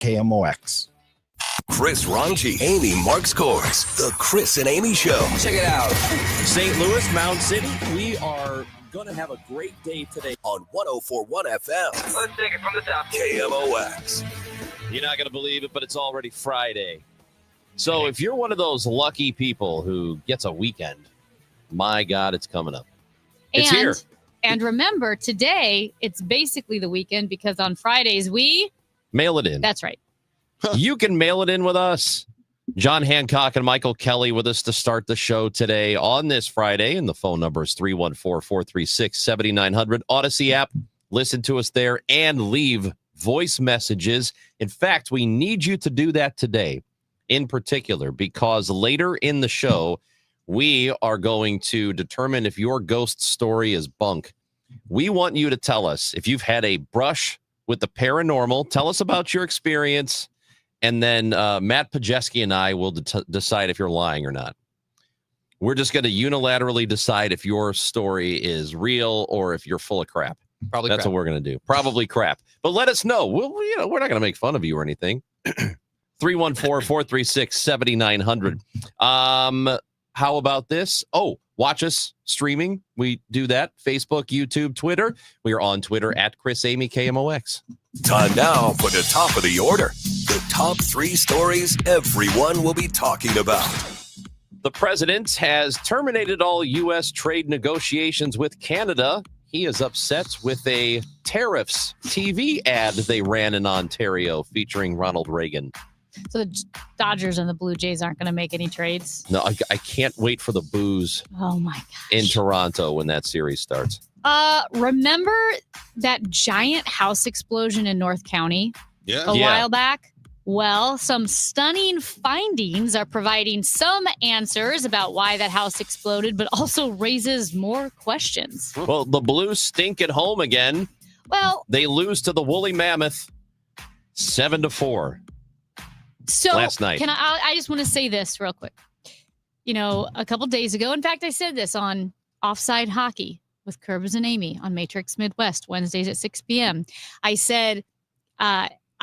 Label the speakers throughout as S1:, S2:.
S1: KMOX.
S2: Chris Ranji, Amy Marks Kors, The Chris and Amy Show.
S3: Check it out. St. Louis, Mound City, we are going to have a great day today
S2: On 104.1 FM.
S4: Let's take it from the top.
S2: KMOX.
S3: You're not going to believe it, but it's already Friday. So if you're one of those lucky people who gets a weekend, my God, it's coming up. It's here.
S5: And remember, today, it's basically the weekend because on Fridays, we
S3: mail it in.
S5: That's right.
S3: You can mail it in with us. John Hancock and Michael Kelly with us to start the show today on this Friday. And the phone number is 314-436-7900. Odyssey app. Listen to us there and leave voice messages. In fact, we need you to do that today in particular, because later in the show, we are going to determine if your ghost story is bunk. We want you to tell us if you've had a brush with the paranormal. Tell us about your experience. And then Matt Pajeski and I will decide if you're lying or not. We're just going to unilaterally decide if your story is real or if you're full of crap.
S6: Probably
S3: That's
S6: crap.
S3: what we're going to do. Probably crap. But let us know. We're not going to make fun of you or anything. 314-436-7900. How about this? Oh, watch us streaming. We do that. Facebook, YouTube, Twitter. We are on Twitter at Chris Amy KMOX.
S2: Time now for the top of the order. The top 3 stories everyone will be talking about.
S3: The president has terminated all U.S. trade negotiations with Canada. He is upset with a tariffs TV ad they ran in Ontario featuring Ronald Reagan.
S5: So the Dodgers and the Blue Jays aren't going to make any trades.
S3: No, I can't wait for the booze
S5: Oh my gosh.
S3: in Toronto when that series starts.
S5: Remember that giant house explosion in North County
S6: Yeah.
S5: a while back? Well, some stunning findings are providing some answers about why that house exploded, but also raises more questions.
S3: Well, the Blues stink at home again.
S5: Well,
S3: They lose to the Woolly Mammoth 7-4.
S5: so
S3: Last night.
S5: I just want to say this real quick. You know, a couple days ago, in fact, I said this on Offside Hockey with Curbs and Amy on Matrix Midwest, Wednesdays at 6 p.m. I said,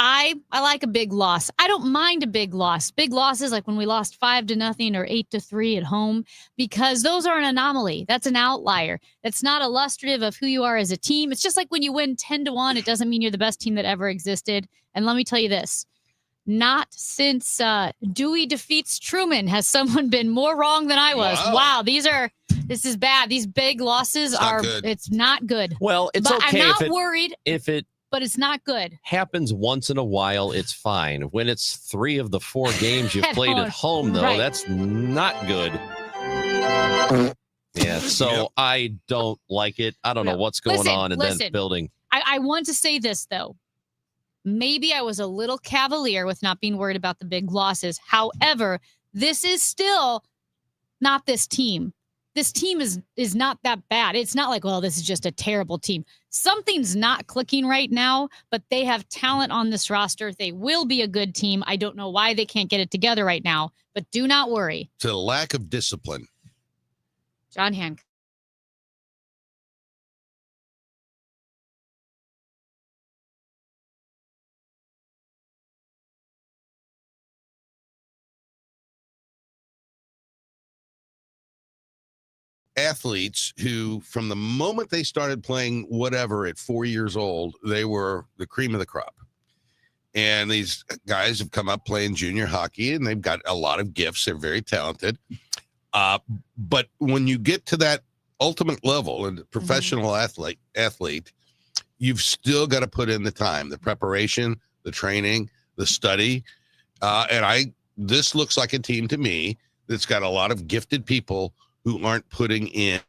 S5: I like a big loss. I don't mind a big loss. Big losses like when we lost 5-0 or 8-3 at home, because those are an anomaly. That's an outlier. That's not illustrative of who you are as a team. It's just like when you win 10-1, it doesn't mean you're the best team that ever existed. And let me tell you this. Not since Dewey defeats Truman has someone been more wrong than I was. Wow, this is bad. These big losses it's not good.
S3: Well, it's
S5: but
S3: okay
S5: I'm not worried,
S3: if it
S5: but it's not good.
S3: happens once in a while. It's fine. When it's 3 of the 4 games you've
S5: At
S3: played
S5: home.
S3: at home, though,
S5: Right.
S3: that's not good. Yeah, so
S6: Yep.
S3: I don't like it. I don't know
S5: Well,
S3: what's going
S5: listen,
S3: on in that building.
S5: I want to say this, though. Maybe I was a little cavalier with not being worried about the big losses. However, this is still not this team. This team is not that bad. It's not like, well, this is just a terrible team. Something's not clicking right now, but they have talent on this roster. They will be a good team. I don't know why they can't get it together right now, but do not worry.
S6: To lack of discipline.
S5: John Hancock.
S6: Athletes who, from the moment they started playing whatever at 4 years old, they were the cream of the crop. And these guys have come up playing junior hockey, and they've got a lot of gifts. They're very talented. But when you get to that ultimate level and professional athlete, you've still got to put in the time, the preparation, the training, the study. This looks like a team to me that's got a lot of gifted people who aren't putting in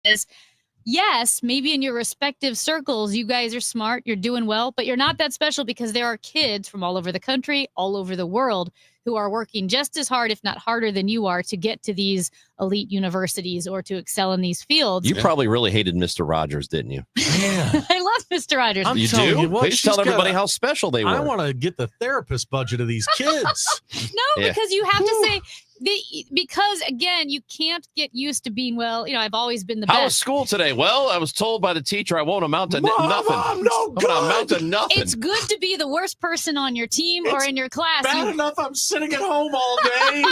S5: is, yes, maybe in your respective circles, you guys are smart, you're doing well, but you're not that special because there are kids from all over the country, all over the world who are working just as hard, if not harder than you are to get to these elite universities or to excel in these fields.
S3: You probably really hated Mr. Rogers, didn't you?
S1: Man.
S5: I love Mr. Rogers.
S1: I'm
S3: You
S1: telling
S3: do?
S1: you what,
S3: Please tell
S1: she's
S3: everybody
S1: got-
S3: how special they were.
S1: I want to get the therapist budget of these kids.
S5: No,
S3: Yeah.
S5: because you have to say, because again, you can't get used to being, well, I've always been the
S3: How was
S5: best.
S3: school today? Well, I was told by the teacher I won't amount to
S1: Mom,
S3: nothing.
S1: I'm no
S3: I'm gonna amount
S1: good.
S3: to nothing.
S5: It's good to be the worst person on your team or
S1: It's
S5: in your class.
S1: Bad enough I'm sitting at home all day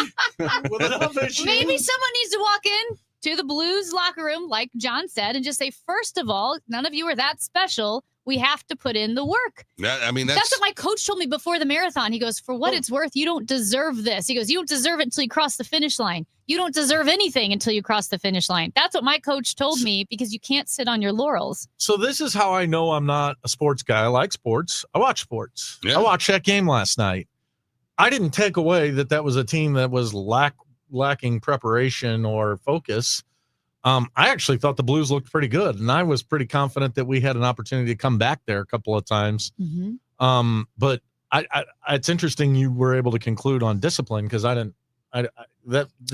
S1: with enough issues.
S5: Maybe someone needs to walk in to the Blues locker room, like John said, and just say, first of all, none of you are that special. We have to put in the work.
S6: I mean,
S5: That's what my coach told me before the marathon. He goes, for what it's worth, you don't deserve this. He goes, you don't deserve it until you cross the finish line. You don't deserve anything until you cross the finish line. That's what my coach told me, because you can't sit on your laurels.
S1: So this is how I know I'm not a sports guy. I like sports. I watch sports.
S6: Yeah.
S1: I watched that game last night. I didn't take away that was a team that was lacking preparation or focus. I actually thought the Blues looked pretty good, and I was pretty confident that we had an opportunity to come back there a couple of times. But it's interesting you were able to conclude on discipline, because that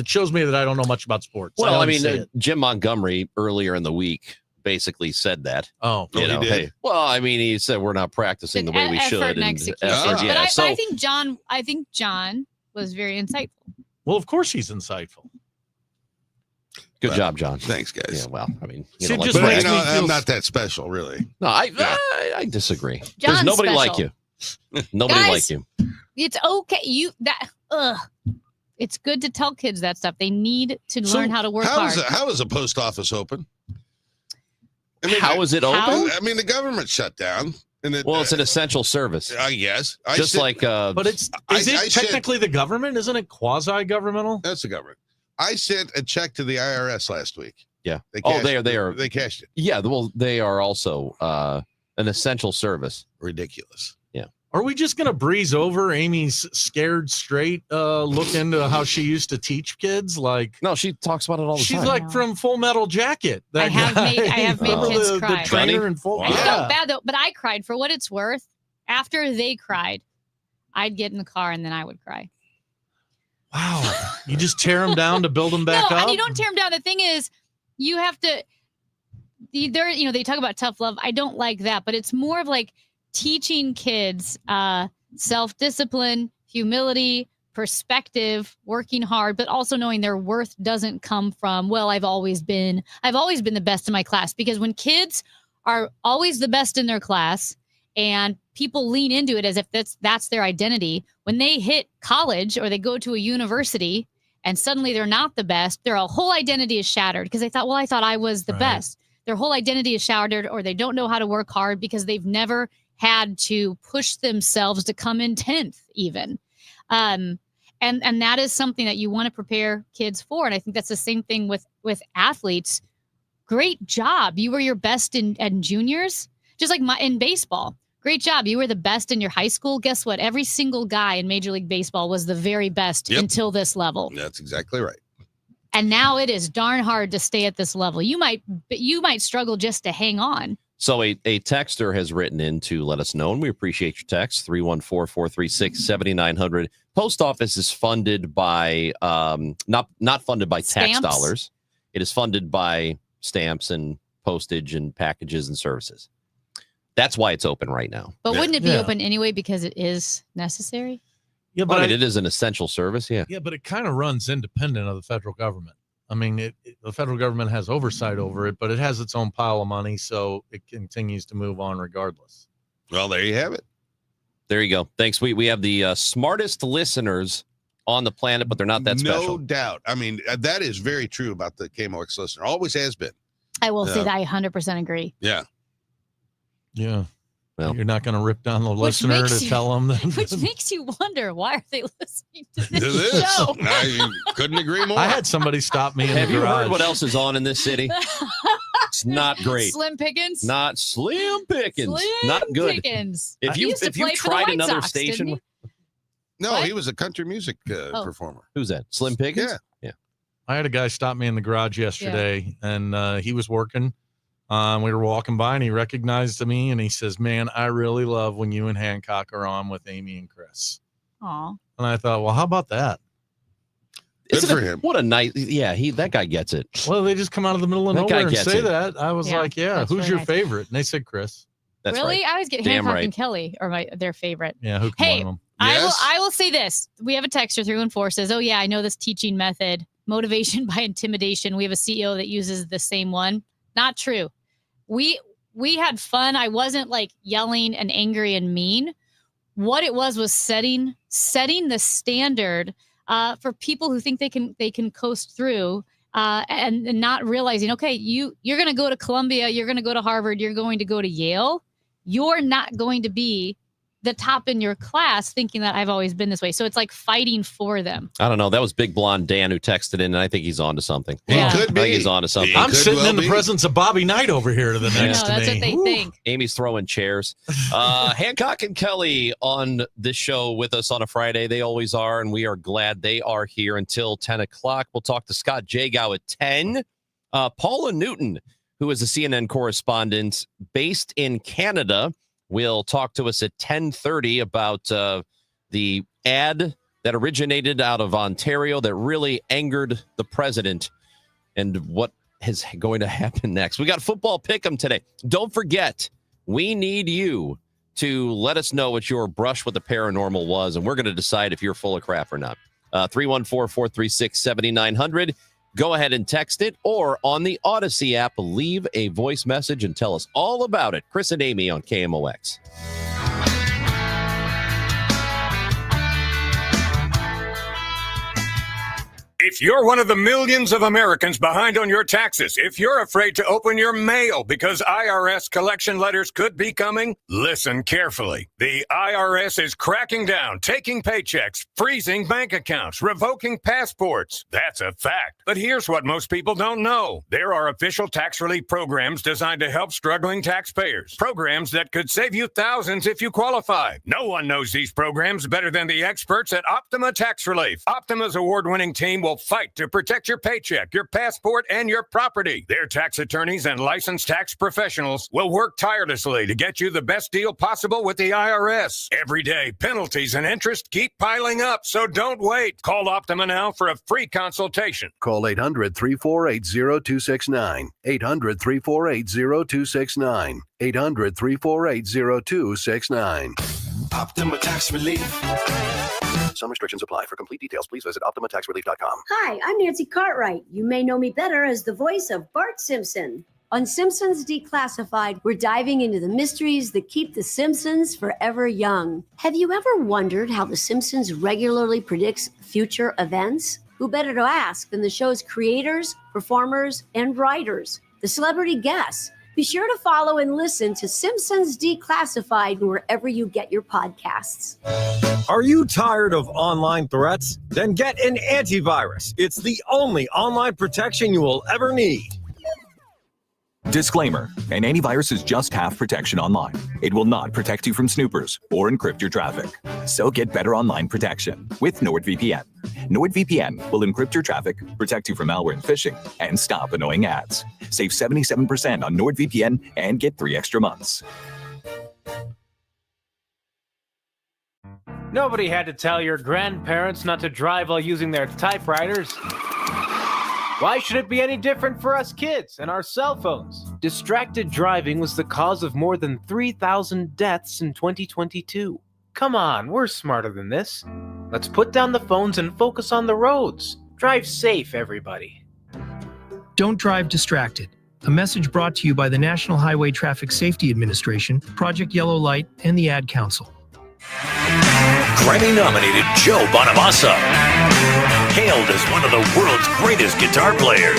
S1: shows me that I don't know much about sports.
S3: Well, I
S1: didn't
S3: mean,
S1: see it.
S3: Jim Montgomery earlier in the week basically said that.
S1: Oh,
S6: he did?
S3: Hey, well, I mean, he said we're not practicing the way we
S5: Effort
S3: should.
S5: and execution.
S6: effort,
S3: yeah.
S5: But
S3: So
S5: I think John was very insightful.
S1: well, of course he's insightful.
S3: good job, John.
S6: Thanks, guys.
S3: Yeah, well, I mean, you
S1: See,
S3: know,
S1: just
S6: But
S1: makes
S3: brag.
S1: me
S6: I'm
S1: feel-
S6: not that special, really.
S3: No, I disagree. There's
S5: John's
S3: nobody like
S5: special.
S3: you. Nobody
S5: Guys,
S3: like you.
S5: It's okay. It's good to tell kids that stuff. They need to learn how to work hard.
S6: How is a post office open? I mean,
S3: How is it open?
S5: How?
S6: I mean, the government shut down. And
S3: Well, it's an essential service.
S6: I guess.
S3: Just like
S1: But is
S6: I
S1: it
S6: said-
S1: technically the government? Isn't it quasi-governmental?
S6: That's the government. I sent a check to the IRS last week.
S3: Yeah.
S6: They
S3: Oh,
S6: cashed
S3: they
S6: it.
S3: are.
S6: They cashed it.
S3: Yeah, well, they are also an essential service.
S6: Ridiculous.
S1: Are we just going to breeze over Amy's scared straight look into how she used to teach kids? Like,
S3: No, she talks about it all the
S1: she's
S3: time.
S1: like from Full Metal Jacket.
S5: I have made
S3: Remember
S5: kids
S1: the
S5: cry.
S1: trainer in Full.
S5: I
S1: Yeah.
S5: felt bad though, but I cried. For what it's worth, after they cried, I'd get in the car and then I would cry.
S1: Wow. You just tear them down to build them back
S5: no,
S1: up?
S5: and you don't tear them down. The thing is, you have to. They talk about tough love. I don't like that, but it's more of like teaching kids self-discipline, humility, perspective, working hard, but also knowing their worth doesn't come from, well, I've always been the best in my class. Because when kids are always the best in their class and people lean into it as if that's their identity, when they hit college or they go to a university and suddenly they're not the best, their whole identity is shattered because they thought, well, I thought I was the
S1: Right.
S5: best. Their whole identity is shattered, or they don't know how to work hard because they've never had to push themselves to come in 10th even. And that is something that you want to prepare kids for. And I think that's the same thing with athletes. Great job. You were your best in juniors, just like in baseball. Great job. You were the best in your high school. Guess what? Every single guy in Major League Baseball was the very best
S6: Yep.
S5: until this level.
S6: That's exactly right.
S5: And now it is darn hard to stay at this level. You might struggle just to hang on.
S3: So a texter has written in to let us know, and we appreciate your text, 314-436-7900. Post office is funded by, not funded by tax
S5: Stamps?
S3: dollars. It is funded by stamps and postage and packages and services. That's why it's open right now.
S5: But
S6: Yeah.
S5: wouldn't it be
S1: Yeah.
S5: open anyway because it is necessary?
S1: Yeah,
S3: Well,
S1: but
S3: I mean, it is an essential service, yeah.
S1: yeah, but it kind of runs independent of the federal government. I mean, the federal government has oversight over it, but it has its own pile of money, so it continues to move on regardless.
S6: Well, there you have it.
S3: There you go. Thanks. We have the smartest listeners on the planet, but they're not that
S6: No
S3: special.
S6: doubt. I mean, that is very true about the KMOX listener. Always has been.
S5: I will say
S6: Yeah.
S5: that I 100% agree.
S6: Yeah.
S1: Yeah.
S3: Well.
S1: You're not going to rip down the
S5: Which
S1: listener
S5: makes
S1: to
S5: you-
S1: tell them that.
S5: Which makes you wonder, why are they listening to
S6: To
S5: this
S6: this.
S5: show?
S6: I couldn't agree more.
S1: I had somebody stop me in
S3: Have
S1: the
S3: you
S1: garage.
S3: heard what else is on in this city? It's not great.
S5: Slim Pickens.
S3: Not Slim Pickens.
S5: Slim
S3: Not good.
S5: Pickens.
S3: If
S5: He
S3: you
S5: used to
S3: if you
S5: play for the
S3: tried
S5: White
S3: another
S5: Sox, didn't
S3: station,
S5: he?
S6: No,
S5: What?
S6: he was a country music
S5: Oh.
S6: performer.
S3: who's that? Slim Pickens?
S6: Yeah.
S3: Yeah.
S1: I had a guy stop me in the garage yesterday, and he was working. We were walking by, and he recognized me, and he says, "Man, I really love when you and Hancock are on with Amy and Chris."
S5: Aw.
S1: And I thought, well, how about that?
S6: Good
S3: Isn't
S6: for
S3: it-
S6: him.
S3: What a nice, that guy gets it.
S1: Well, they just come out of the middle of
S3: That guy
S1: nowhere and
S3: gets
S1: say
S3: it.
S1: that. I was
S5: Yeah,
S1: like, yeah,
S5: that's
S1: who's
S5: really
S1: your
S5: nice.
S1: favorite? And they said Chris.
S3: That's
S5: Really?
S3: right.
S5: I always get
S3: Damn
S5: Hancock
S3: right.
S5: and Kelly are their favorite.
S1: Yeah, who can
S5: Hey,
S1: blame them?
S6: Yes.
S5: I will say this. We have a texter 314 says, "Oh yeah, I know this teaching method, motivation by intimidation. We have a CEO that uses the same one." Not true. We had fun. I wasn't like yelling and angry and mean. What it was setting the standard for people who think they can coast through and not realizing, okay, you're going to go to Columbia, you're going to go to Harvard, you're going to go to Yale. You're not going to be the top in your class thinking that I've always been this way. So it's like fighting for them.
S3: I don't know. That was Big Blonde Dan who texted in, and I think he's on to something.
S6: He
S5: Yeah.
S6: could
S3: I think
S6: be.
S3: he's on to something.
S6: He
S1: I'm
S6: could
S1: sitting
S6: well
S1: in the
S6: be.
S1: presence of Bobby Knight over here to the
S5: No,
S1: next to
S5: that's
S1: me.
S5: what they
S1: Woo.
S5: think.
S3: Amy's throwing chairs. Hancock and Kelly on this show with us on a Friday. They always are, and we are glad they are here until 10 o'clock. We'll talk to Scott Jagow at 10. Paula Newton, who is a CNN correspondent based in Canada, will talk to us at 10:30 about the ad that originated out of Ontario that really angered the president and what is going to happen next. We got football pick'em today. Don't forget, we need you to let us know what your brush with the paranormal was, and we're going to decide if you're full of crap or not. 314-436-7900. Go ahead and text it, or on the Odyssey app, leave a voice message and tell us all about it. Chris and Amy on KMOX.
S4: If you're one of the millions of Americans behind on your taxes, if you're afraid to open your mail because IRS collection letters could be coming, listen carefully. The IRS is cracking down, taking paychecks, freezing bank accounts, revoking passports. That's a fact. But here's what most people don't know. There are official tax relief programs designed to help struggling taxpayers. Programs that could save you thousands if you qualify. No one knows these programs better than the experts at Optima Tax Relief. Optima's award-winning team will fight to protect your paycheck, your passport, and your property. Their tax attorneys and licensed tax professionals will work tirelessly to get you the best deal possible with the IRS. Every day, penalties and interest keep piling up, so don't wait. Call Optima now for a free consultation.
S7: Call 800-348-0269. 800-348-0269. 800-348-0269.
S2: Optima Tax Relief.
S7: Some restrictions apply. For complete details, please visit OptimaTaxRelief.com.
S8: Hi, I'm Nancy Cartwright. You may know me better as the voice of Bart Simpson. On Simpsons Declassified, we're diving into the mysteries that keep the Simpsons forever young. Have you ever wondered how the Simpsons regularly predicts future events? Who better to ask than the show's creators, performers, and writers, the celebrity guests? Be sure to follow and listen to Simpsons Declassified wherever you get your podcasts.
S9: Are you tired of online threats? Then get an antivirus. It's the only online protection you will ever need.
S10: Disclaimer: an antivirus is just half protection online. It will not protect you from snoopers or encrypt your traffic. So get better online protection with NordVPN. NordVPN will encrypt your traffic, protect you from malware and phishing, and stop annoying ads. Save 77% on NordVPN and get 3 extra months.
S11: Nobody had to tell your grandparents not to drive while using their typewriters. Why should it be any different for us kids and our cell phones? Distracted driving was the cause of more than 3,000 deaths in 2022. Come on, we're smarter than this. Let's put down the phones and focus on the roads. Drive safe, everybody.
S12: Don't drive distracted. A message brought to you by the National Highway Traffic Safety Administration, Project Yellow Light, and the Ad Council.
S13: Grammy-nominated Joe Bonamassa, hailed as one of the world's greatest guitar players.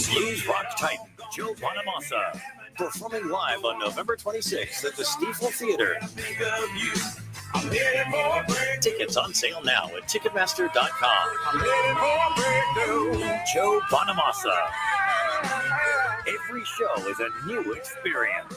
S13: Blues rock titan Joe Bonamassa, performing live on November 26th at the Stifel Theater. Tickets on sale now at Ticketmaster.com. Joe Bonamassa. Every show is a new experience.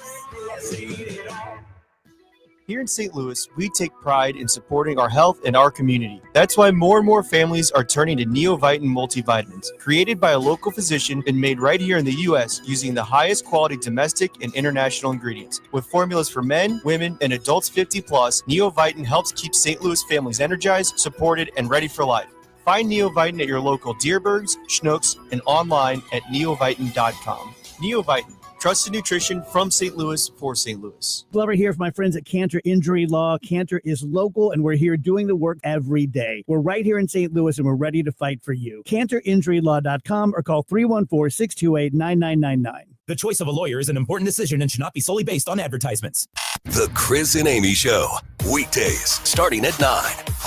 S14: Here in St. Louis, we take pride in supporting our health and our community. That's why more and more families are turning to Neovitin multivitamins, created by a local physician and made right here in the U.S. using the highest quality domestic and international ingredients. With formulas for men, women, and adults 50 plus, Neovitin helps keep St. Louis families energized, supported, and ready for life. Find Neovitin at your local Deerbergs, Schnucks, and online at neovitin.com. Neovitin. Trusted nutrition from St. Louis for St. Louis.
S15: Glover here for my friends at Cantor Injury Law. Cantor is local, and we're here doing the work every day. We're right here in St. Louis, and we're ready to fight for you. CantorInjuryLaw.com or call 314-628-9999.
S16: The choice of a lawyer is an important decision and should not be solely based on advertisements.
S2: The Chris and Amy Show, weekdays starting at 9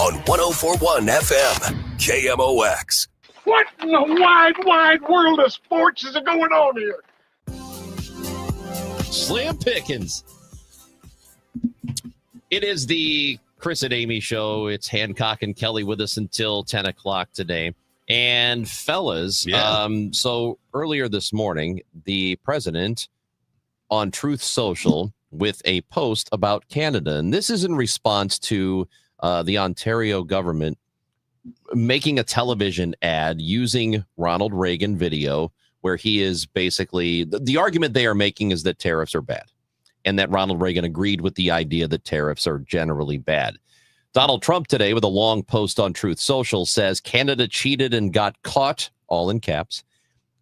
S2: on 104.1 FM, KMOX.
S17: What in the wide world of sports is going on here?
S3: Slim Pickens. It is the Chris and Amy Show. It's Hancock and Kelly with us until 10 o'clock today. And fellas, so earlier this morning, the president on Truth Social with a post about Canada. And this is in response to the Ontario government making a television ad using Ronald Reagan video, where he is basically, the argument they are making is that tariffs are bad and that Ronald Reagan agreed with the idea that tariffs are generally bad. Donald Trump today, with a long post on Truth Social, says Canada cheated and got caught, all in caps.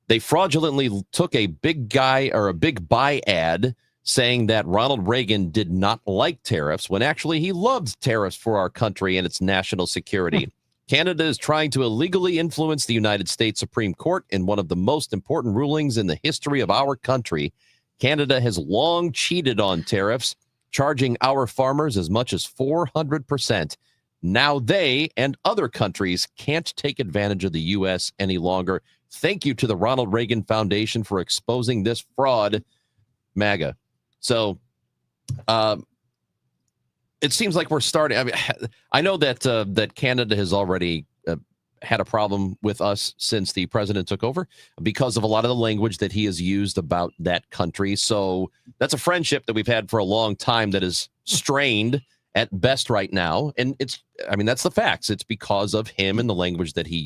S3: They fraudulently took a big buy ad saying that Ronald Reagan did not like tariffs when actually he loved tariffs for our country and its national security. Canada is trying to illegally influence the United States Supreme Court in one of the most important rulings in the history of our country. Canada has long cheated on tariffs, charging our farmers as much as 400%. Now they and other countries can't take advantage of the U.S. any longer. Thank you to the Ronald Reagan Foundation for exposing this fraud, MAGA. So, it seems like we're starting. I mean, I know that that Canada has already had a problem with us since the president took over because of a lot of the language that he has used about that country. So that's a friendship that we've had for a long time that is strained at best right now. And that's the facts. It's because of him and the language that he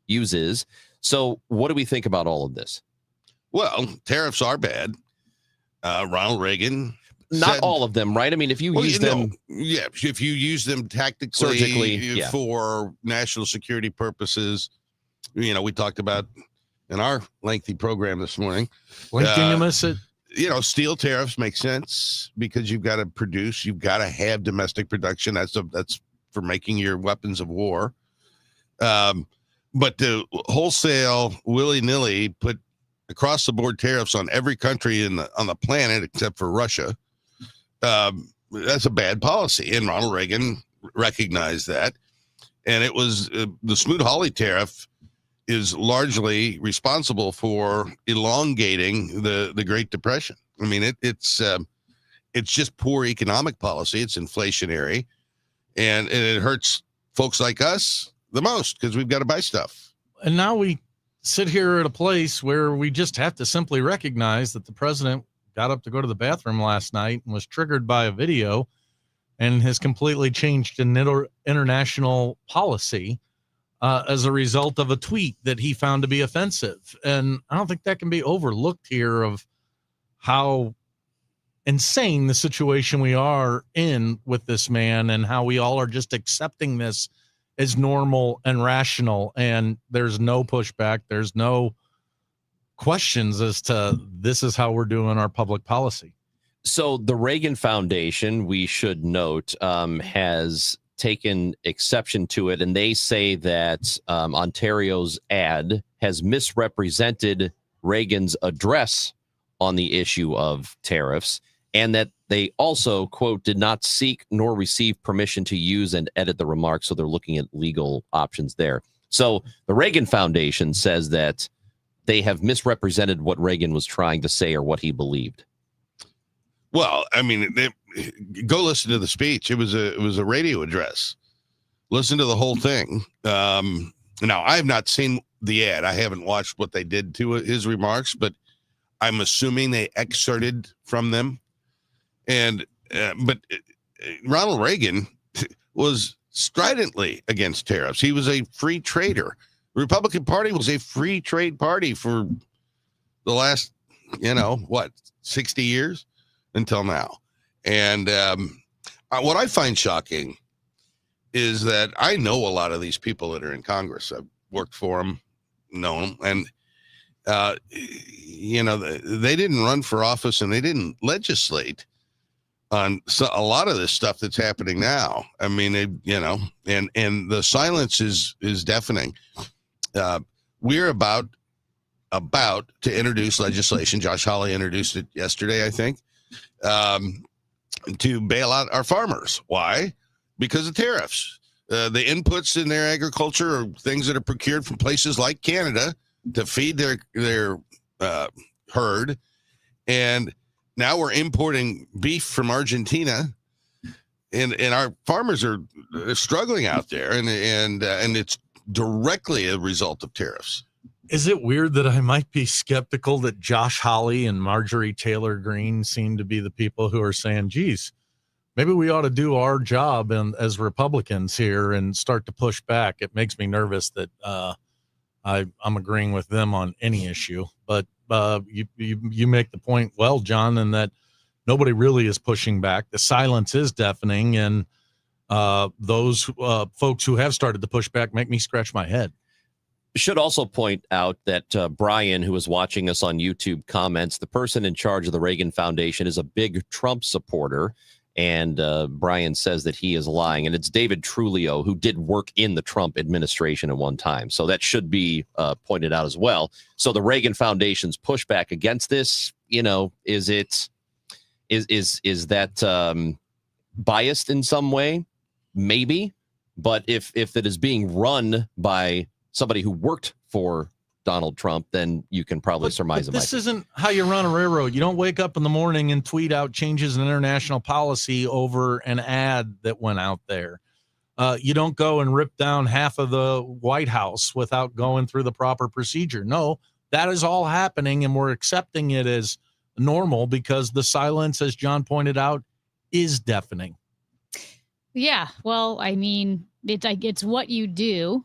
S3: uses. So what do we think about all of this?
S6: Well, tariffs are bad. Ronald Reagan.
S3: Not all of them, right? I mean, if you use them...
S6: if you use them tactically, surgically, for national security purposes, we talked about in our lengthy program this morning. Steel tariffs make sense because you've got to produce, you've got to have domestic production. That's for making your weapons of war. But to wholesale, willy-nilly, put across-the-board tariffs on every country on the planet except for Russia, that's a bad policy, and Ronald Reagan recognized that. And it was the Smoot-Hawley tariff is largely responsible for elongating the Great Depression. I mean, it's just poor economic policy. It's inflationary, and it hurts folks like us the most because we've got to buy stuff.
S1: And now we sit here at a place where we just have to simply recognize that the president got up to go to the bathroom last night and was triggered by a video and has completely changed an international policy as a result of a tweet that he found to be offensive. And I don't think that can be overlooked here of how insane the situation we are in with this man and how we all are just accepting this as normal and rational. And there's no pushback. There's no questions as to this is how we're doing our public policy.
S3: So the Reagan Foundation, we should note, has taken exception to it, and they say that Ontario's ad has misrepresented Reagan's address on the issue of tariffs, and that they also, quote, did not seek nor receive permission to use and edit the remarks. So they're looking at legal options there. So the Reagan Foundation says that they have misrepresented what Reagan was trying to say or what he believed.
S6: Well, I mean, go listen to the speech. It was a radio address. Listen to the whole thing. Now, I have not seen the ad. I haven't watched what they did to his remarks, but I'm assuming they excerpted from them. And but Ronald Reagan was stridently against tariffs. He was a free trader. The Republican Party was a free trade party for the last, 60 years until now. And what I find shocking is that I know a lot of these people that are in Congress. I've worked for them, know them, and they didn't run for office and they didn't legislate on a lot of this stuff that's happening now. I mean, and the silence is deafening. We're about to introduce legislation. Josh Hawley introduced it yesterday, I think, to bail out our farmers. Why? Because of tariffs. The inputs in their agriculture are things that are procured from places like Canada to feed their herd. And now we're importing beef from Argentina, and our farmers are struggling out there, and it's directly a result of tariffs.
S1: Is it weird that I might be skeptical that Josh Hawley and Marjorie Taylor Greene seem to be the people who are saying, geez, maybe we ought to do our job as Republicans here and start to push back? It makes me nervous that I'm agreeing with them on any issue. But you make the point well, John, and that nobody really is pushing back. The silence is deafening, and those folks who have started to push back make me scratch my head.
S3: Should also point out that Brian, who is watching us on YouTube, comments the person in charge of the Reagan Foundation is a big Trump supporter. And Brian says that he is lying. And it's David Trulio, who did work in the Trump administration at one time. So that should be pointed out as well. So the Reagan Foundation's pushback against this, is that biased in some way? Maybe. But if it is being run by somebody who worked for Donald Trump, then you can probably surmise it.
S1: This isn't how you run a railroad. You don't wake up in the morning and tweet out changes in international policy over an ad that went out there. You don't go and rip down half of the White House without going through the proper procedure. No, that is all happening, and we're accepting it as normal because the silence, as John pointed out, is deafening.
S5: Yeah, well, I mean, it's what you do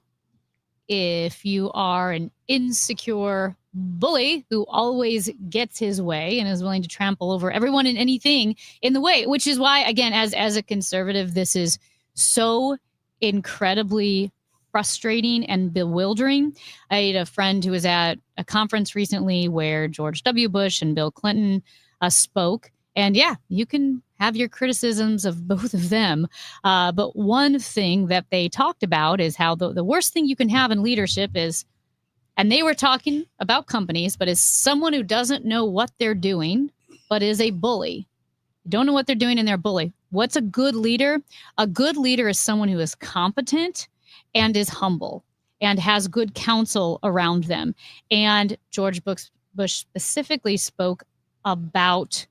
S5: if you are an insecure bully who always gets his way and is willing to trample over everyone and anything in the way, which is why, again, as a conservative, this is so incredibly frustrating and bewildering. I had a friend who was at a conference recently where George W. Bush and Bill Clinton spoke. And yeah, you can have your criticisms of both of them. But one thing that they talked about is how the worst thing you can have in leadership is, and they were talking about companies, but is someone who doesn't know what they're doing, but is a bully. Don't know what they're doing and they're a bully. What's a good leader? A good leader is someone who is competent and is humble and has good counsel around them. And George Bush specifically spoke about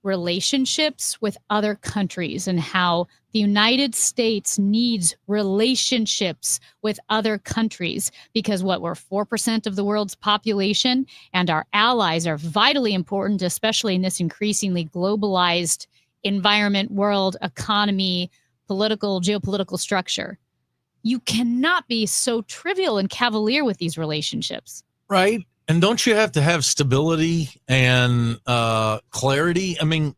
S5: relationships with other countries and how the United States needs relationships with other countries because we're 4% of the world's population, and our allies are vitally important, especially in this increasingly globalized environment, world, economy, geopolitical structure. You cannot be so trivial and cavalier with these relationships.
S1: Right. And don't you have to have stability and clarity? I mean,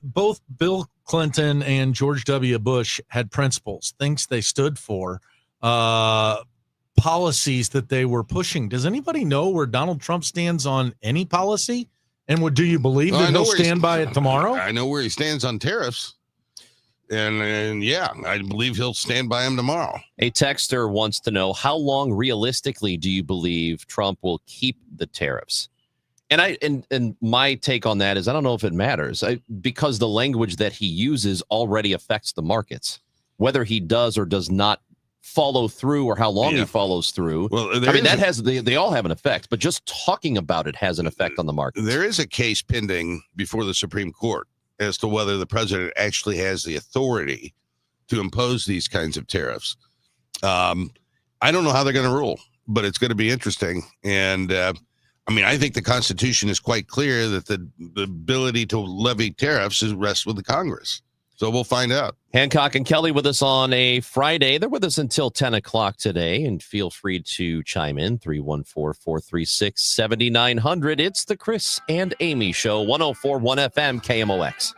S1: both Bill Clinton and George W. Bush had principles, things they stood for, policies that they were pushing. Does anybody know where Donald Trump stands on any policy? And do you believe that he'll stand by it tomorrow?
S6: I know where he stands on tariffs. And yeah, I believe he'll stand by him tomorrow.
S3: A texter wants to know, how long realistically do you believe Trump will keep the tariffs? And my take on that is I don't know if it matters because the language that he uses already affects the markets, whether he does or does not follow through or how long he follows through. Well, I mean, they all have an effect, but just talking about it has an effect on the market.
S6: There is a case pending before the Supreme Court as to whether the president actually has the authority to impose these kinds of tariffs. I don't know how they're going to rule, but it's going to be interesting. And I mean, I think the Constitution is quite clear that the ability to levy tariffs rests with the Congress. So we'll find out.
S3: Hancock and Kelly with us on a Friday. They're with us until 10 o'clock today, and feel free to chime in, 314-436-7900. It's the Chris and Amy Show, 104.1 FM KMOX.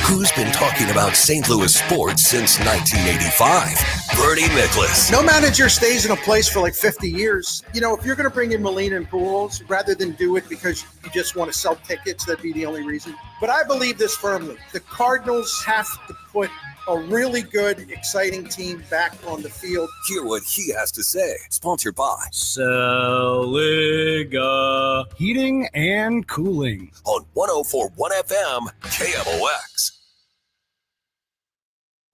S2: Who's been talking about St. Louis sports since 1985? Bernie Miklasz.
S18: No manager stays in a place for like 50 years. You know, if you're going to bring in Molina and Pujols, rather than do it because you just want to sell tickets, that'd be the only reason. But I believe this firmly. The Cardinals have to put a really good, exciting team back on the field.
S2: Hear what he has to say. Sponsored by
S19: Celiga Heating and Cooling
S2: on 104.1 FM KMOX.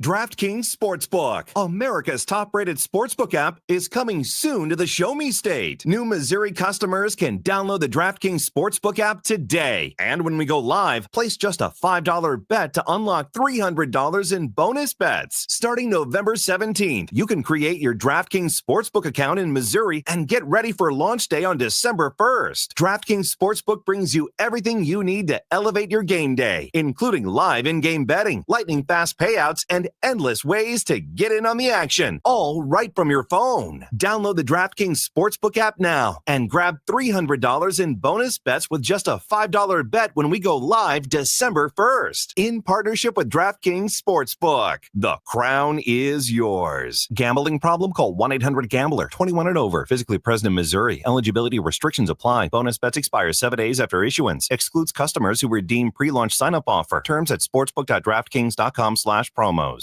S20: DraftKings Sportsbook, America's top-rated sportsbook app, is coming soon to the Show Me State. New Missouri customers can download the DraftKings Sportsbook app today. And when we go live, place just a $5 bet to unlock $300 in bonus bets. Starting November 17th, you can create your DraftKings Sportsbook account in Missouri and get ready for launch day on December 1st. DraftKings Sportsbook brings you everything you need to elevate your game day, including live in-game betting, lightning-fast payouts, and endless ways to get in on the action, all right from your phone. Download the DraftKings Sportsbook app now and grab $300 in bonus bets with just a $5 bet when we go live December 1st. In partnership with DraftKings Sportsbook, the crown is yours. Gambling problem? Call 1-800-GAMBLER. 21 and over. Physically present in Missouri. Eligibility restrictions apply. Bonus bets expire 7 days after issuance. Excludes customers who redeem pre-launch sign-up offer. Terms at sportsbook.draftkings.com/promos.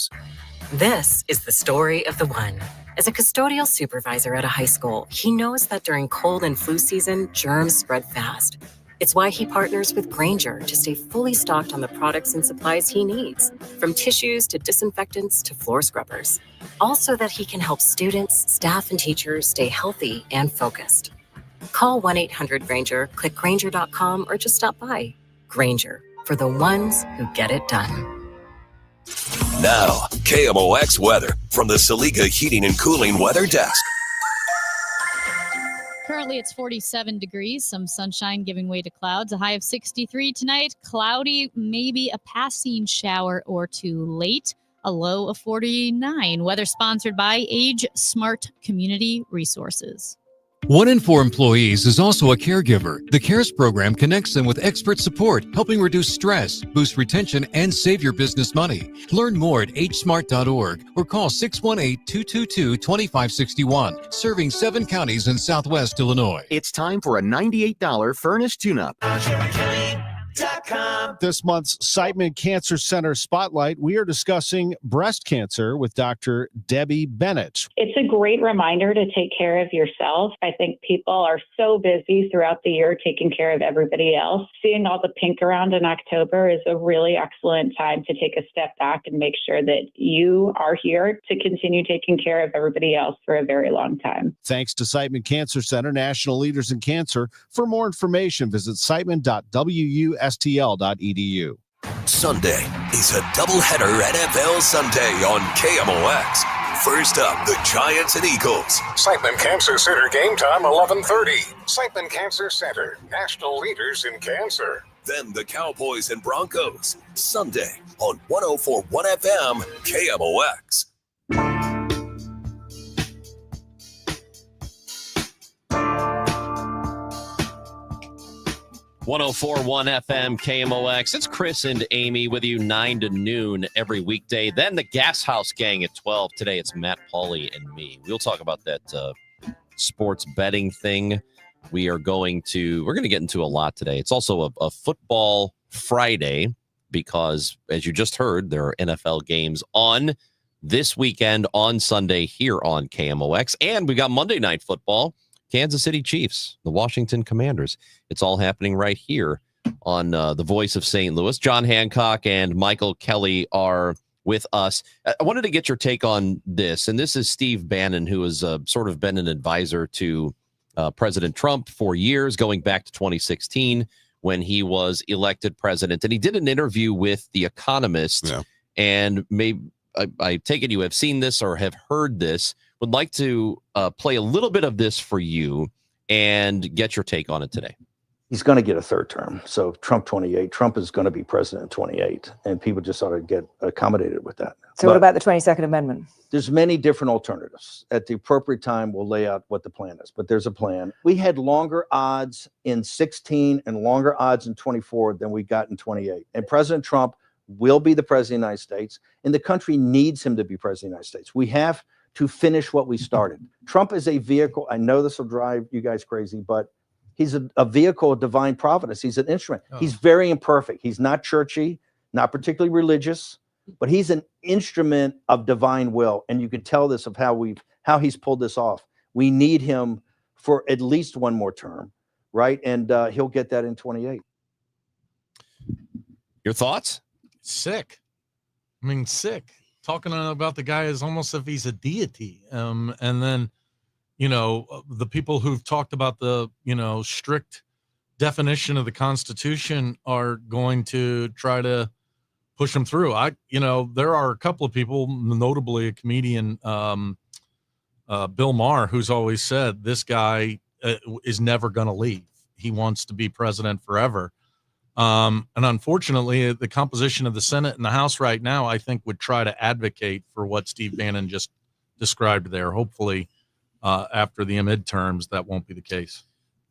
S21: This is the story of the one. As a custodial supervisor at a high school, he knows that during cold and flu season, germs spread fast. It's why he partners with Grainger to stay fully stocked on the products and supplies he needs, from tissues to disinfectants to floor scrubbers. All so that he can help students, staff, and teachers stay healthy and focused. Call 1-800-GRAINGER, click Grainger.com, or just stop by. Grainger, for the ones who get it done.
S2: Now, KMOX weather from the Celiga Heating and Cooling Weather Desk.
S5: Currently, it's 47 degrees, some sunshine giving way to clouds, a high of 63 tonight, cloudy, maybe a passing shower or two late, a low of 49. Weather sponsored by Age Smart Community Resources.
S22: 1 in 4 employees is also a caregiver. The CARES program connects them with expert support, helping reduce stress, boost retention, and save your business money. Learn more at agesmart.org or call 618-222-2561, serving 7 counties in Southwest Illinois.
S23: It's time for a $98 furnace tune-up.
S24: This month's Siteman Cancer Center Spotlight, we are discussing breast cancer with Dr. Debbie Bennett.
S25: It's a great reminder to take care of yourself. I think people are so busy throughout the year taking care of everybody else. Seeing all the pink around in October is a really excellent time to take a step back and make sure that you are here to continue taking care of everybody else for a very long time.
S24: Thanks to Siteman Cancer Center, national leaders in cancer. For more information, visit siteman.wustl.edu.
S2: Sunday is a doubleheader NFL Sunday on KMOX. First up, the Giants and Eagles.
S4: Siteman Cancer Center game time 11:30. Siteman Cancer Center, national leaders in cancer.
S2: Then the Cowboys and Broncos. Sunday on 104.1 FM KMOX.
S3: 104.1 FM KMOX. It's Chris and Amy with you 9 to noon every weekday. Then the Gas House Gang at 12. Today it's Matt Pauley and me. We'll talk about that sports betting thing. We're going to get into a lot today. It's also a football Friday because, as you just heard, there are NFL games on this weekend on Sunday here on KMOX. And we got Monday Night Football. Kansas City Chiefs, the Washington Commanders. It's all happening right here on the Voice of St. Louis. John Hancock and Michael Kelly are with us. I wanted to get your take on this, and this is Steve Bannon, who has sort of been an advisor to President Trump for years, going back to 2016 when he was elected president. And he did an interview with The Economist and I take it you have seen this or have heard this. Would like to play a little bit of this for you and get your take on it today.
S7: He's going to get a third term. So Trump 28. Trump is going to be president 28, and people just ought to get accommodated with that.
S8: So what about the 22nd Amendment?
S7: There's many different alternatives. At the appropriate time, we'll lay out what the plan is, but there's a plan. We had longer odds in 16 and longer odds in 24 than we got in 28. And President Trump will be the president of the United States, and the country needs him to be president of the United States. We have to finish what we started. Trump is a vehicle. I know this will drive you guys crazy, but he's a vehicle of divine providence. He's an instrument. He's very imperfect. He's not churchy, not particularly religious, but he's an instrument of divine will. And you can tell this of how he's pulled this off. We need him for at least one more term, right? And he'll get that in 28.
S3: Your thoughts?
S1: Sick. I mean, sick. Talking about the guy is almost as if he's a deity. And then, the people who've talked about the, strict definition of the Constitution are going to try to push him through. There are a couple of people, notably a comedian, Bill Maher, who's always said this guy is never going to leave. He wants to be president forever. And unfortunately, the composition of the Senate and the House right now, I think, would try to advocate for what Steve Bannon just described there. Hopefully, after the midterms, that won't be the case.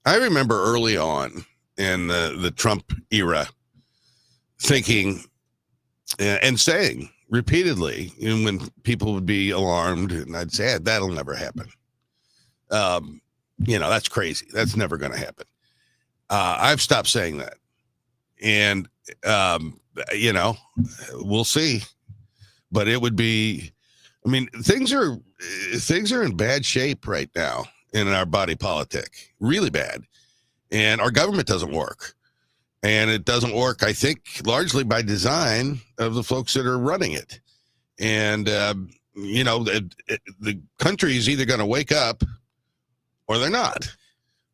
S6: I remember early on in the Trump era thinking and saying repeatedly, when people would be alarmed, and I'd say, that'll never happen. That's crazy. That's never going to happen. I've stopped saying that. And, we'll see. But it would be, things are in bad shape right now in our body politic, really bad. And our government doesn't work. And it doesn't work, I think, largely by design of the folks that are running it. And, the country is either going to wake up or they're not.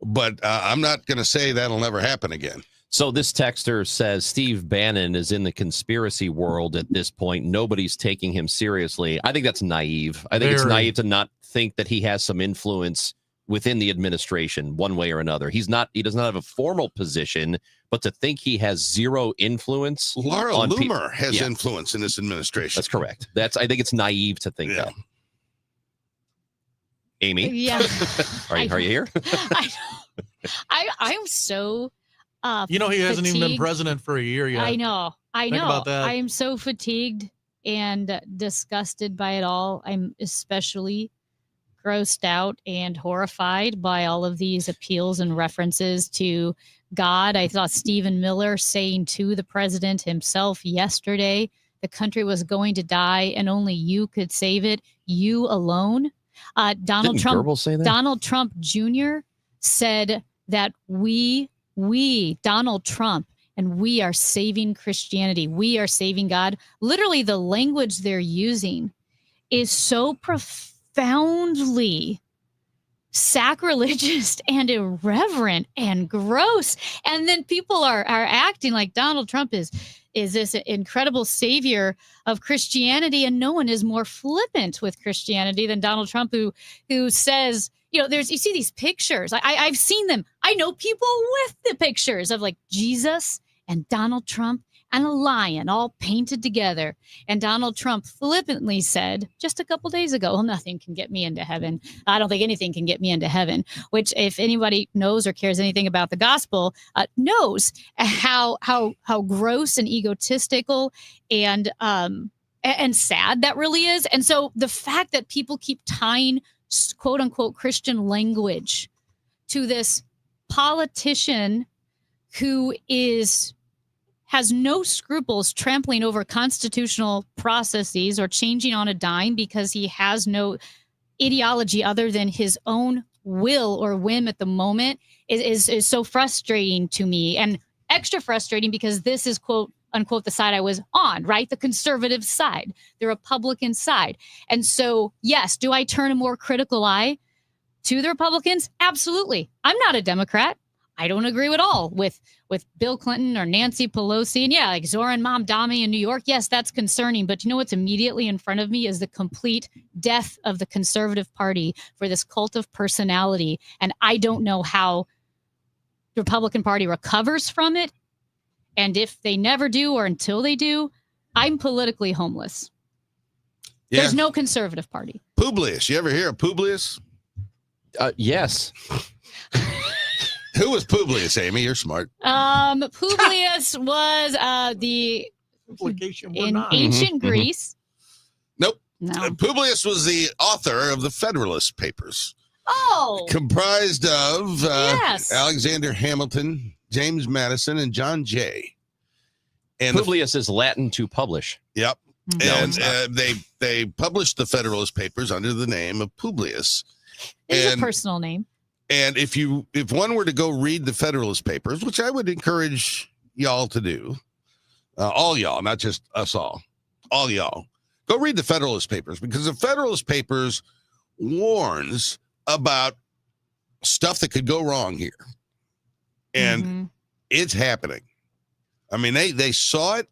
S6: But I'm not going to say that'll never happen again.
S3: So this texter says Steve Bannon is in the conspiracy world at this point. Nobody's taking him seriously. I think that's naive. I think it's naive to not think that he has some influence within the administration one way or another. He does not have a formal position, but to think he has zero influence.
S6: Laura Loomer has influence in this administration.
S3: That's correct. I think it's naive to think that. Amy?
S5: Yeah.
S3: Are you here?
S5: I'm so
S1: he hasn't even been president for a year yet.
S5: I know.
S1: Think about that.
S5: I am so fatigued and disgusted by it all. I'm especially grossed out and horrified by all of these appeals and references to God. I thought Stephen Miller saying to the president himself yesterday, the country was going to die and only you could save it. You alone. Donald Trump Jr. said that we, Donald Trump, and we are saving Christianity. We are saving God. Literally, the language they're using is so profoundly sacrilegious and irreverent and gross. And then people are acting like Donald Trump is this incredible savior of Christianity, and no one is more flippant with Christianity than Donald Trump, who says, you see these pictures. I've seen them. I know people with the pictures of like Jesus and Donald Trump and a lion all painted together. And Donald Trump flippantly said just a couple days ago, well, nothing can get me into heaven. I don't think anything can get me into heaven, which if anybody knows or cares anything about the gospel, knows how gross and egotistical and sad that really is. And so the fact that people keep tying quote unquote Christian language to this politician who has no scruples trampling over constitutional processes or changing on a dime because he has no ideology other than his own will or whim at the moment is so frustrating to me, and extra frustrating because this is quote unquote the side I was on, right? The conservative side, the Republican side. And so, yes, do I turn a more critical eye to the Republicans? Absolutely. I'm not a Democrat. I don't agree at all with Bill Clinton or Nancy Pelosi. And yeah, like Zoran Mamdani in New York. Yes, that's concerning. But you know what's immediately in front of me is the complete death of the conservative party for this cult of personality. And I don't know how the Republican Party recovers from it. And if they never do or until they do, I'm politically homeless.
S6: Yeah.
S5: There's no conservative party.
S6: Publius. You ever hear of Publius?
S3: Yes.
S6: Who was Publius, Amy? You're smart.
S5: Publius was the in ancient Greece.
S6: Nope.
S5: No.
S6: Publius was the author of the Federalist Papers,
S5: Oh,
S6: comprised of
S5: Yes.
S6: Alexander Hamilton, James Madison, and John Jay. And
S3: Publius is Latin to publish.
S6: Yep.
S3: No,
S6: And
S3: it's
S6: they published the Federalist Papers under the name of Publius.
S5: it's a personal name.
S6: And if one were to go read the Federalist Papers, which I would encourage y'all to do, all y'all, not just us all y'all, go read the Federalist Papers, because the Federalist Papers warns about stuff that could go wrong here. And it's happening. I mean, they saw it,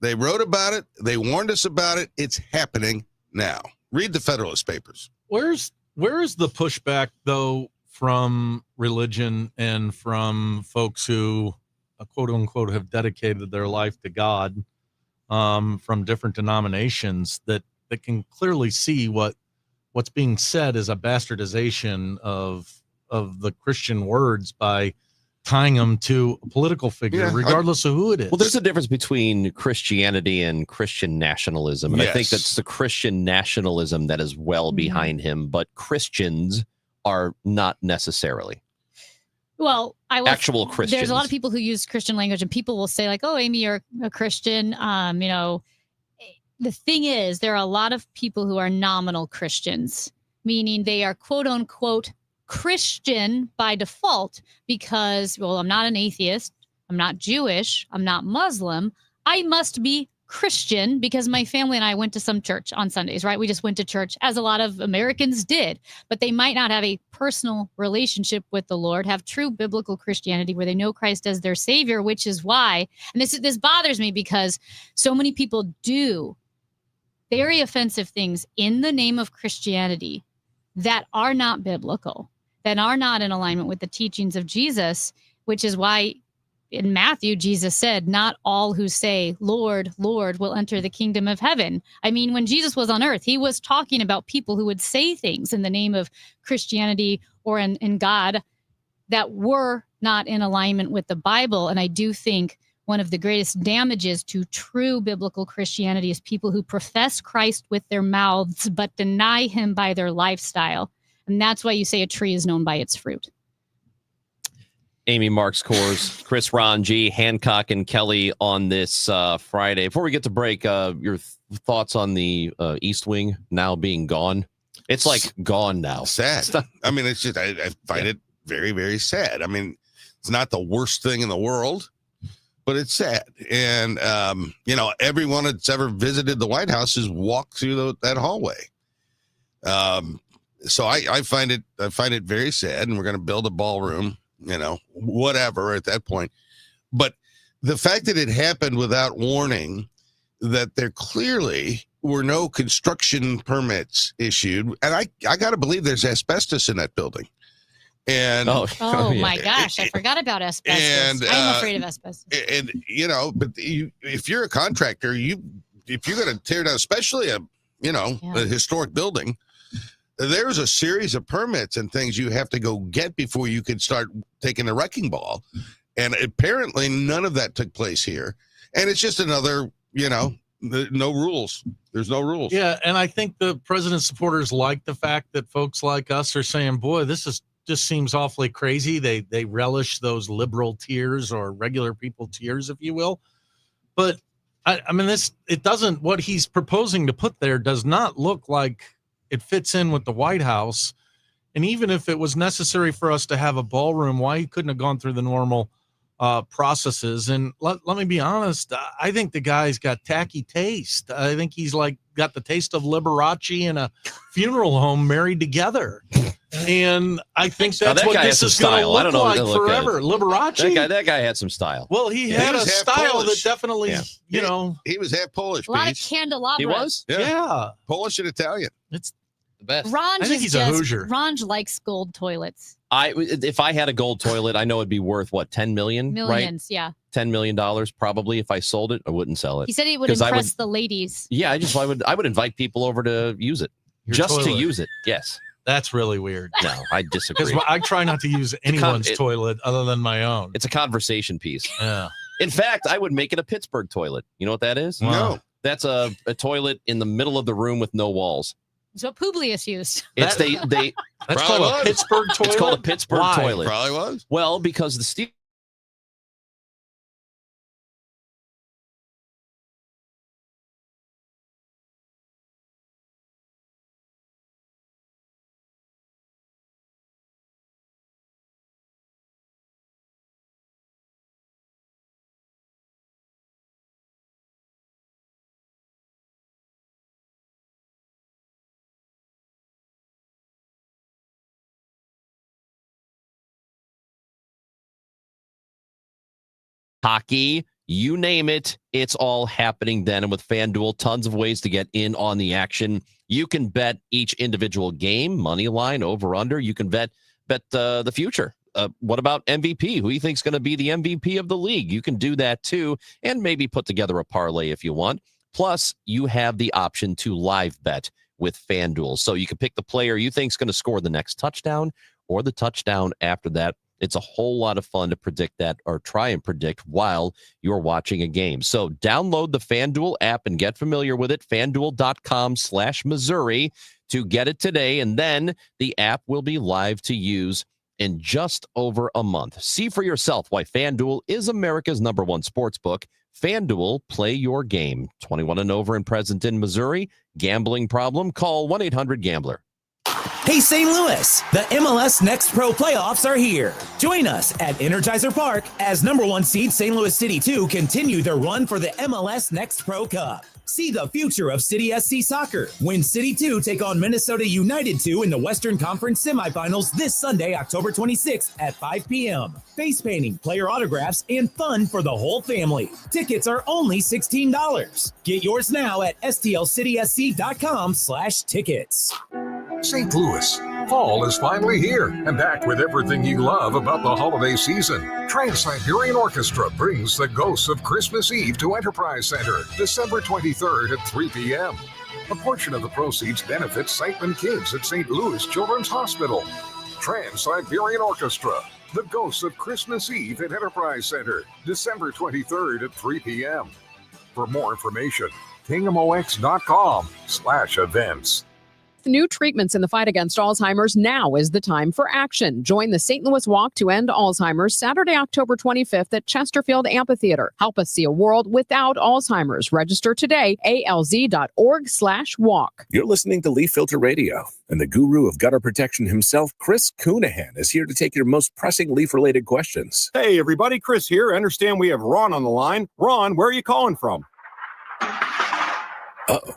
S6: they wrote about it, they warned us about it. It's happening now. Read the Federalist Papers.
S1: Where is the pushback though from religion and from folks who quote unquote have dedicated their life to God, from different denominations that can clearly see what's being said is a bastardization of the Christian words by tying them to a political figure, regardless of who it is.
S3: Well, there's a difference between Christianity and Christian nationalism. And I think
S1: Yes.
S3: that's the Christian nationalism that is well behind him, but Christians are not necessarily.
S5: Well,
S3: Actual Christians.
S5: There's a lot of people who use Christian language, and people will say like, "Oh, Amy, you're a Christian." The thing is, there are a lot of people who are nominal Christians, meaning they are quote unquote Christian by default because, well, I'm not an atheist, I'm not Jewish, I'm not Muslim. I must be Christian because my family and I went to some church on Sundays, right? We just went to church, as a lot of Americans did, but they might not have a personal relationship with the Lord, have true biblical Christianity where they know Christ as their savior, which is why, and this bothers me because so many people do very offensive things in the name of Christianity that are not biblical, that are not in alignment with the teachings of Jesus, which is why in Matthew, Jesus said, not all who say, Lord, Lord, will enter the kingdom of heaven. I mean, when Jesus was on earth, he was talking about people who would say things in the name of Christianity or in God that were not in alignment with the Bible. And I do think one of the greatest damages to true biblical Christianity is people who profess Christ with their mouths, but deny him by their lifestyle. And that's why you say a tree is known by its fruit.
S3: Amy Marks Kors, Chris Ron G, Hancock, and Kelly on this Friday. Before we get to break, your thoughts on the East Wing now being gone? It's like gone now.
S6: Sad. I mean, it's just, I find it very, very sad. I mean, it's not the worst thing in the world, but it's sad. And, everyone that's ever visited the White House has walked through that hallway. So I find it very sad, and we're going to build a ballroom, whatever at that point. But the fact that it happened without warning, that there clearly were no construction permits issued, and I got to believe there's asbestos in that building. And
S5: oh my gosh, I forgot about asbestos.
S6: And,
S5: I'm afraid of asbestos.
S6: And but if you're a contractor, if you're going to tear down, especially a historic building, there's a series of permits and things you have to go get before you can start taking the wrecking ball. And apparently none of that took place here. And it's just another, no rules. There's no rules.
S1: Yeah. And I think the president's supporters like the fact that folks like us are saying, boy, just seems awfully crazy. They relish those liberal tears or regular people tears, if you will. But I mean, what he's proposing to put there does not look like it fits in with the White House. And even if it was necessary for us to have a ballroom, why he couldn't have gone through the normal processes. And let me be honest, I think the guy's got tacky taste. I think he's like got the taste of Liberace in a funeral home married together. And I think that's what this is going to look like forever. Liberace.
S3: That guy had some style.
S1: Well, he had a style
S6: Polish.
S1: that definitely, you know.
S6: He was half Polish.
S5: A lot of
S6: Peach.
S5: candelabra.
S3: He was?
S1: Yeah.
S6: Polish and Italian.
S1: It's
S3: the best.
S5: Ronge
S1: I think
S5: is
S1: he's a Hoosier.
S5: Ronge likes gold toilets.
S3: If I had a gold toilet, I know it'd be worth what, 10 million,
S5: Millions,
S3: right?
S5: yeah.
S3: $10 million probably. If I sold it, I wouldn't sell it.
S5: He said he would
S3: 'Cause I
S5: impress the ladies.
S3: Yeah, I would invite people over to use it.
S1: Your
S3: Just to
S1: toilet.
S3: use it. Yes.
S1: That's really weird.
S3: No, I disagree.
S1: Because I try not to use anyone's toilet other than my own.
S3: It's a conversation piece.
S1: Yeah.
S3: In fact, I would make it a Pittsburgh toilet. You know what that is?
S1: No.
S3: That's a toilet in the middle of the room with no walls.
S5: It's what Publius used.
S3: It's they
S1: That's called a Pittsburgh toilet?
S3: It's called a Pittsburgh
S1: Why?
S3: toilet.
S6: Probably was.
S3: Well, because the Steel hockey, you name it, it's all happening then. And with FanDuel, tons of ways to get in on the action. You can bet each individual game, money line, over, under. You can bet the future. What about MVP? Who you think is going to be the MVP of the league? You can do that too, and maybe put together a parlay if you want. Plus, you have the option to live bet with FanDuel. So you can pick the player you think is going to score the next touchdown or the touchdown after that. It's a whole lot of fun to predict that or try and predict while you're watching a game. So download the FanDuel app and get familiar with it. FanDuel.com/Missouri to get it today. And then the app will be live to use in just over a month. See for yourself why FanDuel is America's #1 sportsbook. FanDuel, play your game. 21 and over and present in Missouri. Gambling problem? Call 1-800-GAMBLER.
S16: Hey, St. Louis, the MLS Next Pro playoffs are here. Join us at Energizer Park as #1 seed St. Louis City 2 continue their run for the MLS Next Pro Cup. See the future of City SC soccer when City 2 take on Minnesota United 2 in the Western Conference semifinals this Sunday, October 26th at 5 p.m. Face painting, player autographs, and fun for the whole family. Tickets are only $16. Get yours now at stlcitysc.com/tickets.
S8: St. Louis, fall is finally here and back with everything you love about the holiday season. Trans-Siberian Orchestra brings the Ghosts of Christmas Eve to Enterprise Center, December 23rd at 3 p.m. A portion of the proceeds benefits Siteman Kids at St. Louis Children's Hospital. Trans-Siberian Orchestra, the Ghosts of Christmas Eve at Enterprise Center, December 23rd at 3 p.m. For more information, kingmox.com/events.
S9: New treatments in the fight against Alzheimer's, now is the time for action. Join the St. Louis Walk to End Alzheimer's Saturday, October 25th at Chesterfield Amphitheater. Help us see a world without Alzheimer's. Register today, alz.org/walk.
S10: You're listening to Leaf Filter Radio, and the guru of gutter protection himself, Chris Coonahan, is here to take your most pressing leaf-related questions.
S11: Hey, everybody, Chris here. I understand we have Ron on the line. Ron, where are you calling from?
S10: Uh-oh.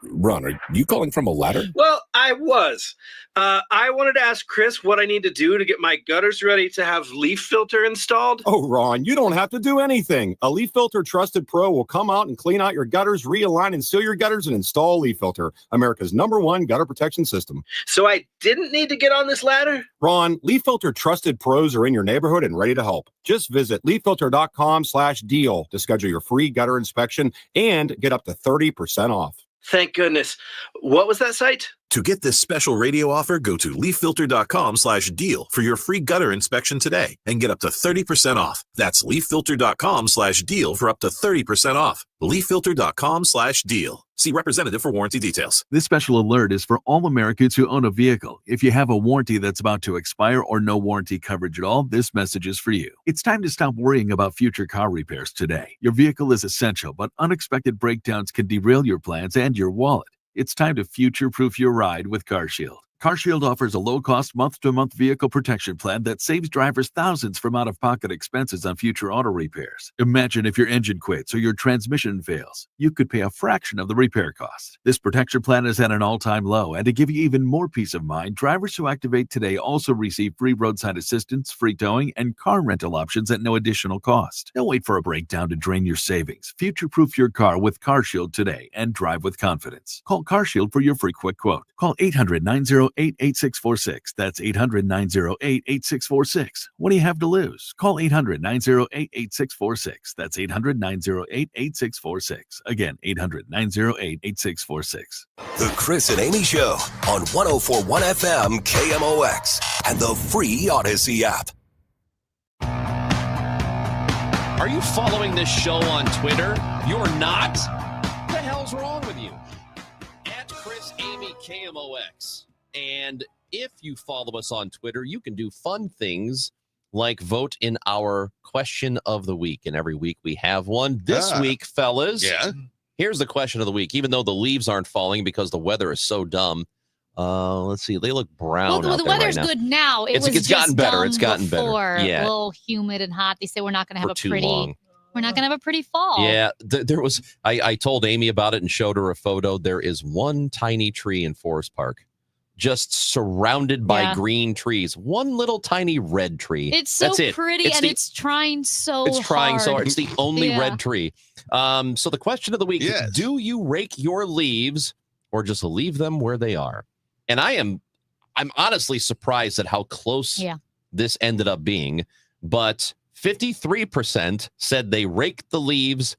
S10: Ron, are you calling from a ladder?
S12: Well, I was. I wanted to ask Chris what I need to do to get my gutters ready to have leaf filter installed.
S11: Oh, Ron, you don't have to do anything. A Leaf Filter Trusted Pro will come out and clean out your gutters, realign and seal your gutters, and install Leaf Filter, America's #1 gutter protection system.
S12: So I didn't need to get on this ladder?
S11: Ron, Leaf Filter Trusted Pros are in your neighborhood and ready to help. Just visit leaffilter.com/deal to schedule your free gutter inspection and get up to 30% off.
S12: Thank goodness. What was that site?
S10: To get this special radio offer, go to leaffilter.com/deal for your free gutter inspection today and get up to 30% off. That's leaffilter.com/deal for up to 30% off. leaffilter.com/deal. See representative for warranty details.
S26: This special alert is for all Americans who own a vehicle. If you have a warranty that's about to expire or no warranty coverage at all, this message is for you. It's time to stop worrying about future car repairs today. Your vehicle is essential, but unexpected breakdowns can derail your plans and your wallet. It's time to future-proof your ride with CarShield. CarShield offers a low-cost month-to-month vehicle protection plan that saves drivers thousands from out-of-pocket expenses on future auto repairs. Imagine if your engine quits or your transmission fails. You could pay a fraction of the repair cost. This protection plan is at an all-time low, and to give you even more peace of mind, drivers who activate today also receive free roadside assistance, free towing, and car rental options at no additional cost. Don't wait for a breakdown to drain your savings. Future-proof your car with CarShield today and drive with confidence. Call CarShield for your free quick quote. Call 800-908-8646. That's 800-908-8646. What do you have to lose? Call 800-908-8646. That's 800-908-8646. Again, 800-908-8646.
S2: The Chris and Amy Show on 104.1 FM KMOX and the free Odyssey app.
S3: Are you following this show on Twitter? You're not? What the hell's wrong with you? At Chris Amy KMOX. And if you follow us on Twitter, you can do fun things like vote in our question of the week. And every week we have one. This week, fellas, here's the question of the week. Even though the leaves aren't falling because the weather is so dumb. Let's see. They look brown.
S5: Well, the weather's good now. It's
S3: gotten better. It's gotten
S5: before,
S3: better. Yeah.
S5: A little humid and hot. They say we're not going to have
S3: For too long.
S5: We're not going to have a pretty fall.
S3: Yeah, there was. I told Amy about it and showed her a photo. There is one tiny tree in Forest Park, just surrounded by green trees. One little tiny red tree.
S5: It's so pretty, it's trying so hard.
S3: It's trying so hard. It's the only red tree. So the question of the week: do you rake your leaves or just leave them where they are? And I'm honestly surprised at how close this ended up being, but 53% said they rake the leaves.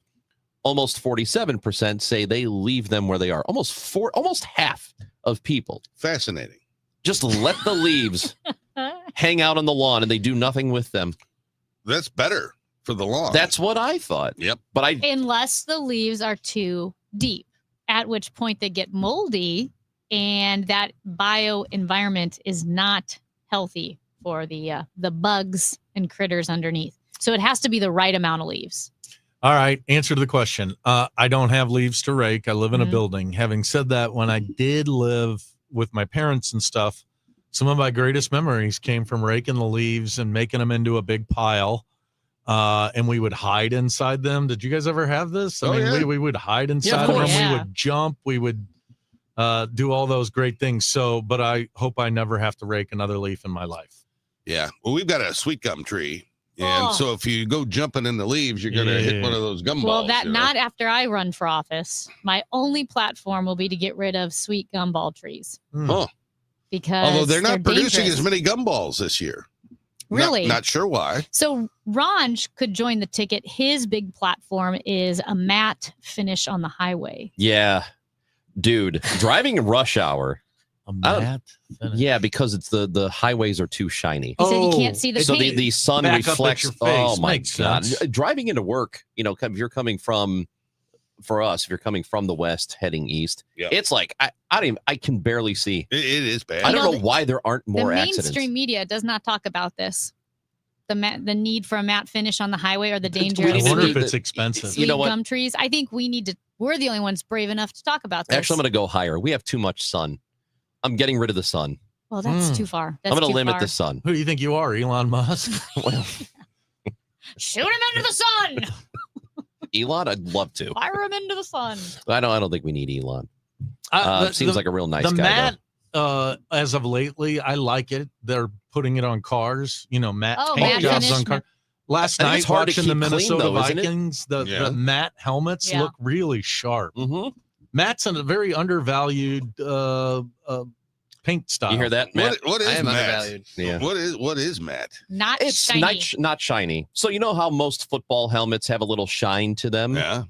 S3: Almost 47% say they leave them where they are. Almost half of people.
S6: Fascinating.
S3: Just let the leaves hang out on the lawn and they do nothing with them.
S6: That's better for the lawn.
S3: That's what I thought.
S6: Yep.
S3: But
S5: unless the leaves are too deep, at which point they get moldy and that bio environment is not healthy for the bugs and critters underneath. So it has to be the right amount of leaves.
S1: All right. Answer to the question. I don't have leaves to rake. I live in a building. Having said that, when I did live with my parents and stuff, some of my greatest memories came from raking the leaves and making them into a big pile. And we would hide inside them. Did you guys ever have this? I mean, we would hide inside of them. We would jump. We would do all those great things. So, but I hope I never have to rake another leaf in my life.
S6: Yeah. Well, we've got a sweet gum tree. And so if you go jumping in the leaves, you're going to hit one of those gum balls.
S5: Well, not after I run for office. My only platform will be to get rid of sweet gumball trees.
S6: Oh.
S5: Because
S6: although they're not producing
S5: dangerous.
S6: as many gumballs this year.
S5: Really?
S6: Not sure why.
S5: So Ranj could join the ticket. His big platform is a matte finish on the highway.
S3: Yeah. Dude, driving rush hour. Yeah, because it's the highways are too shiny.
S5: He said you can't see the
S3: so
S5: paint.
S3: the sun
S1: Back
S3: reflects.
S1: up at your face.
S3: Oh my
S1: Makes
S3: god!
S1: sense.
S3: Driving into work, if you're coming from, for us, if you're coming from the west heading east, it's like I can barely see.
S6: It is bad.
S3: I don't know why there aren't more
S5: the
S3: accidents.
S5: mainstream media does not talk about this. The need for a matte finish on the highway or the danger.
S1: I wonder if it's expensive.
S5: Sweet gum trees. I think we're the only ones brave enough to talk about this.
S3: Actually, I'm going to go higher. We have too much sun. I'm getting rid of the sun.
S5: Well, that's too far.
S3: I'm going to limit the sun.
S1: Who do you think you are, Elon Musk?
S5: Shoot him into the sun.
S3: Elon, I'd love to.
S5: Fire him into the sun.
S3: I don't think we need Elon. Seems like a real nice
S1: the
S3: guy.
S1: Matte, as of lately, I like it. They're putting it on cars. Matte paint
S5: matte
S1: jobs
S5: finish.
S1: on cars. Last
S3: I think
S1: night,
S3: it's hard to
S1: watching the
S3: keep clean,
S1: Minnesota
S3: though, isn't it?
S1: Vikings, the matte helmets look really sharp. Matt's a very undervalued paint style.
S3: You hear that, Matt?
S6: What is matte?
S3: undervalued. Yeah.
S6: What is matte?
S5: Not
S3: It's
S5: shiny.
S3: not shiny. So you know how most football helmets have a little shine to them?
S6: Yeah.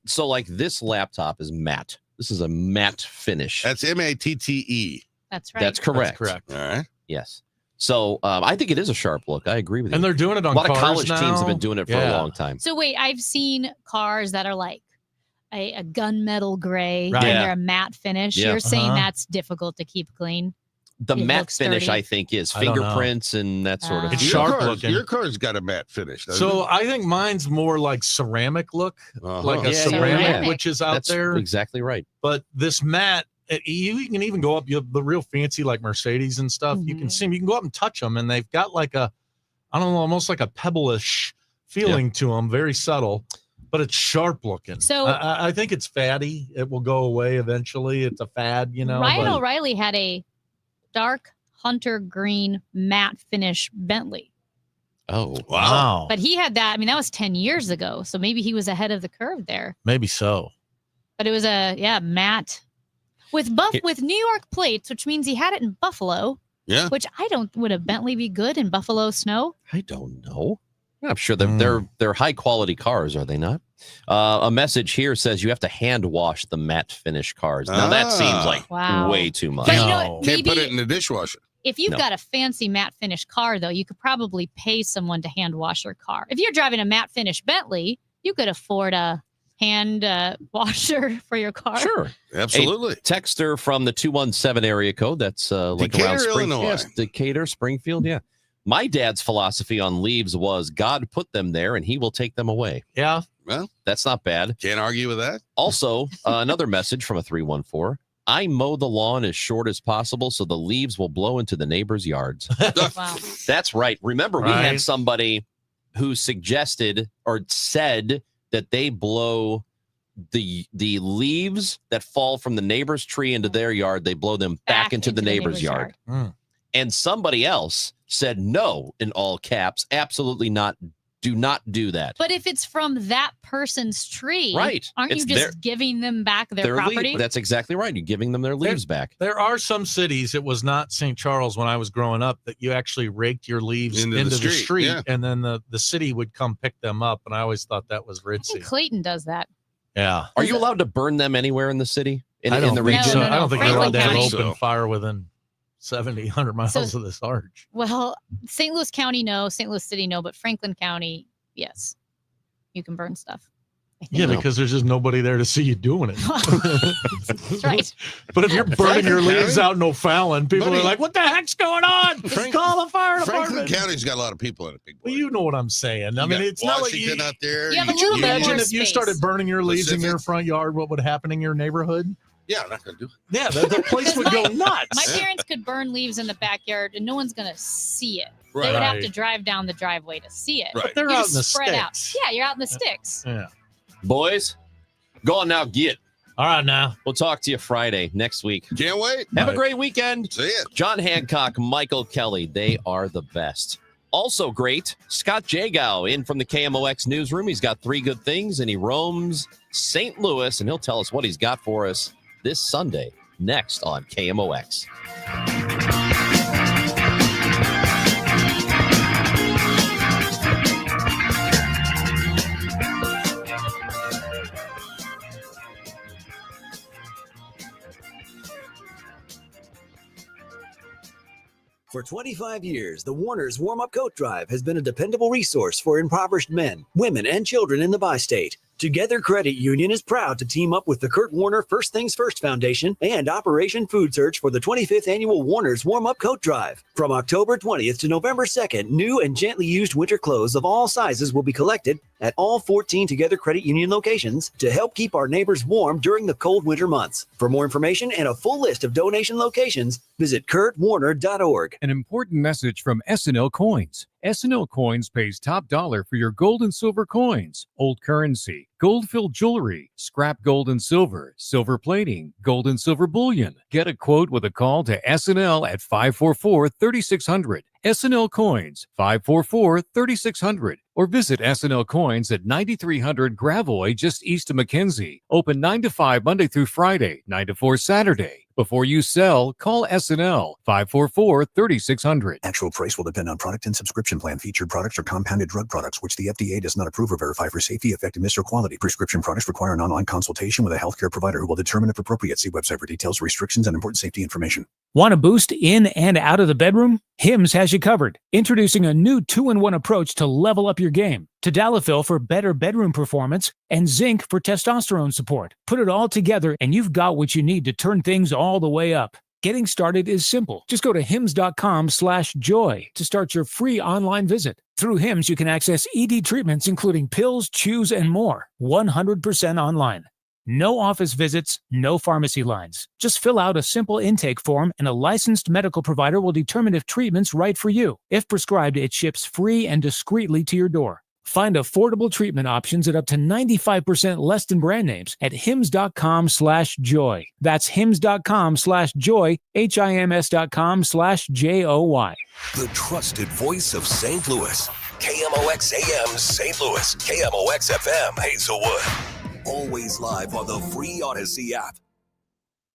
S3: So like this laptop is matte. This is a matte finish.
S6: That's MATTE.
S5: That's right.
S3: That's correct.
S1: That's correct.
S6: All right.
S3: Yes. So I think it is a sharp look. I agree with you.
S1: And they're doing it on
S3: a lot
S1: cars
S3: of college
S1: now.
S3: teams have been doing it for a long time.
S5: So wait, I've seen cars that are like a gunmetal gray
S3: Right.
S5: and
S3: Yeah.
S5: they're a matte finish.
S3: Yeah.
S5: You're saying
S1: Uh-huh.
S5: that's difficult to keep clean.
S3: The
S5: It
S3: matte
S5: looks
S3: finish,
S5: dirty.
S3: I think, is
S1: I don't know.
S3: fingerprints and that sort of
S1: It's
S3: thing.
S1: sharp looking.
S6: Your car's got a matte finish. doesn't
S1: So
S6: it?
S1: I think mine's more like ceramic look,
S6: Uh-huh.
S1: like a
S3: Yeah,
S1: ceramic,
S5: ceramic.
S1: which is out
S3: That's
S1: there.
S3: exactly right.
S1: But this matte You can even go up the real fancy like Mercedes and stuff. You can see them. You can go up and touch them, and they've got like I don't know, almost like a pebble-ish feeling to them, very subtle, but it's sharp looking.
S5: So
S1: I think it's fatty. It will go away eventually. It's a fad,
S5: Ryan O'Reilly had a dark hunter green matte finish Bentley.
S3: Oh,
S1: wow.
S5: But he had that. I mean, that was 10 years ago. So maybe he was ahead of the curve there.
S1: Maybe so.
S5: But it was matte with New York plates, which means he had it in Buffalo.
S6: Yeah.
S5: Which would a Bentley be good in Buffalo snow?
S3: I don't know. I'm sure they're high quality cars, are they not? A message here says you have to hand wash the matte finish cars. Now that seems like way too much.
S5: But you know what,
S6: Can't put it in the dishwasher.
S5: If you've got a fancy matte finish car, though, you could probably pay someone to hand wash your car. If you're driving a matte finish Bentley, you could afford a hand washer for your car.
S3: Sure.
S6: Absolutely.
S3: A texter from the 217 area code. That's like
S6: Decatur,
S3: around Springfield.
S6: Illinois.
S3: Yes, Decatur, Springfield. Yeah. My dad's philosophy on leaves was God put them there and he will take them away.
S1: Yeah.
S6: Well,
S3: that's not bad.
S6: Can't argue with that.
S3: Also, another message from a 314. I mow the lawn as short as possible so the leaves will blow into the neighbors' yards.
S5: Wow.
S3: That's right. Remember, we had somebody who suggested or said that they blow the leaves that fall from the neighbor's tree into their yard. They blow them back into the neighbor's yard. And somebody else said no, in all caps, absolutely not. Do not do that.
S5: But if it's from that person's tree,
S3: Right.
S5: aren't
S3: It's
S5: you just giving them back their property?
S3: That's exactly right. You're giving them their leaves back.
S1: There are some cities, it was not St. Charles when I was growing up, that you actually raked your leaves into the street
S6: yeah.
S1: and then the city would come pick them up. And I always thought that was
S5: I think
S1: ritzy.
S5: Clayton does that.
S1: Yeah.
S3: Are you allowed to burn them anywhere in the city? In the
S1: think
S3: region?
S1: so. I don't think you're allowed to have
S5: Franklin
S1: open fire within 70, 100 miles of this arch.
S5: Well, St. Louis County, no. St. Louis City, no. But Franklin County, yes. You can burn stuff.
S1: Yeah, because there's just nobody there to see you doing it.
S5: That's right.
S1: But if you're burning your leaves out in O'Fallon, people
S6: Buddy,
S1: are like, what the heck's going on? Just call the fire
S6: Franklin
S1: department.
S6: County's got a lot of people in it. Big boy.
S1: Well, you know what I'm saying. I mean, it's not like
S6: Washington out there.
S5: You have a
S1: Could you
S5: little bit
S1: imagine
S5: more
S1: if you
S5: space.
S1: started burning your leaves in your front yard, what would happen in your neighborhood?
S6: Yeah, I'm not going to do it.
S1: Yeah, the place would go nuts.
S5: My parents could burn leaves in the backyard and no one's going to see it.
S1: Right.
S5: They would have to drive down the driveway to see it.
S6: Right.
S1: But they're
S5: You
S1: out
S5: just
S1: in the
S5: spread out.
S1: sticks.
S5: Yeah, you're out in the sticks.
S1: Yeah.
S3: Boys, go on now, get.
S1: All right, now.
S3: We'll talk to you Friday next week.
S6: Can't wait.
S3: Have a great weekend.
S6: See ya.
S3: John Hancock, Michael Kelly, they are the best. Also great, Scott Jagow in from the KMOX newsroom. He's got 3 good things, and he roams St. Louis, and he'll tell us what he's got for us this Sunday, next on KMOX.
S13: For 25 years, the Warner's Warm-Up Coat Drive has been a dependable resource for impoverished men, women, and children in the bi-state. Together Credit Union is proud to team up with the Kurt Warner First Things First Foundation and Operation Food Search for the 25th Annual Warner's Warm-Up Coat Drive. From October 20th to November 2nd, new and gently used winter clothes of all sizes will be collected at all 14 Together Credit Union locations to help keep our neighbors warm during the cold winter months. For more information and a full list of donation locations, visit kurtwarner.org.
S22: An important message from SNL Coins. SNL Coins pays top dollar for your gold and silver coins, old currency, gold-filled jewelry, scrap gold and silver, silver plating, gold and silver bullion. Get a quote with a call to SNL at 544-3600. SNL Coins, 544-3600. Or visit SNL Coins at 9300 Gravois, just east of McKenzie. Open 9 to 5 Monday through Friday, 9 to 4 Saturday. Before you sell, call SNL 544-3600.
S14: Actual price will depend on product and subscription plan. Featured products are compounded drug products, which the FDA does not approve or verify for safety, effectiveness, or quality. Prescription products require an online consultation with a healthcare provider who will determine if appropriate. See website for details, restrictions, and important safety information.
S15: Want a boost in and out of the bedroom? Hims has you covered. Introducing a new 2-in-1 approach to level up your game. Tadalafil for better bedroom performance and zinc for testosterone support. Put it all together and you've got what you need to turn things all the way up. Getting started is simple. Just go to hims.com/joy to start your free online visit. Through Hims, you can access ED treatments including pills, chews, and more. 100% online. No office visits, no pharmacy lines. Just fill out a simple intake form and a licensed medical provider will determine if treatment's right for you. If prescribed, it ships free and discreetly to your door. Find affordable treatment options at up to 95% less than brand names at hims.com/joy. That's hims.com/joy, HIMS.com/JOY.
S2: The trusted voice of St. Louis. KMOX AM St. Louis. KMOX FM Hazelwood. Always live on the free Odyssey app.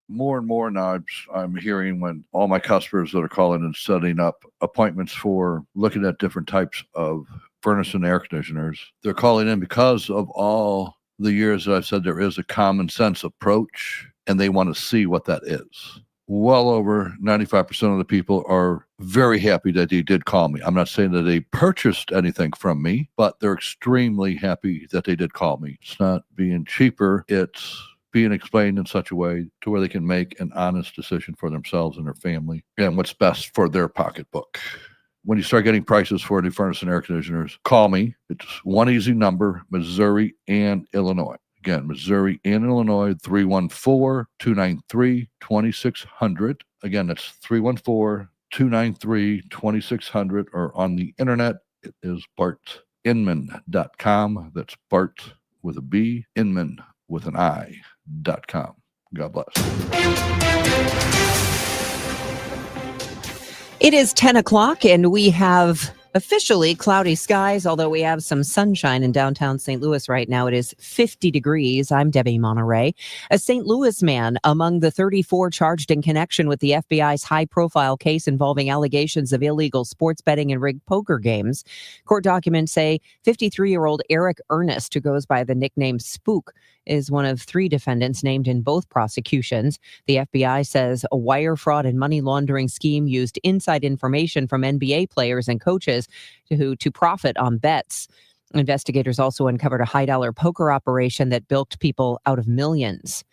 S17: More and more now I'm hearing when all my customers that are calling and setting up appointments for looking at different types of furnace and air conditioners, they're calling in because of all the years that I've said there is a common sense approach and they want to see what that is. Well over 95% of the people are very happy that they did call me. I'm not saying that they purchased anything from me, but they're extremely happy that they did call me. It's not being cheaper. It's being explained in such a way to where they can make an honest decision for themselves and their family and what's best for their pocketbook. When you start getting prices for new furnace and air conditioners, call me. It's one easy number, Missouri and Illinois. Again, Missouri and Illinois, 314-293-2600. Again, that's 314-293-2600, or on the internet, it is bartinman.com. That's Bart with a B, Inman with an I.com. God bless.
S18: It is 10 o'clock and we have officially cloudy skies, although we have some sunshine in downtown St. Louis right now. It is 50 degrees. I'm Debbie Monterey. A St. Louis man among the 34 charged in connection with the FBI's high-profile case involving allegations of illegal sports betting and rigged poker games. Court documents say 53-year-old Eric Ernest, who goes by the nickname Spook, is one of 3 defendants named in both prosecutions. The FBI says a wire fraud and money laundering scheme used inside information from NBA players and coaches to profit on bets. Investigators also uncovered a high-dollar poker operation that bilked people out of millions.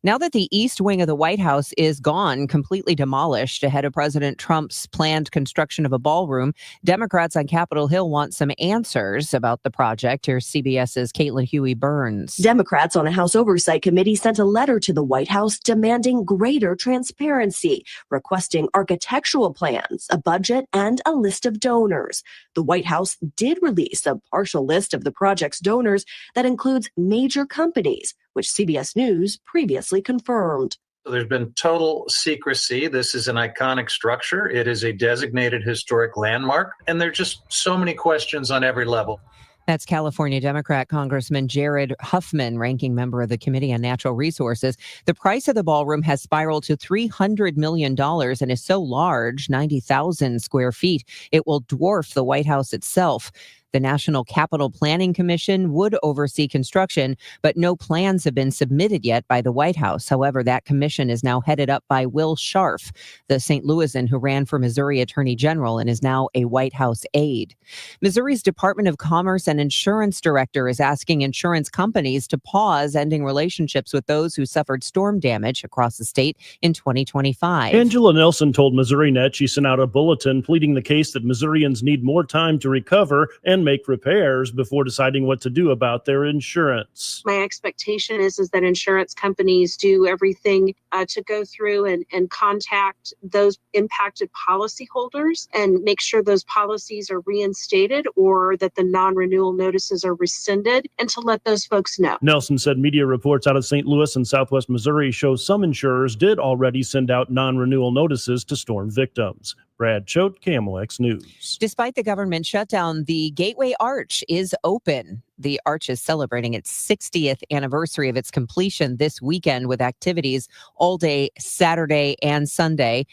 S18: Now that the East Wing of the White House is gone, completely demolished ahead of President Trump's planned construction of a ballroom, Democrats on Capitol Hill want some answers about the project. Here's CBS's Caitlin Huey-Burns.
S19: Democrats on a House Oversight Committee sent a letter to the White House demanding greater transparency, requesting architectural plans, a budget, and a list of donors. The White House did release a partial list of the project's donors that includes major companies, which CBS News previously confirmed.
S20: So there's been total secrecy. This is an iconic structure. It is a designated historic landmark, and there are just so many questions on every level.
S18: That's California Democrat Congressman Jared Huffman, ranking member of the Committee on Natural Resources. The price of the ballroom has spiraled to $300 million and is so large, 90,000 square feet, it will dwarf the White House itself. The National Capital Planning Commission would oversee construction, but no plans have been submitted yet by the White House. However, that commission is now headed up by Will Scharf, the St. Louisan who ran for Missouri Attorney General and is now a White House aide. Missouri's Department of Commerce and Insurance Director is asking insurance companies to pause ending relationships with those who suffered storm damage across the state in 2025.
S21: Angela Nelson told MissouriNet she sent out a bulletin pleading the case that Missourians need more time to recover and make repairs before deciding what to do about their insurance.
S23: My expectation is that insurance companies do everything to go through and contact those impacted policyholders and make sure those policies are reinstated or that the non-renewal notices are rescinded, and to let those folks know.
S21: Nelson said media reports out of St. Louis and Southwest Missouri show some insurers did already send out non-renewal notices to storm victims. Brad Choate, KMOX News.
S18: Despite the government shutdown, the Gateway Arch is open. The arch is celebrating its 60th anniversary of its completion this weekend with activities all day Saturday and Sunday.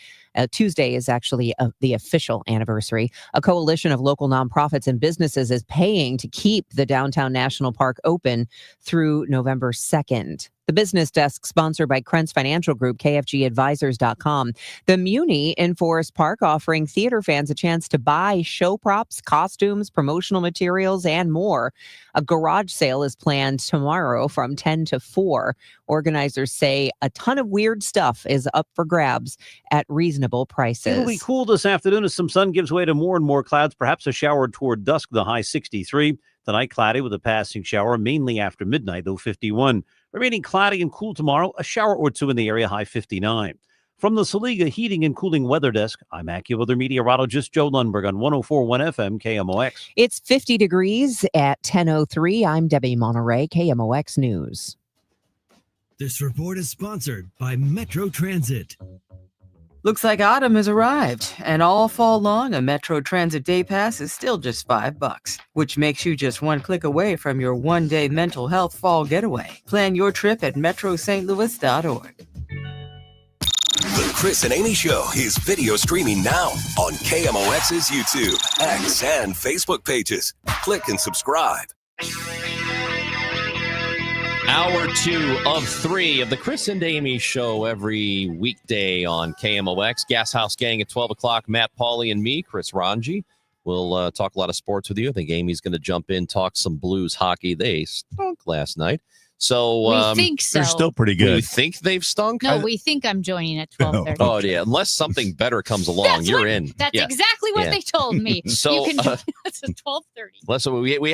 S18: Tuesday is actually the official anniversary. A coalition of local nonprofits and businesses is paying to keep the downtown national park open through November 2nd. The business desk, sponsored by Krentz Financial Group, KFGadvisors.com. The Muni in Forest Park offering theater fans a chance to buy show props, costumes, promotional materials, and more. A garage sale is planned tomorrow from 10 to 4. Organizers say a ton of weird stuff is up for grabs at reasonable prices.
S27: It'll be cool this afternoon as some sun gives way to more and more clouds, perhaps a shower toward dusk, the high 63. Tonight, cloudy with a passing shower, mainly after midnight, though 51. Remaining cloudy and cool tomorrow, a shower or two in the area, high 59. From the Saliga Heating and Cooling Weather Desk, I'm AccuWeather meteorologist Joe Lundberg on 104.1 FM KMOX.
S18: It's 50 degrees at 10:03. I'm Debbie Monterey, KMOX News.
S4: This report is sponsored by Metro Transit.
S7: Looks like autumn has arrived, and all fall long, a Metro Transit Day Pass is still just $5, which makes you just one click away from your one-day mental health fall getaway. Plan your trip at metrostlouis.org.
S2: The Chris and Amy Show is video streaming now on KMOX's YouTube, X, and Facebook pages. Click and subscribe.
S3: Hour 2 of 3 of the Chris and Amy Show every weekday on KMOX. Gas House Gang at 12 o'clock. Matt Pauley and me, Chris Ranji. We'll talk a lot of sports with you. I think Amy's going to jump in, talk some Blues hockey. They stunk last night. So
S5: we think so.
S8: They're still pretty good.
S3: You think they've stunk?
S5: No, we think I'm joining at 12:30.
S3: Oh, yeah. Unless something better comes along, you're in.
S5: That's
S3: Yeah.
S5: exactly what
S3: Yeah.
S5: they told me.
S3: So,
S5: you can join us at 12:30.
S3: Listen, we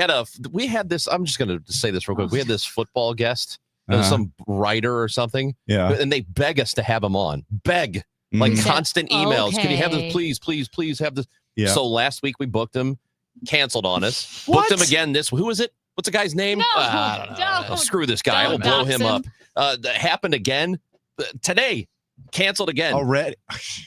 S3: had this. I'm just going to say this real quick. We had this football guest, some writer or something.
S8: Yeah.
S3: And they beg us to have him on. Beg. Like constant emails. Can you have this? Please have this.
S8: Yeah.
S3: So last week we booked him, canceled on us.
S8: What?
S3: Booked him again who is it? What's the guy's name?
S5: No,
S3: screw this guy. I will blow him up. That happened again today. Canceled again.
S8: Already?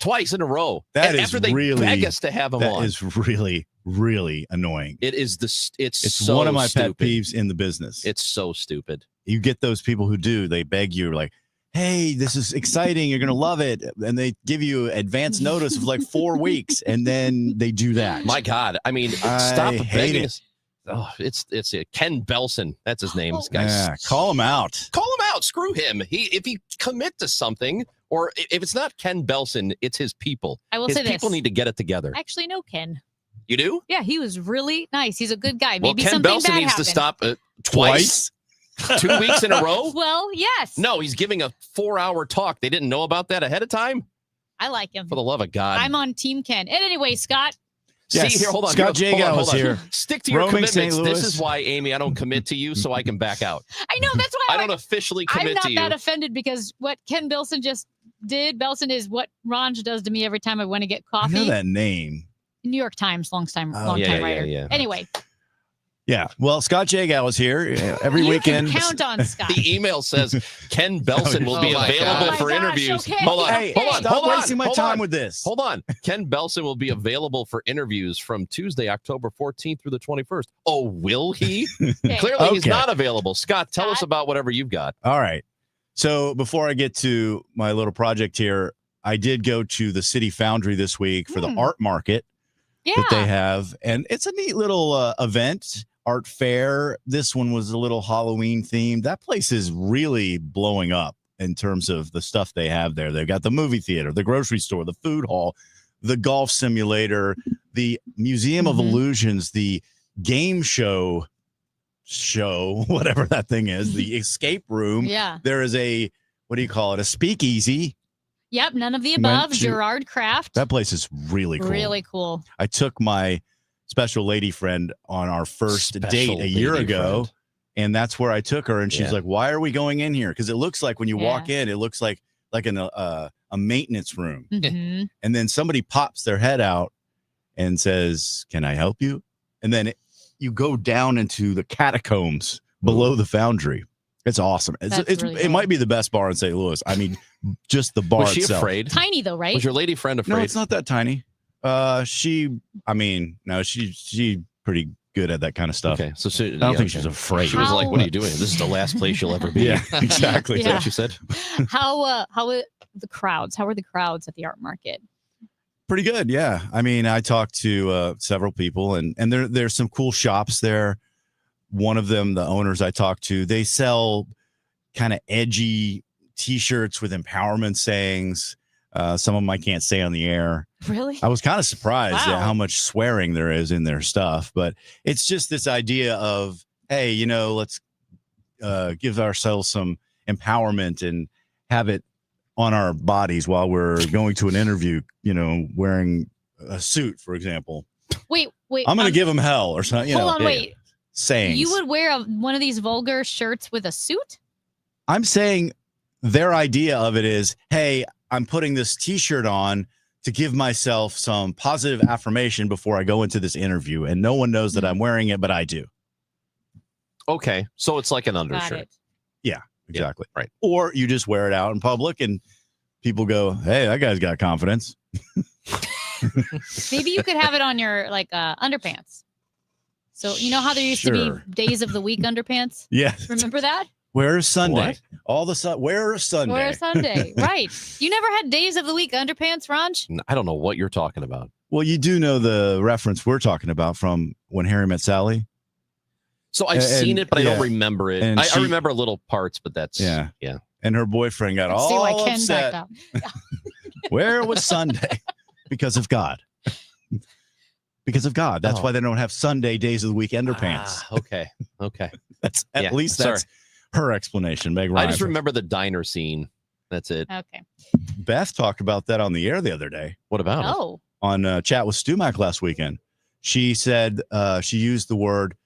S3: Twice in a row.
S8: That
S3: And
S8: is
S3: after they
S8: really
S3: beg us to have him on.
S8: That is really, really annoying.
S3: It is it's so
S8: one of my
S3: stupid.
S8: pet peeves in the business.
S3: It's so stupid.
S8: You get those people who do, they beg you like, hey, this is exciting. You're going to love it. And they give you advance notice of like 4 weeks. And then they do that.
S3: My God. I mean,
S8: I
S3: stop
S8: hate
S3: begging
S8: it.
S3: us. Oh, it's Ken Belson. That's his name. This guy's
S8: Yeah, call him out.
S3: Call him out. Screw him. If he commit to something, or if it's not Ken Belson, it's his people.
S5: I will
S3: his
S5: say this.
S3: people need to get it together.
S5: I actually know Ken.
S3: You do?
S5: Yeah, he was really nice. He's a good guy.
S3: Well,
S5: Maybe
S3: Ken
S5: something
S3: Belson
S5: bad
S3: needs
S5: happened.
S3: to stop twice. 2 weeks in a row?
S5: Well, yes.
S3: No, he's giving a 4-hour talk. They didn't know about that ahead of time?
S5: I like him.
S3: For the love of God.
S5: I'm on Team Ken. And anyway, Scott.
S3: See, here, hold on.
S8: Scott
S3: Hold on,
S8: Jagow
S3: hold
S8: is
S3: on.
S8: here.
S3: Stick to your
S8: Roaming St.
S3: commitments. This
S8: Louis.
S3: is why, Amy, I don't commit to you so I can back out.
S5: I know, that's why
S3: I don't officially
S5: I'm
S3: commit
S5: not
S3: to you.
S5: that offended because what Ken Belson just did, Belson is what Ranj does to me every time I want to get
S8: I
S5: coffee.
S8: know that name.
S5: New York Times, long time
S8: yeah,
S5: writer.
S8: yeah.
S5: Anyway,
S8: Yeah. Well, Scott Jagow is here every
S5: you
S8: weekend.
S5: can count on Scott.
S3: The email says Ken Belson will be
S8: Oh my
S3: available
S8: God.
S3: for
S5: Oh my gosh,
S3: interviews.
S5: okay,
S3: Hold on,
S5: okay.
S3: hold on,
S8: Stop
S3: hold on.
S8: wasting my
S3: hold
S8: time
S3: on.
S8: with this.
S3: Hold on. Ken Belson will be available for interviews from Tuesday, October 14th through the 21st. Oh, will he? Clearly, he's
S8: Okay.
S3: not available. Scott, tell us about whatever you've got.
S8: All right. So before I get to my little project here, I did go to the City Foundry this week for the art market that they have. And it's a neat little event, art fair. This one was a little Halloween themed. That place is really blowing up in terms of the stuff they have there. They've got the movie theater, the grocery store, the food hall, the golf simulator, the Museum of Illusions, the game show, whatever that thing is, the escape room.
S5: Yeah.
S8: There is a, what do you call it? A speakeasy.
S5: Yep, none of the
S8: Went
S5: above.
S8: to-
S5: Gerard Kraft.
S8: That place is really cool.
S5: Really cool.
S8: I took my special lady friend on our first
S3: Special
S8: date a year
S3: lady
S8: ago.
S3: friend.
S8: And that's where I took her. And she's
S3: Yeah.
S8: like, why are we going in here? Because it looks like when you walk in, it looks like a maintenance room.
S5: Mhm.
S8: And then somebody pops their head out and says, can I help you? And then you go down into the catacombs below the Foundry. It's awesome.
S5: That's really
S8: It
S5: cool.
S8: might be the best bar in St. Louis. I mean, just the bar
S3: Was she
S8: itself.
S3: afraid?
S5: Tiny though, right?
S3: Was your lady friend afraid?
S8: No, it's not that tiny. She pretty good at that kind of stuff.
S3: Okay, so
S8: I don't think she's afraid.
S3: She was like, "What are you doing? This is the last place you'll ever be."
S8: Yeah, exactly.
S3: Is that
S5: Yeah.
S3: what she said?
S5: How are the crowds? How are the crowds at the art market?
S8: Pretty good, yeah. I mean, I talked to several people, and there's some cool shops there. One of them, the owners I talked to, they sell kind of edgy T-shirts with empowerment sayings. Some of them I can't say on the air.
S5: Really?
S8: I was kind of surprised
S5: Wow.
S8: at how much swearing there is in their stuff, but it's just this idea of, hey, let's give ourselves some empowerment and have it on our bodies while we're going to an interview, wearing a suit, for example.
S5: Wait.
S8: I'm going to give them hell or something.
S5: Hold on, wait.
S8: Sayings.
S5: You would wear one of these vulgar shirts with a suit?
S8: I'm saying their idea of it is, hey, I'm putting this T-shirt on to give myself some positive affirmation before I go into this interview, and no one knows that I'm wearing it, but I do.
S3: Okay, so it's like an undershirt.
S8: Yeah, exactly.
S3: Yeah, right.
S8: Or you just wear it out in public, and people go, "Hey, that guy's got confidence."
S5: Maybe you could have it on your underpants. So you know how there used to be days of the week underpants?
S8: Yes.
S5: Remember that?
S8: Wear a Sunday. Wear a Sunday.
S5: Wear a Sunday. Right. You never had days of the week underpants, Ranj?
S3: I don't know what you're talking about.
S8: Well, you do know the reference we're talking about from When Harry Met Sally.
S3: So I've seen it, but I don't remember it.
S8: And
S3: I remember little parts, but that's
S8: yeah. And her boyfriend got
S5: See why
S8: all
S5: Ken
S8: upset.
S5: backed up.
S8: Where was Sunday? Because of God. Because of God. That's why they don't have Sunday days of the week underpants.
S3: Okay.
S8: That's at least that's her explanation, Meg
S3: I
S8: Ryan.
S3: just remember the diner scene. That's it.
S5: Okay.
S8: Beth talked about that on the air the other day.
S3: What about it?
S5: Oh.
S8: On Chat with Stumac last weekend. She said she used the word,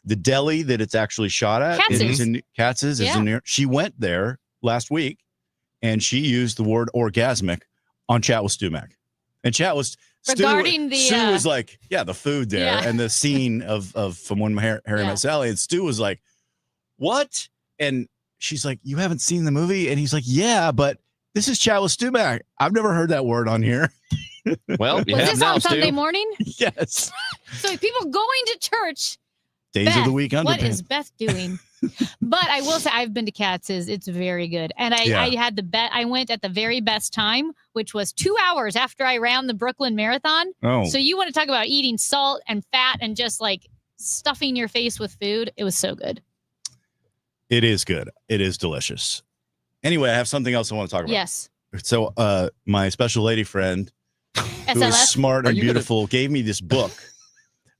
S8: the deli that it's actually shot at. Katz's is in New York. She went there last week and she used the word orgasmic on Chat with Stumac. And Chat was
S5: regarding
S8: Stu was like, yeah, the food there and the scene of from When Harry Met Sally. And Stu was like, what? And she's like, you haven't seen the movie? And he's like, yeah, but this is Chat with Stumac. I've never heard that word on here.
S3: Well,
S5: was this on Sunday morning?
S8: Yes.
S5: So people going to church.
S8: Days
S5: Beth,
S8: of the week underpants.
S5: what is Beth doing? But I will say I've been to Katz's. It's very good. And I had I went at the very best time, which was 2 hours after I ran the Brooklyn Marathon.
S8: Oh.
S5: So you want to talk about eating salt and fat and just like stuffing your face with food. It was so good.
S8: It is good. It is delicious. Anyway, I have something else I want to talk about.
S5: Yes.
S8: So my special lady friend, who is
S5: SLS?
S8: smart and beautiful, gave me this book,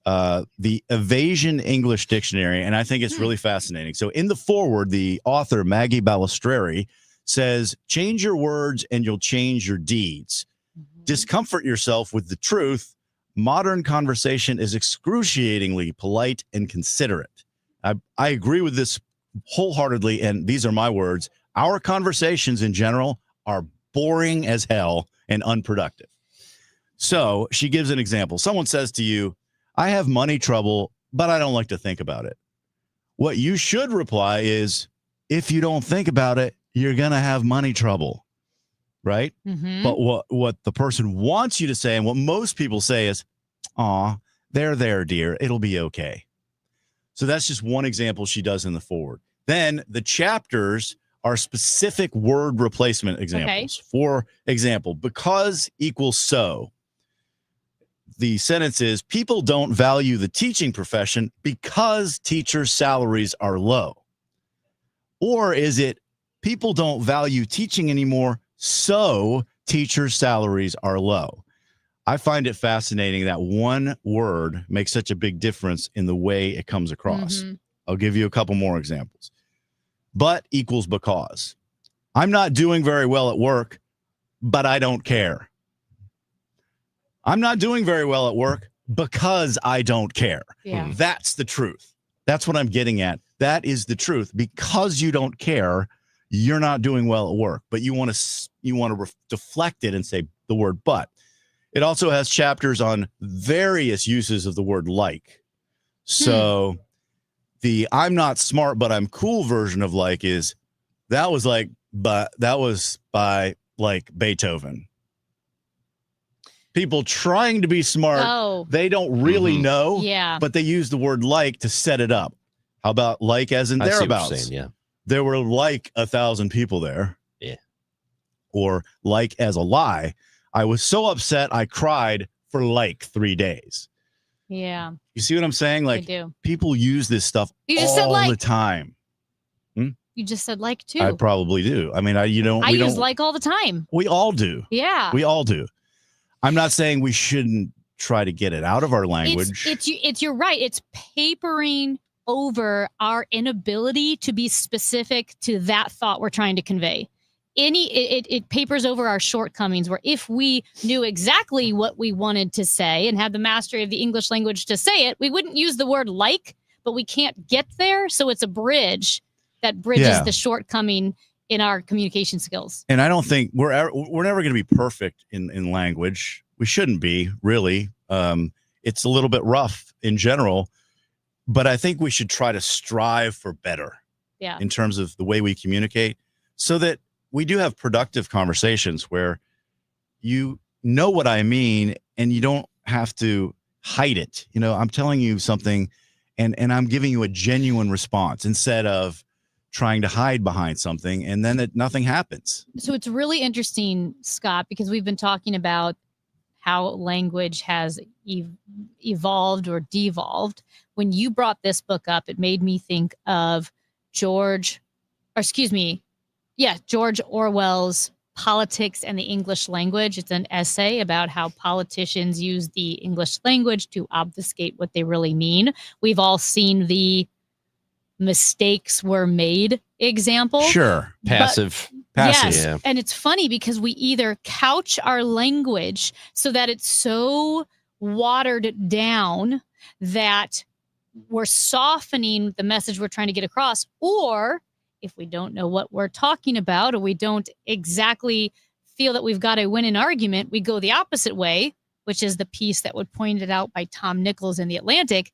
S8: the Evasion English Dictionary, and I think it's really fascinating. So in the foreword, the author, Maggie Balistreri, says, change your words and you'll change your deeds. Discomfort yourself with the truth. Modern conversation is excruciatingly polite and considerate. I agree with this wholeheartedly, and these are my words. Our conversations in general are boring as hell and unproductive. So she gives an example. Someone says to you, I have money trouble, but I don't like to think about it. What you should reply is, if you don't think about it, you're going to have money trouble, right?
S5: Mm-hmm.
S8: But what the person wants you to say, and what most people say is, aw, there, dear, it'll be okay. So that's just one example she does in the forward. Then the chapters are specific word replacement examples. Okay. For example, because equals so. The sentence is, people don't value the teaching profession because teachers' salaries are low. Or is it, people don't value teaching anymore, so teachers' salaries are low? I find it fascinating that one word makes such a big difference in the way it comes across. Mm-hmm. I'll give you a couple more examples. But equals because. I'm not doing very well at work, but I don't care. I'm not doing very well at work because I don't care.
S5: Yeah.
S8: That's the truth. That's what I'm getting at. That is the truth. Because you don't care, you're not doing well at work. But you want to deflect it and say the word but. It also has chapters on various uses of the word like. So the I'm not smart, but I'm cool version of like is that was by like Beethoven. People trying to be smart, they don't really know, but they use the word like to set it up. How about like as in thereabouts?
S3: Yeah.
S8: There were like 1,000 people there.
S3: Yeah.
S8: Or like as a lie. I was so upset I cried for like 3 days.
S5: Yeah.
S8: You see what I'm saying? Like
S5: I do.
S8: People use this stuff
S5: all
S8: the time.
S5: You just said like too.
S8: I probably do. I mean, I
S5: use like all the time.
S8: We all do.
S5: Yeah.
S8: We all do. I'm not saying we shouldn't try to get it out of our language.
S5: It's you're right. It's papering over our inability to be specific to that thought we're trying to convey. It papers over our shortcomings, where if we knew exactly what we wanted to say and had the mastery of the English language to say it, we wouldn't use the word like, but we can't get there. So it's a bridge that bridges
S8: Yeah.
S5: the shortcoming in our communication skills.
S8: And I don't think we're never going to be perfect in language. We shouldn't be, really. It's a little bit rough in general, but I think we should try to strive for better.
S5: Yeah.
S8: In terms of the way we communicate, so that we do have productive conversations where you know what I mean and you don't have to hide it. You know, I'm telling you something and I'm giving you a genuine response instead of trying to hide behind something and then nothing happens.
S5: So it's really interesting, Scott, because we've been talking about how language has evolved or devolved. When you brought this book up, it made me think of George Orwell's Politics and the English Language. It's an essay about how politicians use the English language to obfuscate what they really mean. We've all seen the mistakes were made example.
S8: Sure.
S3: Passive.
S5: Yes.
S3: Yeah.
S5: And it's funny because we either couch our language so that it's so watered down that we're softening the message we're trying to get across, or if we don't know what we're talking about or we don't exactly feel that we've got to win an argument, we go the opposite way, which is the piece that was pointed out by Tom Nichols in The Atlantic,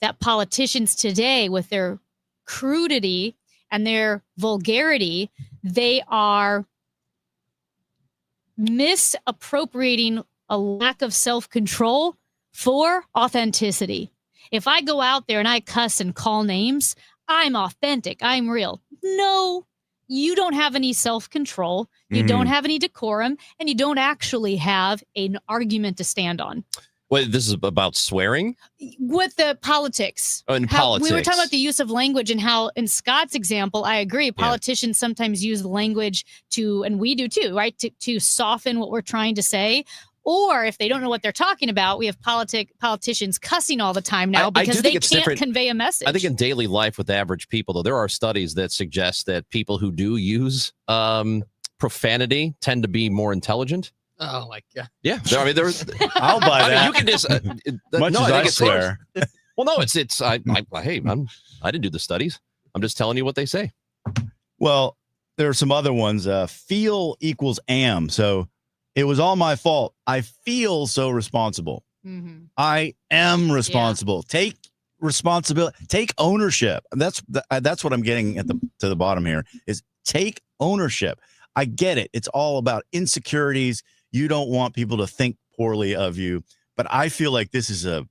S5: that politicians today, with their crudity and their vulgarity, they are misappropriating a lack of self-control for authenticity. If I go out there and I cuss and call names, I'm authentic, I'm real. No, you don't have any self-control, you don't have any decorum, and you don't actually have an argument to stand on.
S3: Wait, this is about swearing?
S5: With the politics.
S3: Oh, in
S5: We were
S3: politics.
S5: talking about the use of language and how, in Scott's example, I agree, politicians sometimes use language to, and we do too, right, to soften what we're trying to say. Or if they don't know what they're talking about, we have politicians cussing all the time now
S3: I do
S5: because
S3: think
S5: they
S3: it's
S5: can't
S3: different.
S5: convey a message.
S3: I think in daily life with average people, though, there are studies that suggest that people who do use profanity tend to be more intelligent.
S1: Oh my God.
S3: Yeah, I mean, there's.
S8: I'll buy that.
S3: You can just
S8: Much as I swear.
S3: Well, no, it's hey, I didn't do the studies. I'm just telling you what they say.
S8: Well, there are some other ones. Feel equals am. So it was all my fault. I feel so responsible. I am responsible. Take responsibility. Take ownership. That's what I'm getting to the bottom here is take ownership. I get it. It's all about insecurities. You don't want people to think poorly of you. But I feel like this is a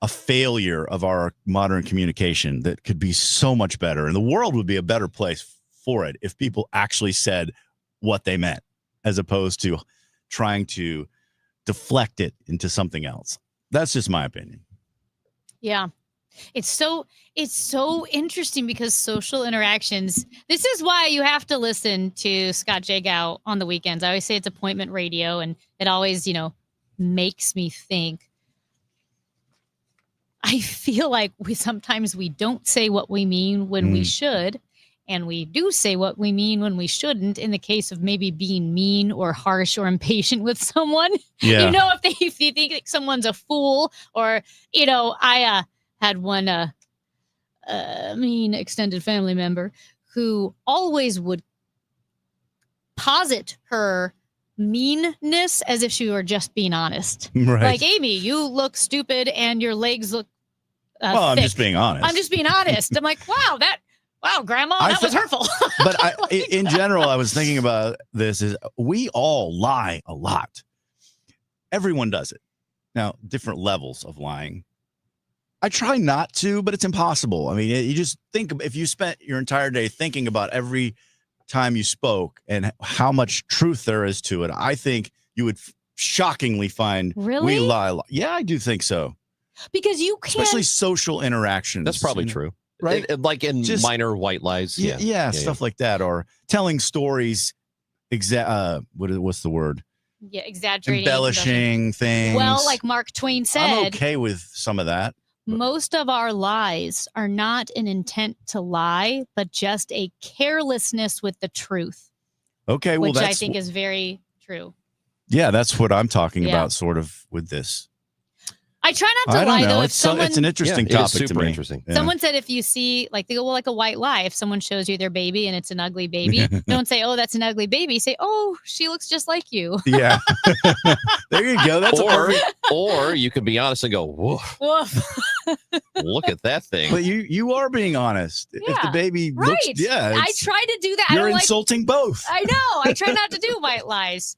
S8: failure of our modern communication that could be so much better. And the world would be a better place for it if people actually said what they meant, as opposed to trying to deflect it into something else. That's just my opinion.
S5: Yeah. It's so interesting because social interactions, this is why you have to listen to Scott Jagow on the weekends. I always say it's appointment radio, and it always, makes me think. I feel like sometimes we don't say what we mean when we should, and we do say what we mean when we shouldn't in the case of maybe being mean or harsh or impatient with someone.
S8: Yeah.
S5: If you think someone's a fool, or, I had one mean extended family member who always would posit her meanness as if she were just being honest.
S8: Right.
S5: Like, Amy, you look stupid and your legs look
S8: well, I'm
S5: thick.
S8: just being honest.
S5: I'm just being honest. I'm like, wow, Grandma, that was hurtful.
S8: But in general, I was thinking about this is we all lie a lot. Everyone does it. Now, different levels of lying. I try not to, but it's impossible. I mean, you just think if you spent your entire day thinking about every time you spoke and how much truth there is to it, I think you would shockingly find
S5: Really?
S8: we lie a lot. Yeah, I do think so.
S5: Because you can't.
S8: Especially social interactions.
S3: That's probably true.
S8: Right?
S3: Like in
S8: Just-
S3: minor white lies.
S8: Yeah, stuff like that. Or telling stories, what's the word?
S5: Yeah, exaggerating.
S8: Embellishing things.
S5: Well, like Mark Twain said,
S8: I'm okay with some of that.
S5: most of our lies are not an intent to lie, but just a carelessness with the truth.
S8: Okay, well,
S5: which I
S8: that's
S5: think is very true.
S8: yeah, that's what I'm talking
S5: Yeah.
S8: about, sort of with this.
S5: I try not to
S8: I don't
S5: lie
S8: know.
S5: though.
S8: It's an interesting
S3: Yeah, it is
S8: topic to
S3: super
S8: me.
S3: interesting.
S8: Yeah.
S5: Someone said if you see like they go, well, like a white lie, if someone shows you their baby and it's an ugly baby, don't say, oh, that's an ugly baby. Say, oh, she looks just like you.
S8: Yeah. There you go. That's
S3: or you can be honest and go, woof,
S5: Woof.
S3: look at that thing.
S8: But you are being honest. If the baby
S5: Right.
S8: looks, yeah,
S5: I
S8: it's-
S5: try to do that. I
S8: you're
S5: don't
S8: insulting both.
S5: I know. I try not to do white lies.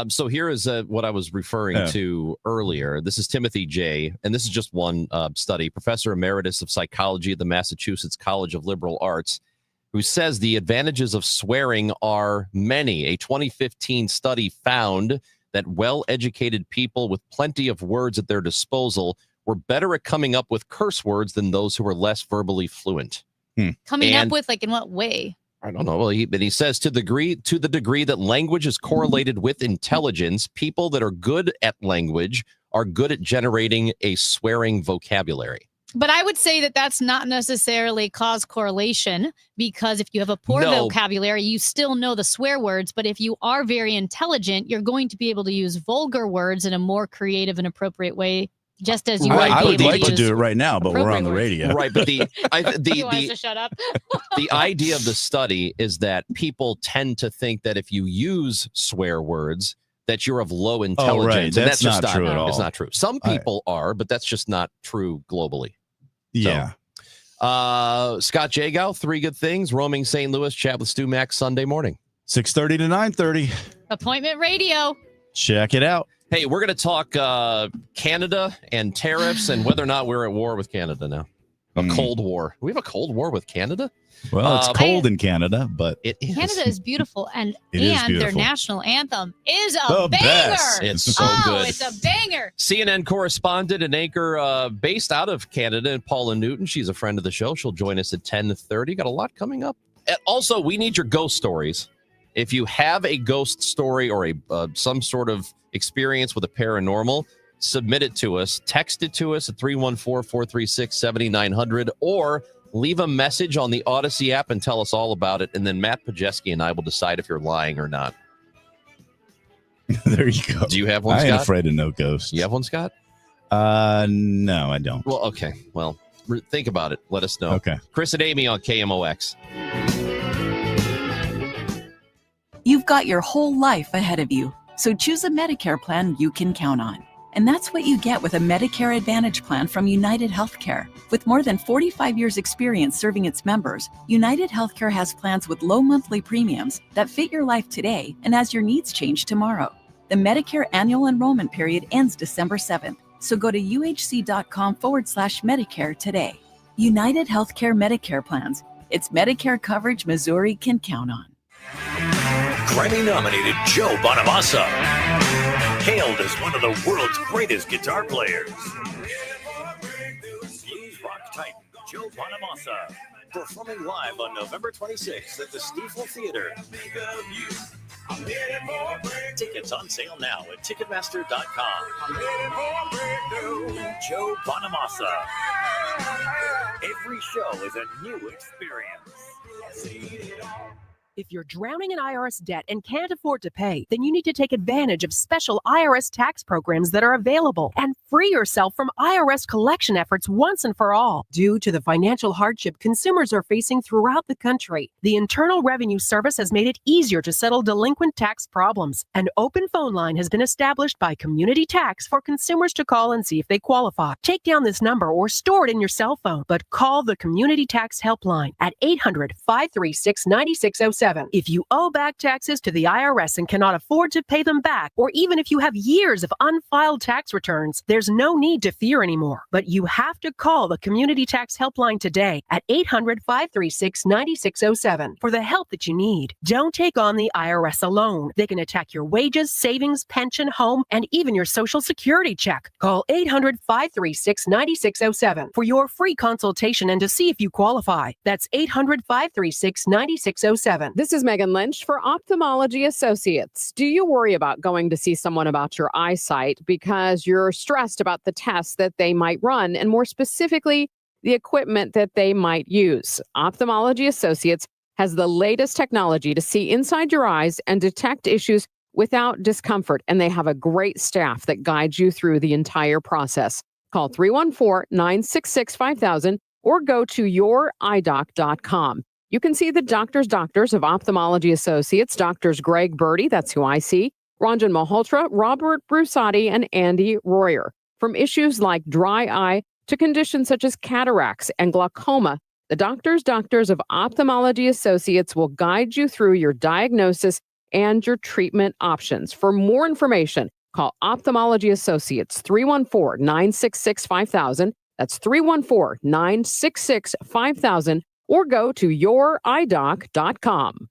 S3: So here is what I was referring to earlier. This is Timothy J., and this is just one study. Professor Emeritus of Psychology at the Massachusetts College of Liberal Arts, who says the advantages of swearing are many. A 2015 study found that well-educated people with plenty of words at their disposal were better at coming up with curse words than those who were less verbally fluent.
S5: Coming up with like in what way?
S3: I don't know. Well, he says to the degree that language is correlated with intelligence, people that are good at language are good at generating a swearing vocabulary.
S5: But I would say that that's not necessarily cause correlation, because if you have a poor
S3: No.
S5: vocabulary, you still know the swear words. But if you are very intelligent, you're going to be able to use vulgar words in a more creative and appropriate way, just as you
S8: Right.
S5: would
S8: I
S5: be
S8: would
S5: able
S8: like to
S5: use
S8: do it right now, but we're on the
S5: appropriate
S8: radio.
S3: Right, but
S5: You want us to shut up?
S3: the idea of the study is that people tend to think that if you use swear words, that you're of low intelligence.
S8: right.
S3: And
S8: That's
S3: just
S8: not true at all.
S3: It's not true. Some people are, but that's just not true globally.
S8: Yeah.
S3: Scott Jagow, 3 Good Things, roaming St. Louis, chat with Stu Max Sunday morning.
S8: 6:30 to 9:30.
S5: Appointment radio.
S8: Check it out.
S3: Hey, we're going to talk Canada and tariffs and whether or not we're at war with Canada now. A Cold War. We have a Cold War with Canada?
S8: Well, it's cold in Canada, but
S3: it is.
S5: Canada is beautiful, and
S8: It is
S5: their
S8: beautiful.
S5: national anthem is a
S8: The
S5: banger.
S8: best.
S3: It's so good.
S5: It's a banger.
S3: CNN correspondent and anchor based out of Canada, Paula Newton. She's a friend of the show. She'll join us at 10:30. Got a lot coming up. Also, we need your ghost stories. If you have a ghost story or some sort of experience with a paranormal, submit it to us. Text it to us at 314-436-7900 or leave a message on the Odyssey app and tell us all about it. And then Matt Pajeski and I will decide if you're lying or not.
S8: There you go.
S3: Do you have one,
S8: I
S3: Scott?
S8: ain't afraid of no ghosts.
S3: You have one, Scott?
S8: No, I don't.
S3: Well, okay. Well, think about it. Let us know.
S8: Okay.
S3: Chris and Amy on KMOX.
S9: You've got your whole life ahead of you, so choose a Medicare plan you can count on. And that's what you get with a Medicare Advantage plan from United Healthcare. With more than 45 years' experience serving its members, United Healthcare has plans with low monthly premiums that fit your life today and as your needs change tomorrow. The Medicare annual enrollment period ends December 7th, so go to uhc.com/Medicare today. United Healthcare Medicare plans. It's Medicare coverage Missouri can count on.
S10: Grammy-nominated Joe Bonamassa, hailed as one of the world's greatest guitar players. Blues rock titan Joe Bonamassa, performing live on November 26th at the Stiefel Theater. Tickets on sale now at Ticketmaster.com. Joe Bonamassa. Every show is a new experience.
S11: If you're drowning in IRS debt and can't afford to pay, then you need to take advantage of special IRS tax programs that are available and free yourself from IRS collection efforts once and for all. Due to the financial hardship consumers are facing throughout the country, the Internal Revenue Service has made it easier to settle delinquent tax problems. An open phone line has been established by Community Tax for consumers to call and see if they qualify. Take down this number or store it in your cell phone, but call the Community Tax Helpline at 800-536-9607. If you owe back taxes to the IRS and cannot afford to pay them back, or even if you have years of unfiled tax returns, there's no need to fear anymore. But you have to call the Community Tax Helpline today at 800-536-9607 for the help that you need. Don't take on the IRS alone. They can attack your wages, savings, pension, home, and even your Social Security check. Call 800-536-9607 for your free consultation and to see if you qualify. That's 800-536-9607.
S12: This is Megan Lynch for Ophthalmology Associates. Do you worry about going to see someone about your eyesight because you're stressed about the tests that they might run and more specifically, the equipment that they might use? Ophthalmology Associates has the latest technology to see inside your eyes and detect issues without discomfort, and they have a great staff that guides you through the entire process. Call 314-966-5000 or go to youridoc.com. You can see the doctors of Ophthalmology Associates, Doctors Greg Birdie, that's who I see, Ranjan Malhotra, Robert Brusati, and Andy Royer. From issues like dry eye to conditions such as cataracts and glaucoma, the doctors of Ophthalmology Associates will guide you through your diagnosis and your treatment options. For more information, call Ophthalmology Associates 314-966-5000. That's 314-966-5000 or go to youridoc.com.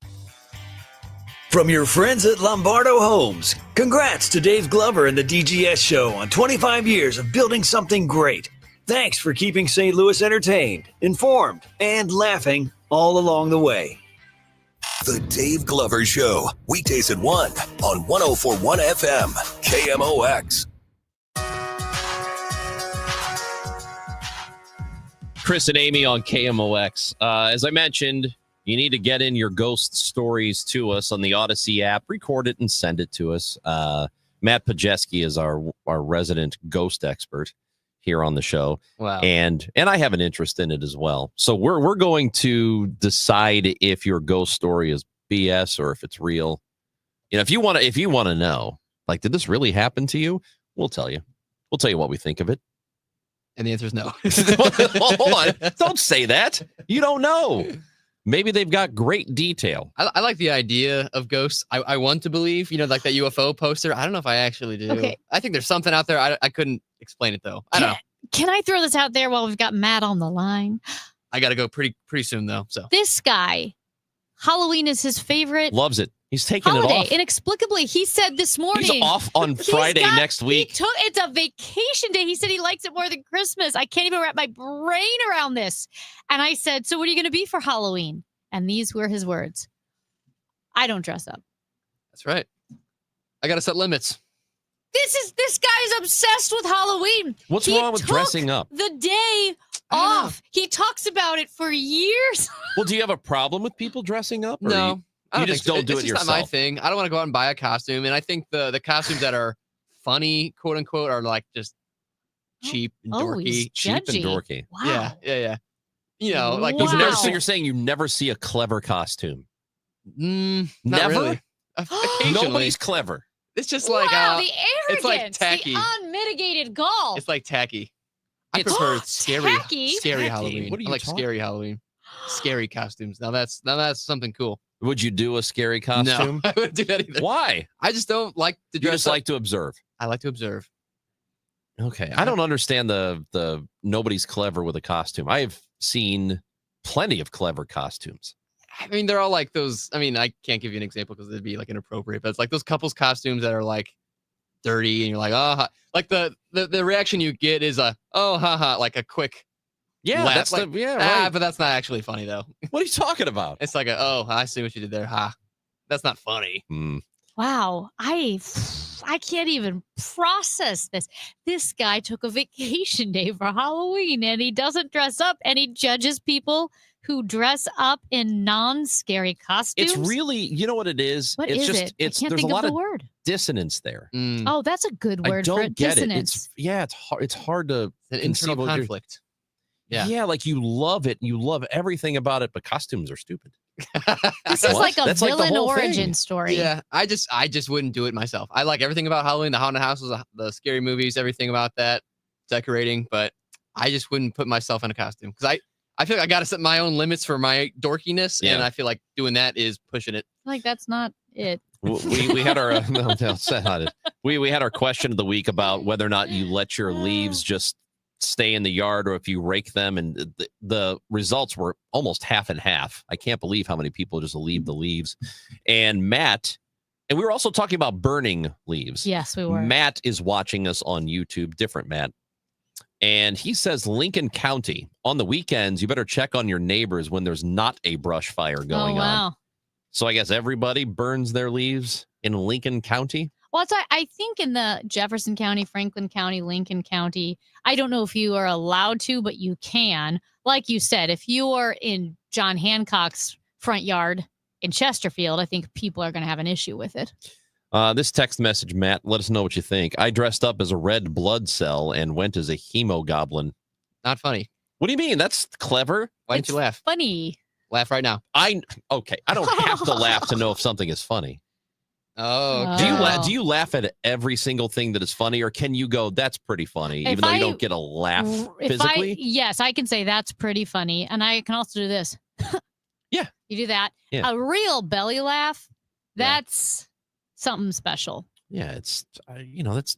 S6: From your friends at Lombardo Homes, congrats to Dave Glover and the DGS Show on 25 years of building something great. Thanks for keeping St. Louis entertained, informed, and laughing all along the way.
S2: The Dave Glover Show, weekdays at 1 on 104.1 FM, KMOX.
S3: Chris and Amy on KMOX. As I mentioned, you need to get in your ghost stories to us on the Odyssey app, record it and send it to us. Matt Pajeski is our resident ghost expert here on the show.
S13: Wow.
S3: And I have an interest in it as well. So we're going to decide if your ghost story is BS or if it's real. You know, if you want to know, like, did this really happen to you? We'll tell you. We'll tell you what we think of it.
S13: And the answer is no.
S3: Hold on. Don't say that. You don't know. Maybe they've got great detail.
S13: I like the idea of ghosts. I want to believe, like that UFO poster. I don't know if I actually do.
S5: Okay.
S13: I think there's something out there. I couldn't explain it, though. I don't know.
S5: Can I throw this out there while we've got Matt on the line?
S13: I got to go pretty soon, though. So
S5: This guy, Halloween is his favorite
S3: Loves it. He's taking
S5: holiday.
S3: it off.
S5: Inexplicably, he said this morning.
S3: He's off on Friday next week.
S5: It's a vacation day. He said he likes it more than Christmas. I can't even wrap my brain around this. And I said, so what are you going to be for Halloween? And these were his words. I don't dress up.
S13: That's right. I got to set limits.
S5: This guy is obsessed with Halloween.
S3: What's
S5: He
S3: wrong with
S5: took
S3: dressing up?
S5: The day off. He talks about it for years.
S3: Well, do you have a problem with people dressing up? Or
S13: No. I
S3: You
S13: think
S3: just
S13: so.
S3: don't do
S13: It's
S3: it
S13: just
S3: yourself.
S13: not my thing. I don't want to go out and buy a costume. And I think the costumes that are funny, quote unquote, are like just cheap and dorky.
S5: he's
S3: Cheap and
S5: judgy.
S3: dorky.
S13: Yeah. Like
S3: You've
S13: those
S3: never,
S13: are
S3: so you're saying you never see a clever costume?
S13: not
S3: Never?
S13: really. Occasionally.
S3: Nobody's clever.
S13: It's just like
S5: wow, the
S13: it's like
S5: arrogance,
S13: tacky.
S5: the unmitigated gall.
S13: It's like tacky. I
S5: It's
S13: prefer scary
S5: tacky?
S13: scary
S3: Tacky?
S13: Halloween.
S3: What are you
S13: I like
S3: talking-
S13: scary Halloween. Scary costumes. Now that's something cool.
S3: Would you do a scary costume?
S13: No, I wouldn't do that either.
S3: Why?
S13: I just don't like to
S3: You
S13: dress
S3: just
S13: up.
S3: like to observe.
S13: I like to observe.
S3: Okay. I don't understand the nobody's clever with a costume. I've seen plenty of clever costumes.
S13: I mean, they're all like those. I mean, I can't give you an example because it'd be like inappropriate, but it's like those couples costumes that are like dirty and you're like, oh, like the reaction you get is haha, like a quick
S3: Yeah,
S13: laugh.
S3: that's
S13: like,
S3: right.
S13: but that's not actually funny though.
S3: What are you talking about?
S13: It's like I see what you did there. Ha. That's not funny.
S5: Wow, I can't even process this. This guy took a vacation day for Halloween and he doesn't dress up and he judges people who dress up in non-scary costumes.
S3: It's really, you know what it is?
S5: What
S3: it's
S5: is
S3: just
S5: it?
S3: it's
S5: I can't
S3: there's
S5: think
S3: a
S5: of
S3: lot
S5: the
S3: of
S5: word.
S3: dissonance there.
S5: Oh, that's a good
S3: I
S5: word for
S3: don't
S5: it.
S3: get
S5: Dissonance.
S3: it. It's hard to
S13: An
S3: conceive
S13: internal
S3: what you're-
S13: conflict.
S3: Yeah, like you love it, you love everything about it, but costumes are stupid.
S5: This is
S3: What?
S5: like a
S3: That's like the
S5: villain
S3: whole
S5: origin
S3: thing.
S5: story.
S13: Yeah, I just wouldn't do it myself. I like everything about Halloween, the haunted houses, the scary movies, everything about that, decorating, but I just wouldn't put myself in a costume because I feel like I got to set my own limits for my dorkiness, and
S3: Yeah.
S13: I feel like doing that is pushing it.
S5: Like that's not it.
S3: We had our no, it's not it. We had our question of the week about whether or not you let your leaves just stay in the yard or if you rake them, and the results were almost half and half. I can't believe how many people just leave the leaves. And Matt, and we were also talking about burning leaves.
S5: Yes, we were.
S3: Matt is watching us on YouTube, different Matt. And he says Lincoln County, on the weekends, you better check on your neighbors when there's not a brush fire going
S5: oh, wow.
S3: on. So I guess everybody burns their leaves in Lincoln County.
S5: Well, I think in the Jefferson County, Franklin County, Lincoln County, I don't know if you are allowed to, but you can. Like you said, if you are in John Hancock's front yard in Chesterfield, I think people are going to have an issue with it.
S3: This text message, Matt, let us know what you think. I dressed up as a red blood cell and went as a hemogoblin.
S13: Not funny.
S3: What do you mean? That's clever.
S13: Why didn't you laugh?
S5: Funny.
S13: Laugh right now.
S3: Okay. I don't have to laugh to know if something is funny.
S13: Oh,
S5: okay.
S3: Do you laugh at every single thing that is funny, or can you go, that's pretty funny, even though you don't get a laugh physically?
S5: Yes, I can say that's pretty funny. And I can also do this.
S3: Yeah.
S5: You do that.
S3: Yeah.
S5: A real belly laugh, that's something special.
S3: Yeah, it's, that's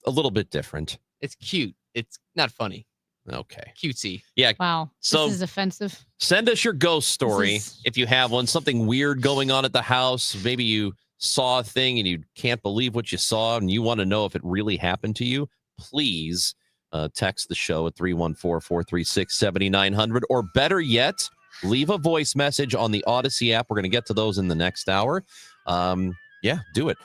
S3: a little bit different.
S13: It's cute. It's not funny.
S3: Okay.
S13: Cutesy.
S3: Yeah.
S5: Wow.
S3: So
S5: this is offensive.
S3: Send us your ghost story if you have one, something weird going on at the house. Maybe you saw a thing and you can't believe what you saw and you want to know if it really happened to you. Please text the show at 314-436-7900, or better yet, leave a voice message on the Odyssey app. We're going to get to those in the next hour. Yeah, do it.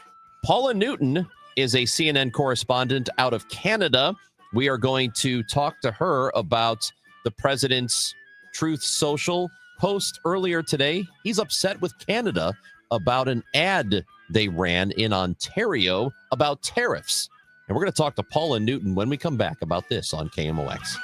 S3: Paula Newton is a CNN correspondent out of Canada. We are going to talk to her about the president's Truth Social post earlier today. He's upset with Canada about an ad they ran in Ontario about tariffs. And we're going to talk to Paula Newton when we come back about this on KMOX.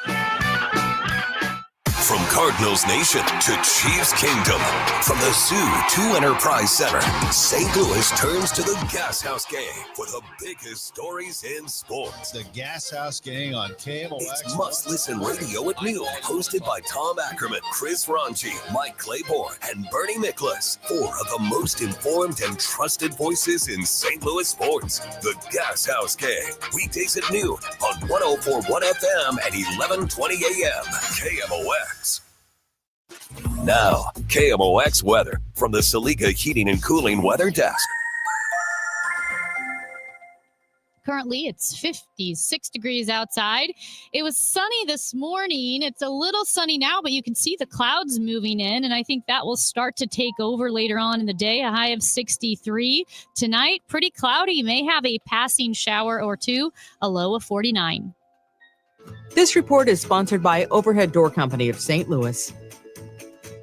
S2: From Cardinals Nation to Chiefs Kingdom, from the zoo to Enterprise Center, St. Louis turns to the Gas House Gang for the biggest stories in sports.
S14: The Gas House Gang on KMOX.
S2: It's must-listen radio at noon, hosted by Tom Ackerman, Chris Ranji, Mike Claiborne, and Bernie Nicholas. 4 of the most informed and trusted voices in St. Louis sports. The Gas House Gang, weekdays at noon on 104.1 FM and 1120 AM. KMOX. Now, KMOX weather from the Saliga Heating and Cooling Weather Desk.
S5: Currently, it's 56 degrees outside. It was sunny this morning. It's a little sunny now, but you can see the clouds moving in, and I think that will start to take over later on in the day. A high of 63. Tonight, pretty cloudy. You may have a passing shower or two, a low of 49.
S7: This report is sponsored by Overhead Door Company of St. Louis.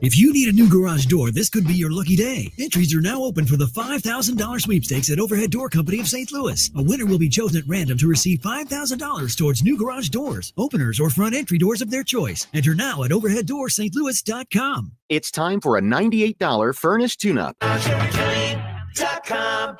S4: If you need a new garage door, this could be your lucky day. Entries are now open for the $5,000 sweepstakes at Overhead Door Company of St. Louis. A winner will be chosen at random to receive $5,000 towards new garage doors, openers, or front entry doors of their choice. Enter now at overheaddoorstlouis.com.
S15: It's time for a $98 furnace tune-up.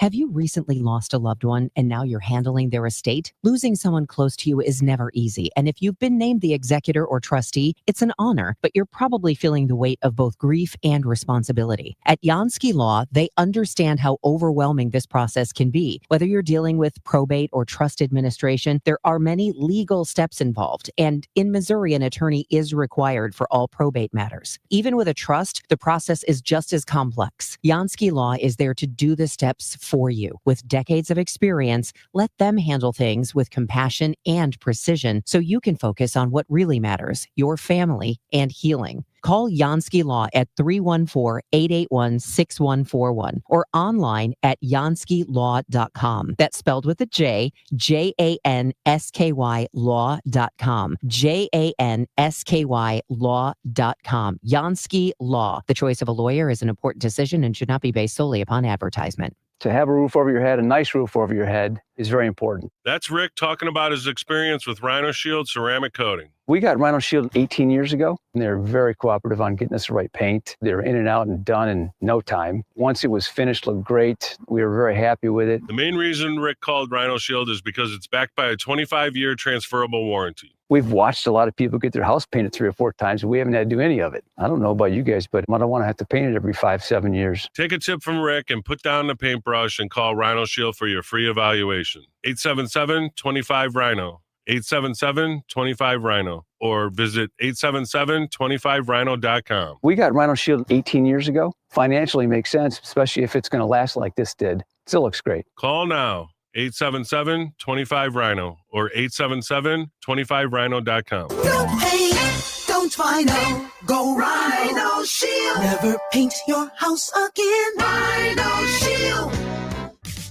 S18: Have you recently lost a loved one and now you're handling their estate? Losing someone close to you is never easy. And if you've been named the executor or trustee, it's an honor, but you're probably feeling the weight of both grief and responsibility. At Jansky Law, they understand how overwhelming this process can be. Whether you're dealing with probate or trust administration, there are many legal steps involved. And in Missouri, an attorney is required for all probate matters. Even with a trust, the process is just as complex. Jansky Law is there to do the steps for you. With decades of experience, let them handle things with compassion and precision so you can focus on what really matters, your family and healing. Call Jansky Law at 314-881-6141 or online at janskylaw.com. That's spelled with a J, Jansky law.com. Jansky law.com. Jansky Law. The choice of a lawyer is an important decision and should not be based solely upon advertisement.
S16: To have a roof over your head, a nice roof over your head, is very important.
S22: That's Rick talking about his experience with Rhino Shield ceramic coating.
S16: We got Rhino Shield 18 years ago, and they're very cooperative on getting us the right paint. They're in and out and done in no time. Once it was finished, looked great. We were very happy with it.
S22: The main reason Rick called Rhino Shield is because it's backed by a 25-year transferable warranty.
S16: We've watched a lot of people get their house painted 3 or 4 times, and we haven't had to do any of it. I don't know about you guys, but I don't want to have to paint it every 5-7 years.
S22: Take a tip from Rick and put down the paintbrush and call Rhino Shield for your free evaluation. 877-25-RHINO. 877-25-RHINO. Or visit 877-25rhino.com.
S16: We got Rhino Shield 18 years ago. Financially makes sense, especially if it's going to last like this did. Still looks great.
S22: Call now. 877-25-RHINO or 877-25rhino.com.
S24: Don't paint, don't Rhino, go Rhino Shield. Never paint your house again. Rhino Shield.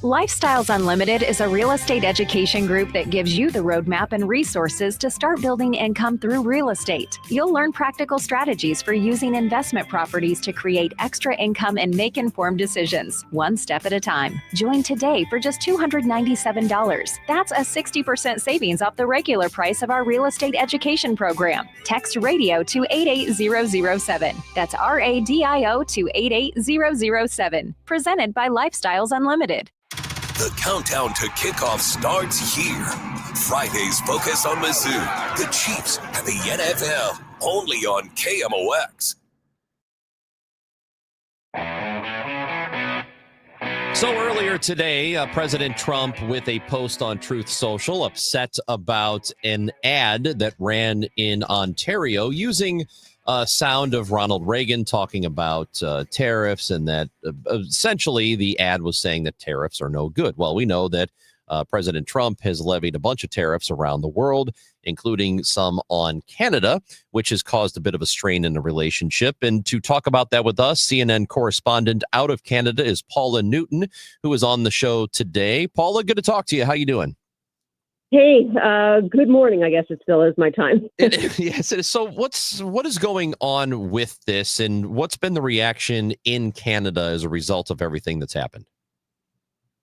S17: Lifestyles Unlimited is a real estate education group that gives you the roadmap and resources to start building income through real estate. You'll learn practical strategies for using investment properties to create extra income and make informed decisions, one step at a time. Join today for just $297. That's a 60% savings off the regular price of our real estate education program. Text radio to 88007. That's RADIO to 88007. Presented by Lifestyles Unlimited.
S2: The countdown to kickoff starts here. Friday's Focus on Mizzou, the Chiefs, and the NFL, only on KMOX.
S3: So earlier today, President Trump, with a post on Truth Social, upset about an ad that ran in Ontario using sound of Ronald Reagan talking about tariffs, and that essentially the ad was saying that tariffs are no good. Well, we know that President Trump has levied a bunch of tariffs around the world, including some on Canada, which has caused a bit of a strain in the relationship. And to talk about that with us, CNN correspondent out of Canada is Paula Newton, who is on the show today. Paula, good to talk to you. How you doing?
S19: Hey, good morning. I guess it still is my time.
S3: Yes. So what is going on with this, and what's been the reaction in Canada as a result of everything that's happened?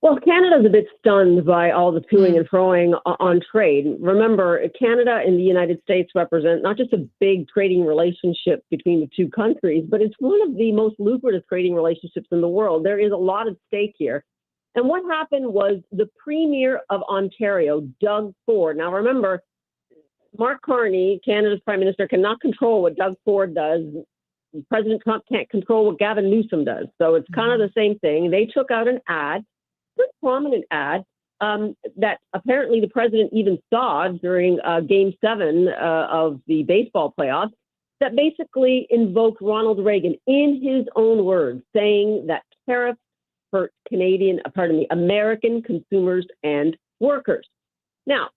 S19: Well, Canada's a bit stunned by all the toing and froing on trade. Remember, Canada and the United States represent not just a big trading relationship between the two countries, but it's one of the most lucrative trading relationships in the world. There is a lot at stake here. And what happened was the Premier of Ontario, Doug Ford. Now, remember, Mark Carney, Canada's Prime Minister, cannot control what Doug Ford does. President Trump can't control what Gavin Newsom does. So it's kind of the same thing. They took out an ad, pretty prominent ad, that apparently the president even saw during Game 7 of the baseball playoffs, that basically invoked Ronald Reagan in his own words, saying that tariffs hurt American consumers and workers. Now,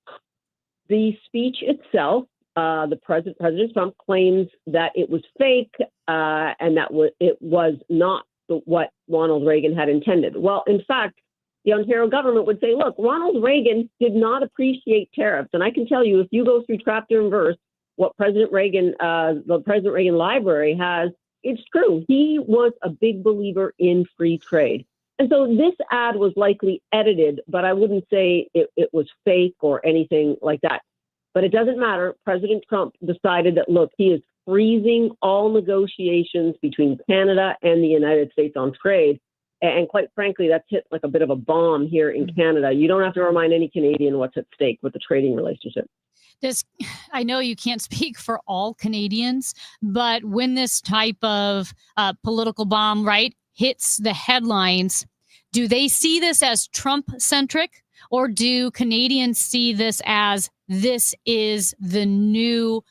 S19: the speech itself, President Trump claims that it was fake and that it was not what Ronald Reagan had intended. Well, in fact, the Ontario government would say, look, Ronald Reagan did not appreciate tariffs. And I can tell you, if you go through chapter and verse, what President Reagan, the President Reagan Library has, it's true. He was a big believer in free trade. And so this ad was likely edited, but I wouldn't say it was fake or anything like that. But it doesn't matter. President Trump decided that, look, he is freezing all negotiations between Canada and the United States on trade. And quite frankly, that's hit like a bit of a bomb here in Canada. You don't have to remind any Canadian what's at stake with the trading relationship.
S5: I know you can't speak for all Canadians, but when this type of political bomb, right, hits the headlines, do they see this as Trump-centric, or do Canadians see this as this is the new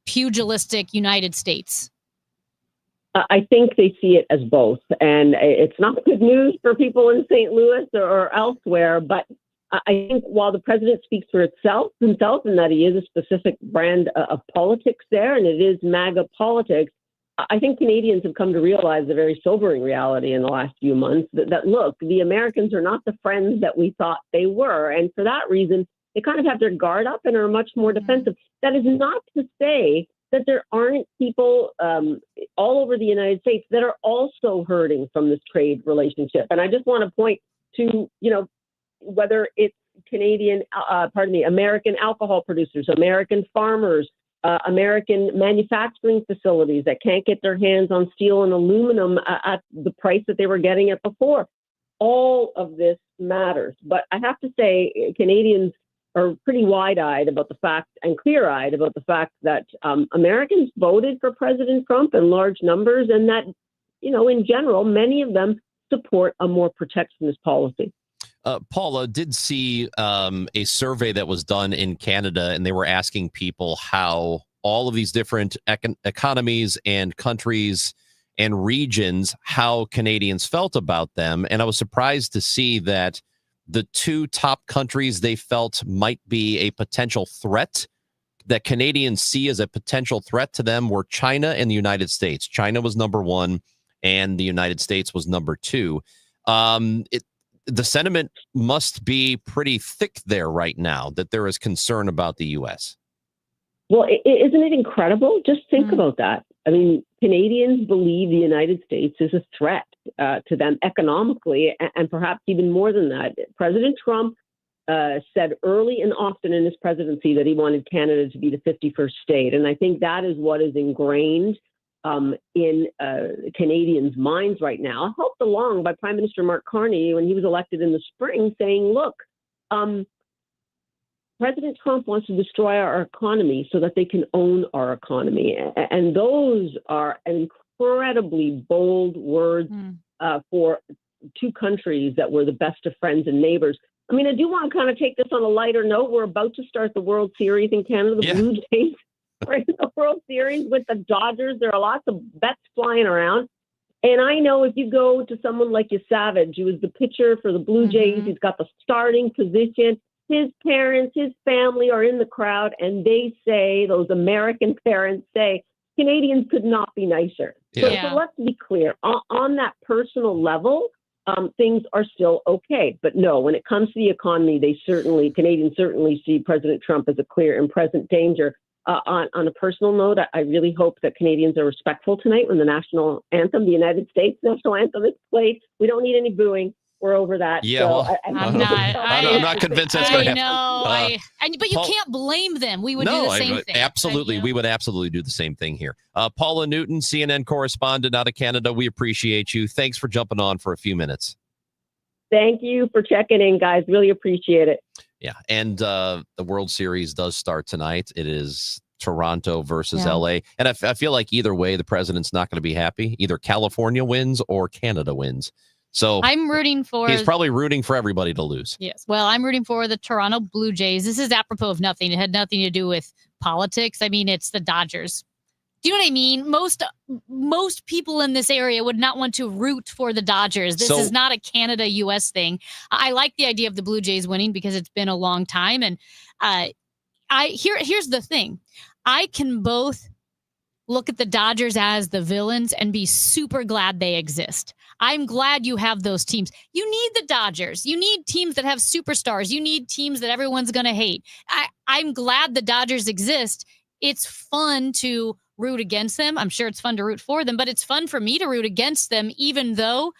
S5: pugilistic United States?
S19: I think they see it as both. And it's not good news for people in St. Louis or elsewhere, but I think while the president speaks for himself, and that he is a specific brand of politics there, and it is MAGA politics, I think Canadians have come to realize the very sobering reality in the last few months that look, the Americans are not the friends that we thought they were. And for that reason, they kind of have their guard up and are much more defensive. That is not to say that there aren't people all over the United States that are also hurting from this trade relationship. And I just want to point to, whether it's American alcohol producers, American farmers, American manufacturing facilities that can't get their hands on steel and aluminum at the price that they were getting it before. All of this matters. But I have to say, Canadians are pretty wide-eyed about the fact and clear-eyed about the fact that Americans voted for President Trump in large numbers, and that, in general, many of them support a more protectionist policy.
S3: Paula did see a survey that was done in Canada, and they were asking people how all of these different economies and countries and regions, how Canadians felt about them. And I was surprised to see that the two top countries they felt might be a potential threat, that Canadians see as a potential threat to them, were China and the United States. China was number one, and the United States was number two. the sentiment must be pretty thick there right now that there is concern about the U.S.
S19: Well, isn't it incredible? Just think about that. I mean, Canadians believe the United States is a threat to them economically, and perhaps even more than that. President Trump said early and often in his presidency that he wanted Canada to be the 51st state. And I think that is what is ingrained in Canadians' minds right now, helped along by Prime Minister Mark Carney when he was elected in the spring, saying, look, President Trump wants to destroy our economy so that they can own our economy. And those are incredibly bold words for two countries that were the best of friends and neighbors. I mean, I do want to kind of take this on a lighter note. We're about to start the World Series in Canada. The Blue Jays are in the World Series with the Dodgers. There are lots of bets flying around. And I know if you go to someone like Savage, who is the pitcher for the Blue Jays, he's got the starting position. His parents, his family are in the crowd, and they say, those American parents say, Canadians could not be nicer. So let's be clear. On that personal level, things are still okay. But no, when it comes to the economy, Canadians certainly see President Trump as a clear and present danger. On a personal note, I really hope that Canadians are respectful tonight when the national anthem, the United States national anthem, is played. We don't need any booing. We're over that.
S3: Yeah,
S19: so
S3: well,
S5: I'm
S3: not convinced that's going to happen.
S5: I know. But you can't blame them. We would do the same thing.
S3: Absolutely. We would absolutely do the same thing here. Paula Newton, CNN correspondent out of Canada. We appreciate you. Thanks for jumping on for a few minutes.
S19: Thank you for checking in, guys. Really appreciate it.
S3: Yeah. And the World Series does start tonight. It is Toronto versus LA. And I feel like either way, the president's not going to be happy. Either California wins or Canada wins. So
S5: I'm rooting for.
S3: He's probably rooting for everybody to lose.
S5: Yes. Well, I'm rooting for the Toronto Blue Jays. This is apropos of nothing. It had nothing to do with politics. I mean, it's the Dodgers. Do you know what I mean? Most people in this area would not want to root for the Dodgers. This is not a Canada-U.S. thing. I like the idea of the Blue Jays winning because it's been a long time. And here's the thing. I can both look at the Dodgers as the villains and be super glad they exist. I'm glad you have those teams. You need the Dodgers. You need teams that have superstars. You need teams that everyone's going to hate. I'm glad the Dodgers exist. It's fun to root against them. I'm sure it's fun to root for them, but it's fun for me to root against them, even though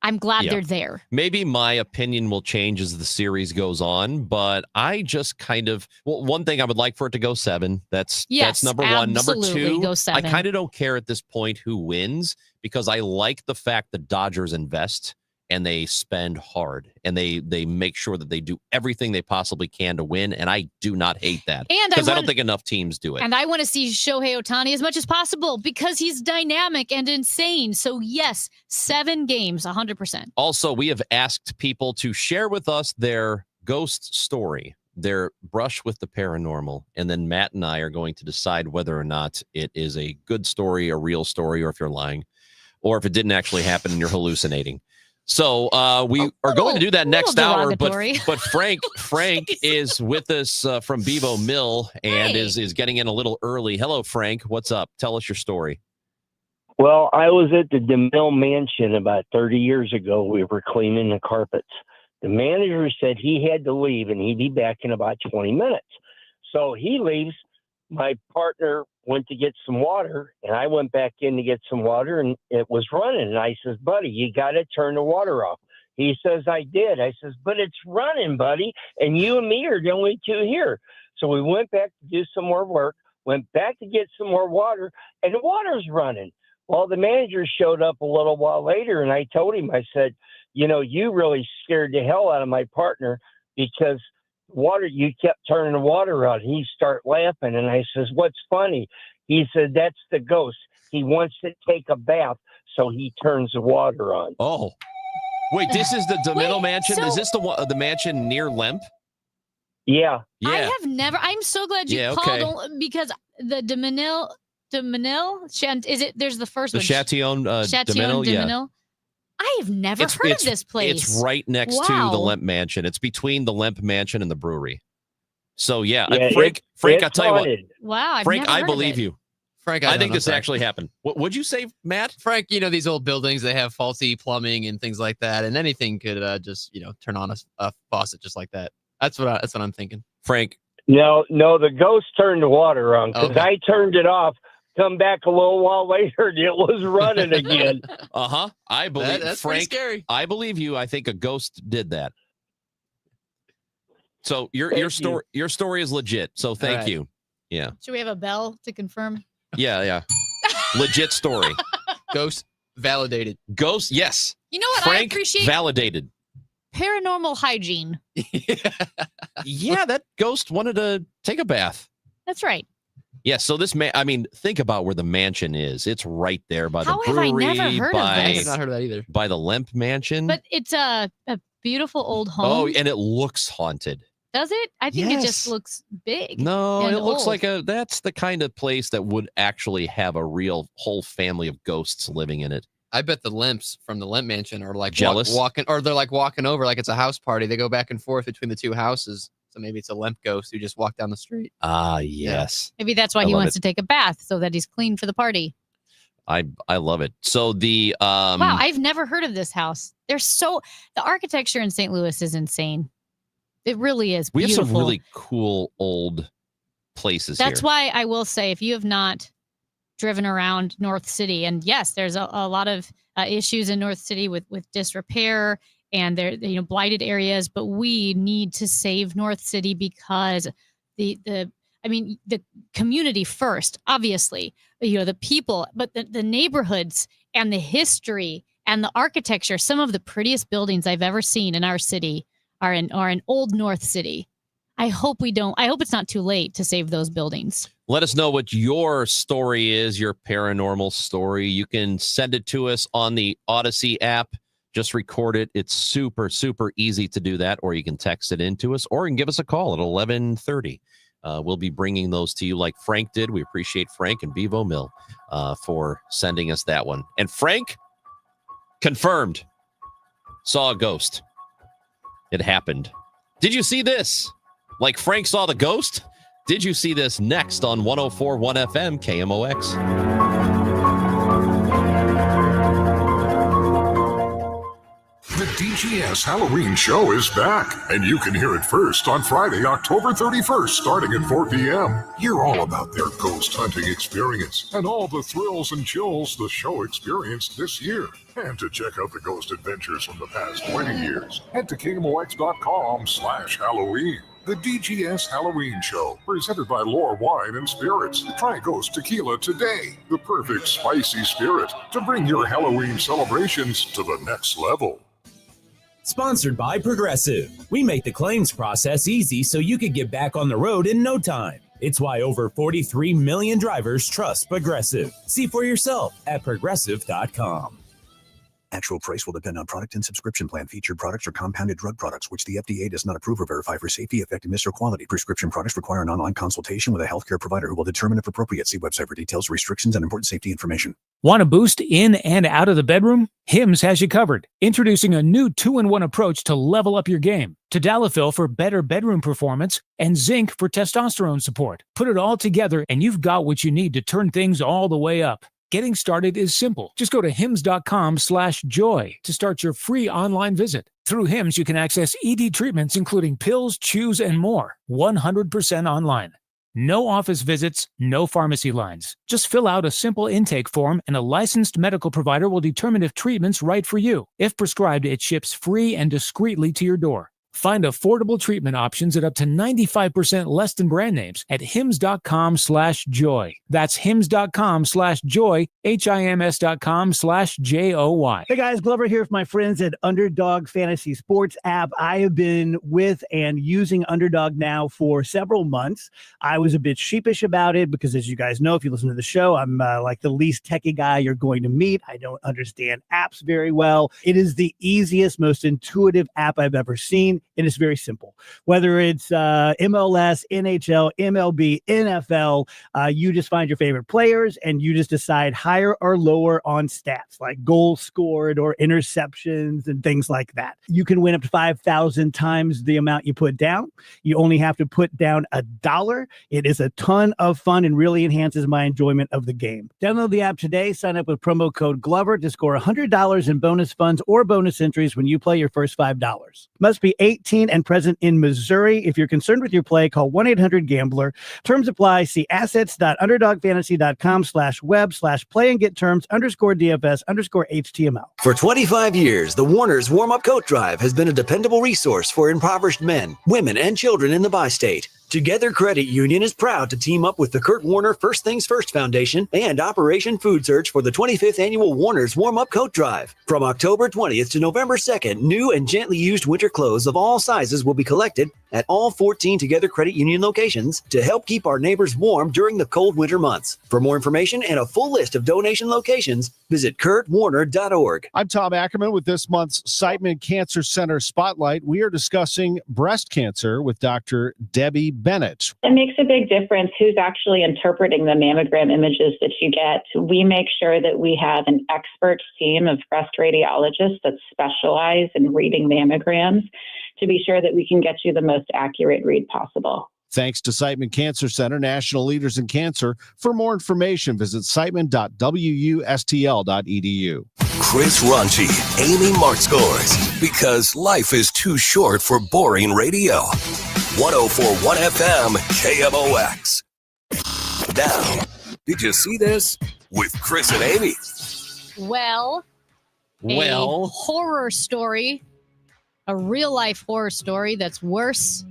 S5: I'm glad they're there.
S3: Maybe my opinion will change as the series goes on, but I just kind of, one thing I would like for it to go 7. That's number one. Number 2,
S5: go 7.
S3: I kind of don't care at this point who wins because I like the fact that Dodgers invest and they spend hard and they make sure that they do everything they possibly can to win. And I do not hate that because I don't think enough teams do it.
S5: And I want to see Shohei Ohtani as much as possible because he's dynamic and insane. So yes, 7 games, 100%.
S3: Also, we have asked people to share with us their ghost story, their brush with the paranormal. And then Matt and I are going to decide whether or not it is a good story, a real story, or if you're lying, or if it didn't actually happen and you're hallucinating. So we are going to do that next hour, but Frank is with us from Bevo Mill and is getting in a little early. Hello, Frank. What's up? Tell us your story.
S1: Well, I was at the DeMille Mansion about 30 years ago. We were cleaning the carpets. The manager said he had to leave and he'd be back in about 20 minutes. So he leaves. My partner went to get some water, and I went back in to get some water, and it was running. And I says, buddy, you got to turn the water off. He says, I did. I says, but it's running, buddy, and you and me are the only two here. So we went back to do some more work, went back to get some more water, and the water's running. Well, the manager showed up a little while later, and I told him, I said, you know, you really scared the hell out of my partner because you kept turning the water on. He started laughing, and I says, what's funny? He said, that's the ghost. He wants to take a bath, so he turns the water on.
S3: Oh, wait, this is the DeMille Mansion? Is this the mansion near Lemp?
S1: Yeah.
S5: I have never. I'm so glad you called because the DeMille, is it? There's the first one.
S3: Chatillon DeMille.
S5: Yeah. I have never heard of this place.
S3: It's right next to the Lemp Mansion. It's between the Lemp Mansion and the brewery. So Frank, I tell you what.
S5: Wow,
S3: Frank, I believe you.
S13: Frank,
S3: I think this actually happened. What would you say, Matt?
S13: Frank, these old buildings, they have faulty plumbing and things like that, and anything could just turn on a faucet just like that. That's what I'm thinking.
S3: Frank.
S1: No, the ghost turned the water on because
S13: Okay.
S1: I turned it off. Come back a little while later, and it was running again.
S3: I believe
S13: That's pretty
S3: Frank.
S13: scary.
S3: I believe you. I think a ghost did that. So your story is legit. So thank
S13: right.
S3: you. Yeah.
S5: Should we have a bell to confirm?
S3: Yeah. Legit story.
S13: Ghost validated.
S3: Ghost, yes.
S5: You know what?
S3: Frank
S5: I appreciate
S3: validated.
S5: paranormal hygiene.
S3: Yeah, that ghost wanted to take a bath.
S5: That's right.
S3: Yeah, so this think about where the mansion is. It's right there by the
S5: How have I
S3: brewery.
S5: never heard of
S13: I
S5: this?
S13: have not heard of that either.
S3: By the Lemp Mansion.
S5: But it's a beautiful old home.
S3: Oh, and it looks haunted.
S5: Does it? I think it
S3: Yes.
S5: just looks big.
S3: No,
S5: and
S3: it looks
S5: old.
S3: like that's the kind of place that would actually have a real whole family of ghosts living in it.
S13: I bet the Lemps from the Lemp Mansion are like
S3: Jealous?
S13: walking, or they're like walking over like it's a house party. They go back and forth between the two houses. So maybe it's a Lemp ghost who just walked down the street.
S3: Ah, yes.
S5: Maybe that's why
S3: I
S5: he
S3: love
S5: wants
S3: it.
S5: to take a bath so that he's clean for the party.
S3: I love it. So the
S5: Wow, I've never heard of this house. The architecture in St. Louis is insane. It really is
S3: we have
S5: beautiful.
S3: some really cool old places
S5: That's
S3: here.
S5: why I will say, if you have not driven around North City, and yes, there's a lot of issues in North City with disrepair and there blighted areas, but we need to save North City because the community first, obviously, the people, but the neighborhoods and the history and the architecture. Some of the prettiest buildings I've ever seen in our city are in Old North City. I hope it's not too late to save those buildings.
S3: Let us know what your story is, your paranormal story. You can send it to us on the Odyssey app. Just record it. It's super, super easy to do that. Or you can text it in to us, or you can give us a call at 11:30. We'll be bringing those to you like Frank did. We appreciate Frank and Bevo Mill for sending us that one. And Frank confirmed saw a ghost. It happened. Did you see this? Like Frank saw the ghost? Did you see this next on 104.1 FM KMOX?
S8: The DGS Halloween show is back, and you can hear it first on Friday, October 31st, starting at 4 p.m. Hear all about their ghost hunting experience and all the thrills and chills the show experienced this year. And to check out the ghost adventures from the past 20 years, head to KMOX.com/Halloween. The DGS Halloween Show, presented by Lore Wine and Spirits. Try Ghost Tequila today, the perfect spicy spirit to bring your Halloween celebrations to the next level.
S20: Sponsored by Progressive. We make the claims process easy so you can get back on the road in no time. It's why over 43 million drivers trust Progressive. See for yourself at progressive.com.
S21: Actual price will depend on product and subscription plan. Featured products are compounded drug products, which the FDA does not approve or verify for safety, effectiveness, or quality. Prescription products require an online consultation with a healthcare provider who will determine if appropriate. See website for details, restrictions, and important safety information.
S23: Want a boost in and out of the bedroom? Hims has you covered. Introducing a new 2-in-1 approach to level up your game. Tadalafil for better bedroom performance and zinc for testosterone support. Put it all together and you've got what you need to turn things all the way up. Getting started is simple. Just go to hims.com/joy to start your free online visit. Through Hims, you can access ED treatments, including pills, chews, and more. 100% online. No office visits, no pharmacy lines. Just fill out a simple intake form and a licensed medical provider will determine if treatment's right for you. If prescribed, it ships free and discreetly to your door. Find affordable treatment options at up to 95% less than brand names at hims.com/joy. That's hims.com/joy, HIMS.com/JOY.
S25: Hey guys, Glover here with my friends at Underdog Fantasy Sports app. I have been with and using Underdog now for several months. I was a bit sheepish about it because, as you guys know, if you listen to the show, I'm like the least techie guy you're going to meet. I don't understand apps very well. It is the easiest, most intuitive app I've ever seen. online, and it's very simple. Whether it's MLS, NHL, MLB, NFL, you just find your favorite players and you just decide higher or lower on stats like goals scored or interceptions and things like that. You can win up to 5,000 times the amount you put down. You only have to put down $1. It is a ton of fun and really enhances my enjoyment of the game. Download the app today, sign up with promo code Glover to score $100 in bonus funds or bonus entries when you play your first $5. Must be 18 and present in Missouri. If you're concerned with your play, call 1-800-GAMBLER. Terms apply. See assets.underdogfantasy.com/web/play and get terms _DFS_HTML.
S6: For 25 years, the Warner's Warm-Up Coat Drive has been a dependable resource for impoverished men, women, and children in the bi-state. Together Credit Union is proud to team up with the Kurt Warner First Things First Foundation and Operation Food Search for the 25th Annual Warner's Warm-Up Coat Drive. From October 20th to November 2nd, new and gently used winter clothes of all sizes will be collected at all 14 Together Credit Union locations to help keep our neighbors warm during the cold winter months. For more information and a full list of donation locations, visit kurtwarner.org.
S14: I'm Tom Ackerman with this month's Siteman Cancer Center Spotlight. We are discussing breast cancer with Dr. Debbie Bennett.
S9: It makes a big difference who's actually interpreting the mammogram images that you get. We make sure that we have an expert team of breast radiologists that specialize in reading mammograms to be sure that we can get you the most accurate read possible.
S14: Thanks to Siteman Cancer Center, national leaders in cancer. For more information, visit siteman.wustl.edu.
S2: Chris Ronchi, Amy Markscores, because life is too short for boring radio. 104.1 FM KMOX. Now, did you see this? With Chris and Amy.
S5: Well, a horror story, a real life horror story that's worse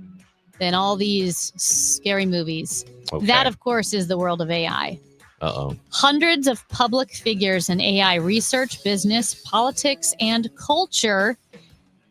S5: than all these scary movies.
S3: Okay.
S5: That, of course, is the world of AI.
S3: Uh-oh.
S5: Hundreds of public figures in AI research, business, politics, and culture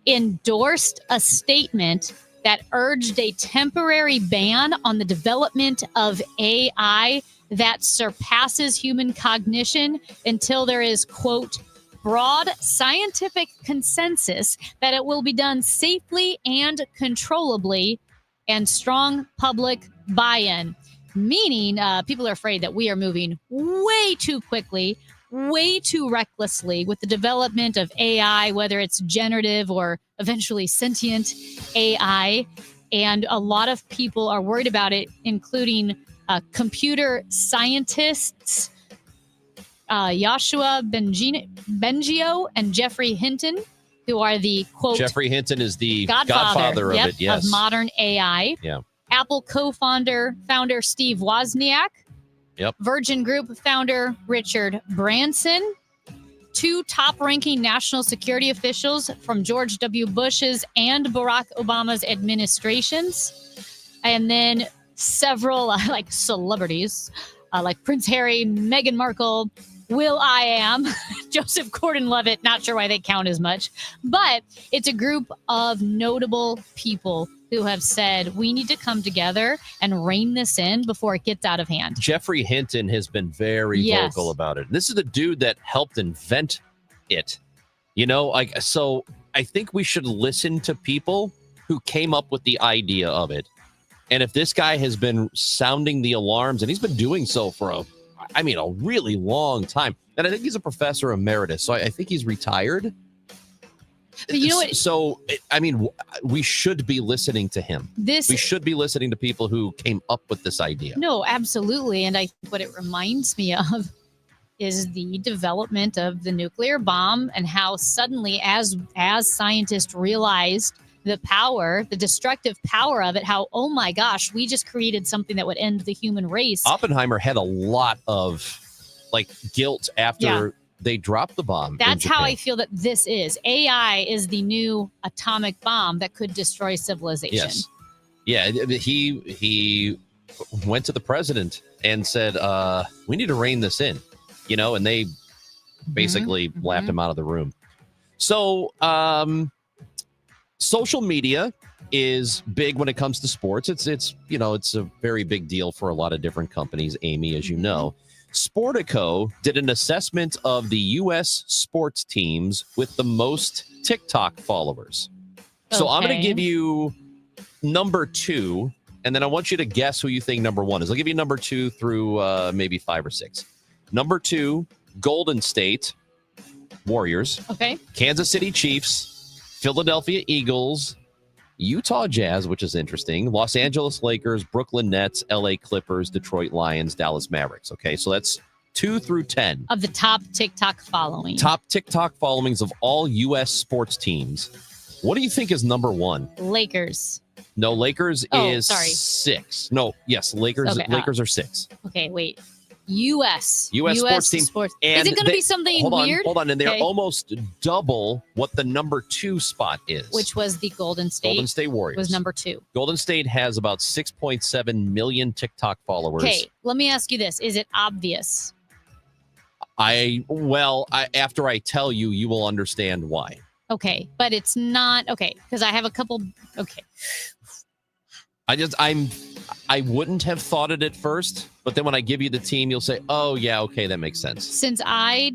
S5: endorsed a statement that urged a temporary ban on the development of AI that surpasses human cognition until there is, quote, broad scientific consensus that it will be done safely and controllably and strong public buy-in. Meaning people are afraid that we are moving way too quickly, way too recklessly with the development of AI, whether it's generative or eventually sentient AI. And a lot of people are worried about it, including computer scientists, Yoshua Bengio and Geoffrey Hinton, who are the, quote,
S3: Geoffrey Hinton is the
S5: godfather
S3: of it, yes.
S5: of modern AI.
S3: Yeah.
S5: Apple founder Steve Wozniak.
S3: Yep.
S5: Virgin Group founder Richard Branson. Two top-ranking national security officials from George W. Bush's and Barack Obama's administrations. And then several like celebrities like Prince Harry, Meghan Markle, will.i.am, Joseph Gordon-Levitt, not sure why they count as much, but it's a group of notable people who have said we need to come together and rein this in before it gets out of hand.
S3: Geoffrey Hinton has been very vocal about it. This is the dude that helped invent it. You know, like, so I think we should listen to people who came up with the idea of it. And if this guy has been sounding the alarms, and he's been doing so for a really long time. And I think he's a professor emeritus, so I think he's retired.
S5: But you know what?
S3: So, I mean, we should be listening to him. We should be listening to people who came up with this idea.
S5: No, absolutely. And I think what it reminds me of is the development of the nuclear bomb and how suddenly, as scientists realized the destructive power of it, how, oh my gosh, we just created something that would end the human race.
S3: Oppenheimer had a lot of guilt after they dropped the bomb.
S5: That's how I feel that this is. AI is the new atomic bomb that could destroy civilization.
S3: Yes. Yeah, he went to the president and said, we need to rein this in, and they basically laughed him out of the room. So, social media is big when it comes to sports. It's a very big deal for a lot of different companies, Amy, as you know. Sportico did an assessment of the U.S. sports teams with the most TikTok followers. So I'm going to
S5: Okay.
S3: give you number 2, and then I want you to guess who you think number 1 is. I'll give you number 2 through maybe 5 or 6. Number 2, Golden State Warriors.
S5: Okay.
S3: Kansas City Chiefs, Philadelphia Eagles, Utah Jazz, which is interesting, Los Angeles Lakers, Brooklyn Nets, LA Clippers, Detroit Lions, Dallas Mavericks. Okay, so that's 2 through 10.
S5: Of the top TikTok following.
S3: Top TikTok followings of all U.S. sports teams. What do you think is number 1?
S5: Lakers.
S3: No, Lakers
S5: Oh,
S3: is
S5: sorry.
S3: 6. No, yes, Lakers.
S5: Okay,
S3: Lakers are 6.
S5: Okay, wait. U.S.
S3: U.S. sports team.
S5: Is it going to be something weird?
S3: Hold on, and they're
S5: Okay.
S3: almost double what the number 2 spot is.
S5: Which was the Golden State.
S3: Golden State Warriors
S5: was number 2.
S3: Golden State has about 6.7 million TikTok followers.
S5: Okay, let me ask you this: is it obvious?
S3: After I tell you, you will understand why.
S5: Okay, but it's not okay because I have a couple. Okay,
S3: I wouldn't have thought it at first, but then when I give you the team, you'll say, "Oh yeah, okay, that makes sense."
S5: since I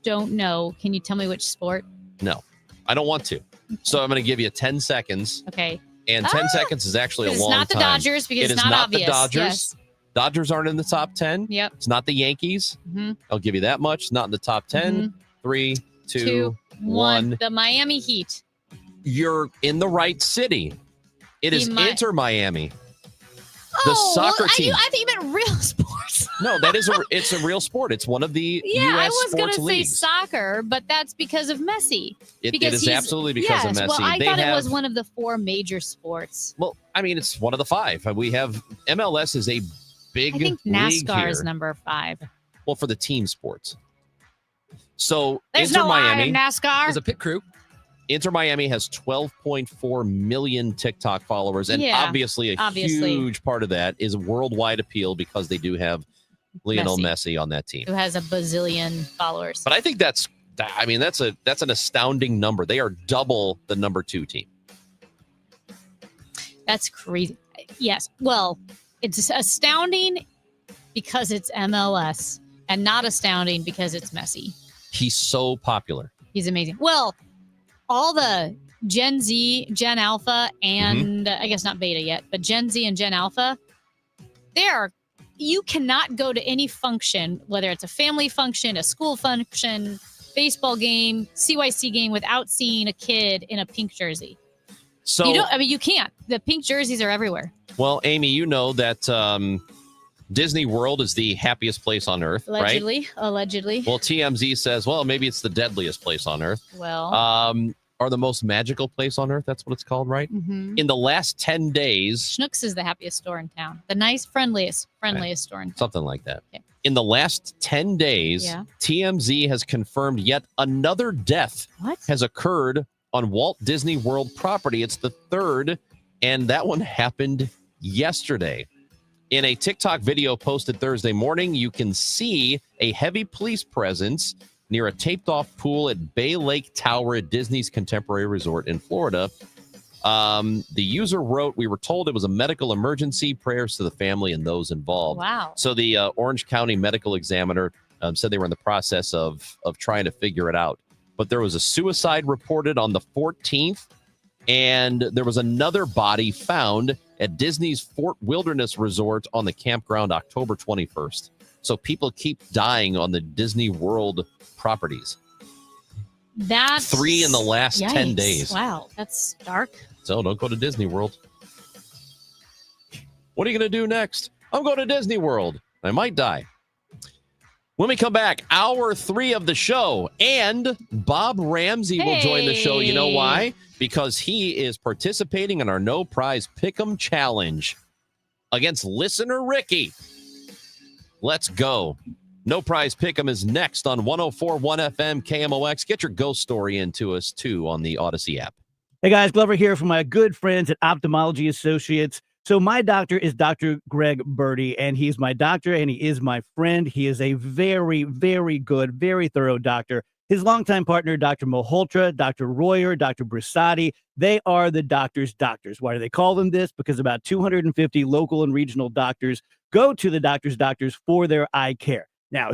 S5: don't know, can you tell me which sport?
S3: No, I don't want to. So I'm going to give you 10 seconds.
S5: Okay.
S3: And 10 seconds is actually a
S5: It's
S3: long
S5: not the
S3: time.
S5: Dodgers because
S3: It
S5: it's
S3: is
S5: not
S3: the
S5: obvious.
S3: Dodgers.
S5: Yes.
S3: Dodgers aren't in the top 10.
S5: Yep.
S3: It's not the Yankees.
S5: Mhm.
S3: I'll give you that much. Not in the top 10.
S5: Mhm.
S3: 3, 2,
S5: 2, 1.
S3: 1.
S5: The Miami Heat.
S3: You're in the right city. It is Inter Miami. The
S5: Oh,
S3: soccer
S5: well,
S3: team.
S5: I think you meant real sports.
S3: No, it's a real sport. It's one of the
S5: Yeah,
S3: U.S.
S5: I was going
S3: sports
S5: to say
S3: leagues.
S5: soccer, but that's because of Messi.
S3: It
S5: Because
S3: is
S5: he's-
S3: absolutely because of
S5: yes,
S3: Messi.
S5: Well, I
S3: They
S5: thought it was
S3: have-
S5: one of the 4 major sports.
S3: Well, I mean, it's one of the 5. We have MLS is a big
S5: I think
S3: league
S5: NASCAR is
S3: here.
S5: number 5.
S3: Well, for the team sports. So
S5: There's
S3: Inter
S5: no I
S3: Miami
S5: in NASCAR.
S13: There's a pit crew.
S3: Inter Miami has 12.4 million TikTok followers, and
S5: Yeah,
S3: obviously a
S5: obviously.
S3: huge part of that is worldwide appeal because they do have Lionel Messi on that team.
S5: Who has a bazillion followers.
S3: But I think that's an astounding number. They are double the number 2 team.
S5: That's crazy. Yes. Well, it's astounding because it's MLS and not astounding because it's Messi.
S3: He's so popular.
S5: He's amazing. Well, all the Gen Z, Gen Alpha, and I guess not beta yet, but Gen Z and Gen Alpha, you cannot go to any function, whether it's a family function, a school function, baseball game, CYC game, without seeing a kid in a pink jersey.
S3: So
S5: you can't. The pink jerseys are everywhere.
S3: Well, Amy, you know that Disney World is the happiest place on earth, right?
S5: Allegedly.
S3: Well, TMZ says, well, maybe it's the deadliest place on earth.
S5: Well.
S3: Or the most magical place on earth. That's what it's called, right?
S5: Mhm.
S3: In the last 10 days,
S5: Schnucks is the happiest store in town. The nice, friendliest store in town.
S3: something like that. In the last 10 days,
S5: Yeah.
S3: TMZ has confirmed yet another death has occurred on Walt Disney World property. It's the 3rd, and that one happened yesterday. In a TikTok video posted Thursday morning, you can see a heavy police presence near a taped-off pool at Bay Lake Tower at Disney's Contemporary Resort in Florida. The user wrote, "We were told it was a medical emergency. Prayers to the family and those involved."
S5: Wow.
S3: So the Orange County medical examiner said they were in the process of trying to figure it out. But there was a suicide reported on the 14th, and there was another body found at Disney's Fort Wilderness Resort on the campground October 21st. So people keep dying on the Disney World properties.
S5: That's
S3: 3 in the last 10
S5: Yikes.
S3: days.
S5: Wow, that's dark.
S3: So don't go to Disney World. What are you going to do next? I'm going to Disney World. I might die. When we come back, hour 3 of the show, and Bob Ramsey will join the show. You know why? Because he is participating in our No Prize Pick'em Challenge against listener Ricky. Let's go. No Prize Pick'em is next on 104.1 FM KMOX. Get your ghost story into us, too, on the Odyssey app.
S25: Hey guys, Glover here from my good friends at Ophthalmology Associates. So my doctor is Dr. Greg Birdie, and he's my doctor and he is my friend. He is a very, very good, very thorough doctor. His longtime partner, Dr. Malhotra, Dr. Royer, Dr. Brisati, they are the doctor's doctors. Why do they call them this? Because about 250 local and regional doctors go to the doctor's doctors for their eye care. Now,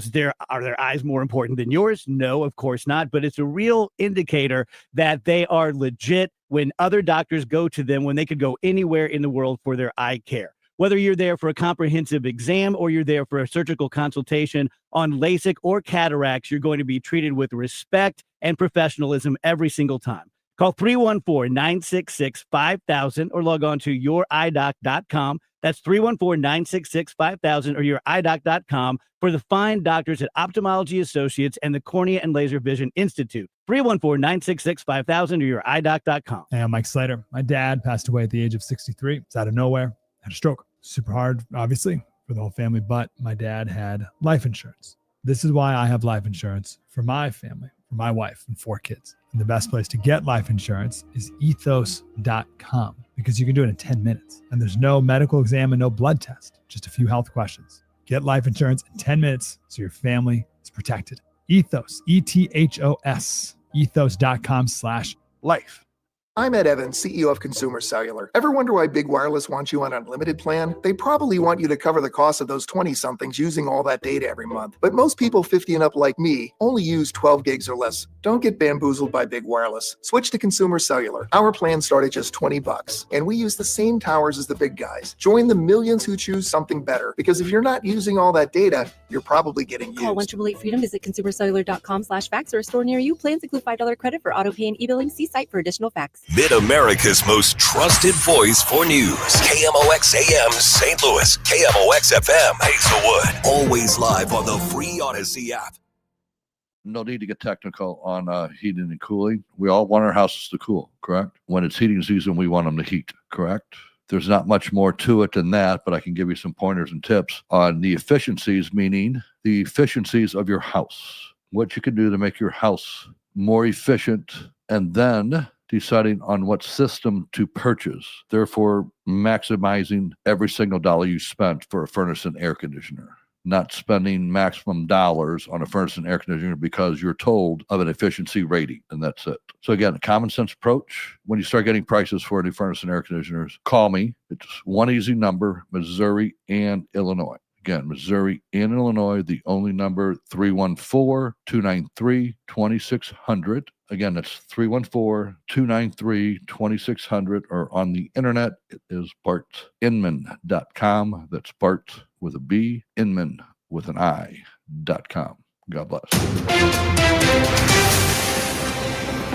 S25: are their eyes more important than yours? No, of course not. But it's a real indicator that they are legit when other doctors go to them when they could go anywhere in the world for their eye care. Whether you're there for a comprehensive exam or you're there for a surgical consultation on LASIK or cataracts, you're going to be treated with respect and professionalism every single time. Call 314-966-5000 or log on to youridoc.com. That's 314-966-5000 or youridoc.com for the fine doctors at Ophthalmology Associates and the Cornea and Laser Vision Institute. 314-966-5000 or youridoc.com.
S4: Hey, I'm Mike Slater. My dad passed away at the age of 63. It's out of nowhere. Had a stroke. Super hard, obviously, for the whole family, but my dad had life insurance. This is why I have life insurance for my family, for my wife and 4 kids. And the best place to get life insurance is ethos.com because you can do it in 10 minutes. And there's no medical exam and no blood test, just a few health questions. Get life insurance in 10 minutes so your family is protected. Ethos, ETHOS, ethos.com/life.
S7: I'm Ed Evans, CEO of Consumer Cellular. Ever wonder why Big Wireless wants you on an unlimited plan? They probably want you to cover the cost of those 20-somethings using all that data every month. But most people 50 and up like me only use 12 gigs or less. Don't get bamboozled by Big Wireless. Switch to Consumer Cellular. Our plans start at just $20, and we use the same towers as the big guys. Join the millions who choose something better, because if you're not using all that data, you're probably getting used.
S10: Call 1-888-FREEDOM, visit consumercellular.com/facts or a store near you. Plans include $5 credit for auto pay and e-billing. See site for additional facts.
S2: Mid-America's most trusted voice for news. KMOX AM St. Louis. KMOX FM Hazelwood. Always live on the free Odyssey app.
S11: No need to get technical on heating and cooling. We all want our houses to cool, correct? When it's heating season, we want them to heat, correct? There's not much more to it than that, but I can give you some pointers and tips on the efficiencies, meaning the efficiencies of your house. What you can do to make your house more efficient, and then deciding on what system to purchase, therefore maximizing every single dollar you spent for a furnace and air conditioner. Not spending maximum dollars on a furnace and air conditioner because you're told of an efficiency rating, and that's it. So again, a common sense approach. When you start getting prices for any furnace and air conditioners, call me. It's one easy number, Missouri and Illinois. Again, Missouri and Illinois, the only number, 314-293-2600. Again, that's 314-293-2600, or on the internet, it is bartinman.com. That's Bart with a B, Inman with an I.com. God bless.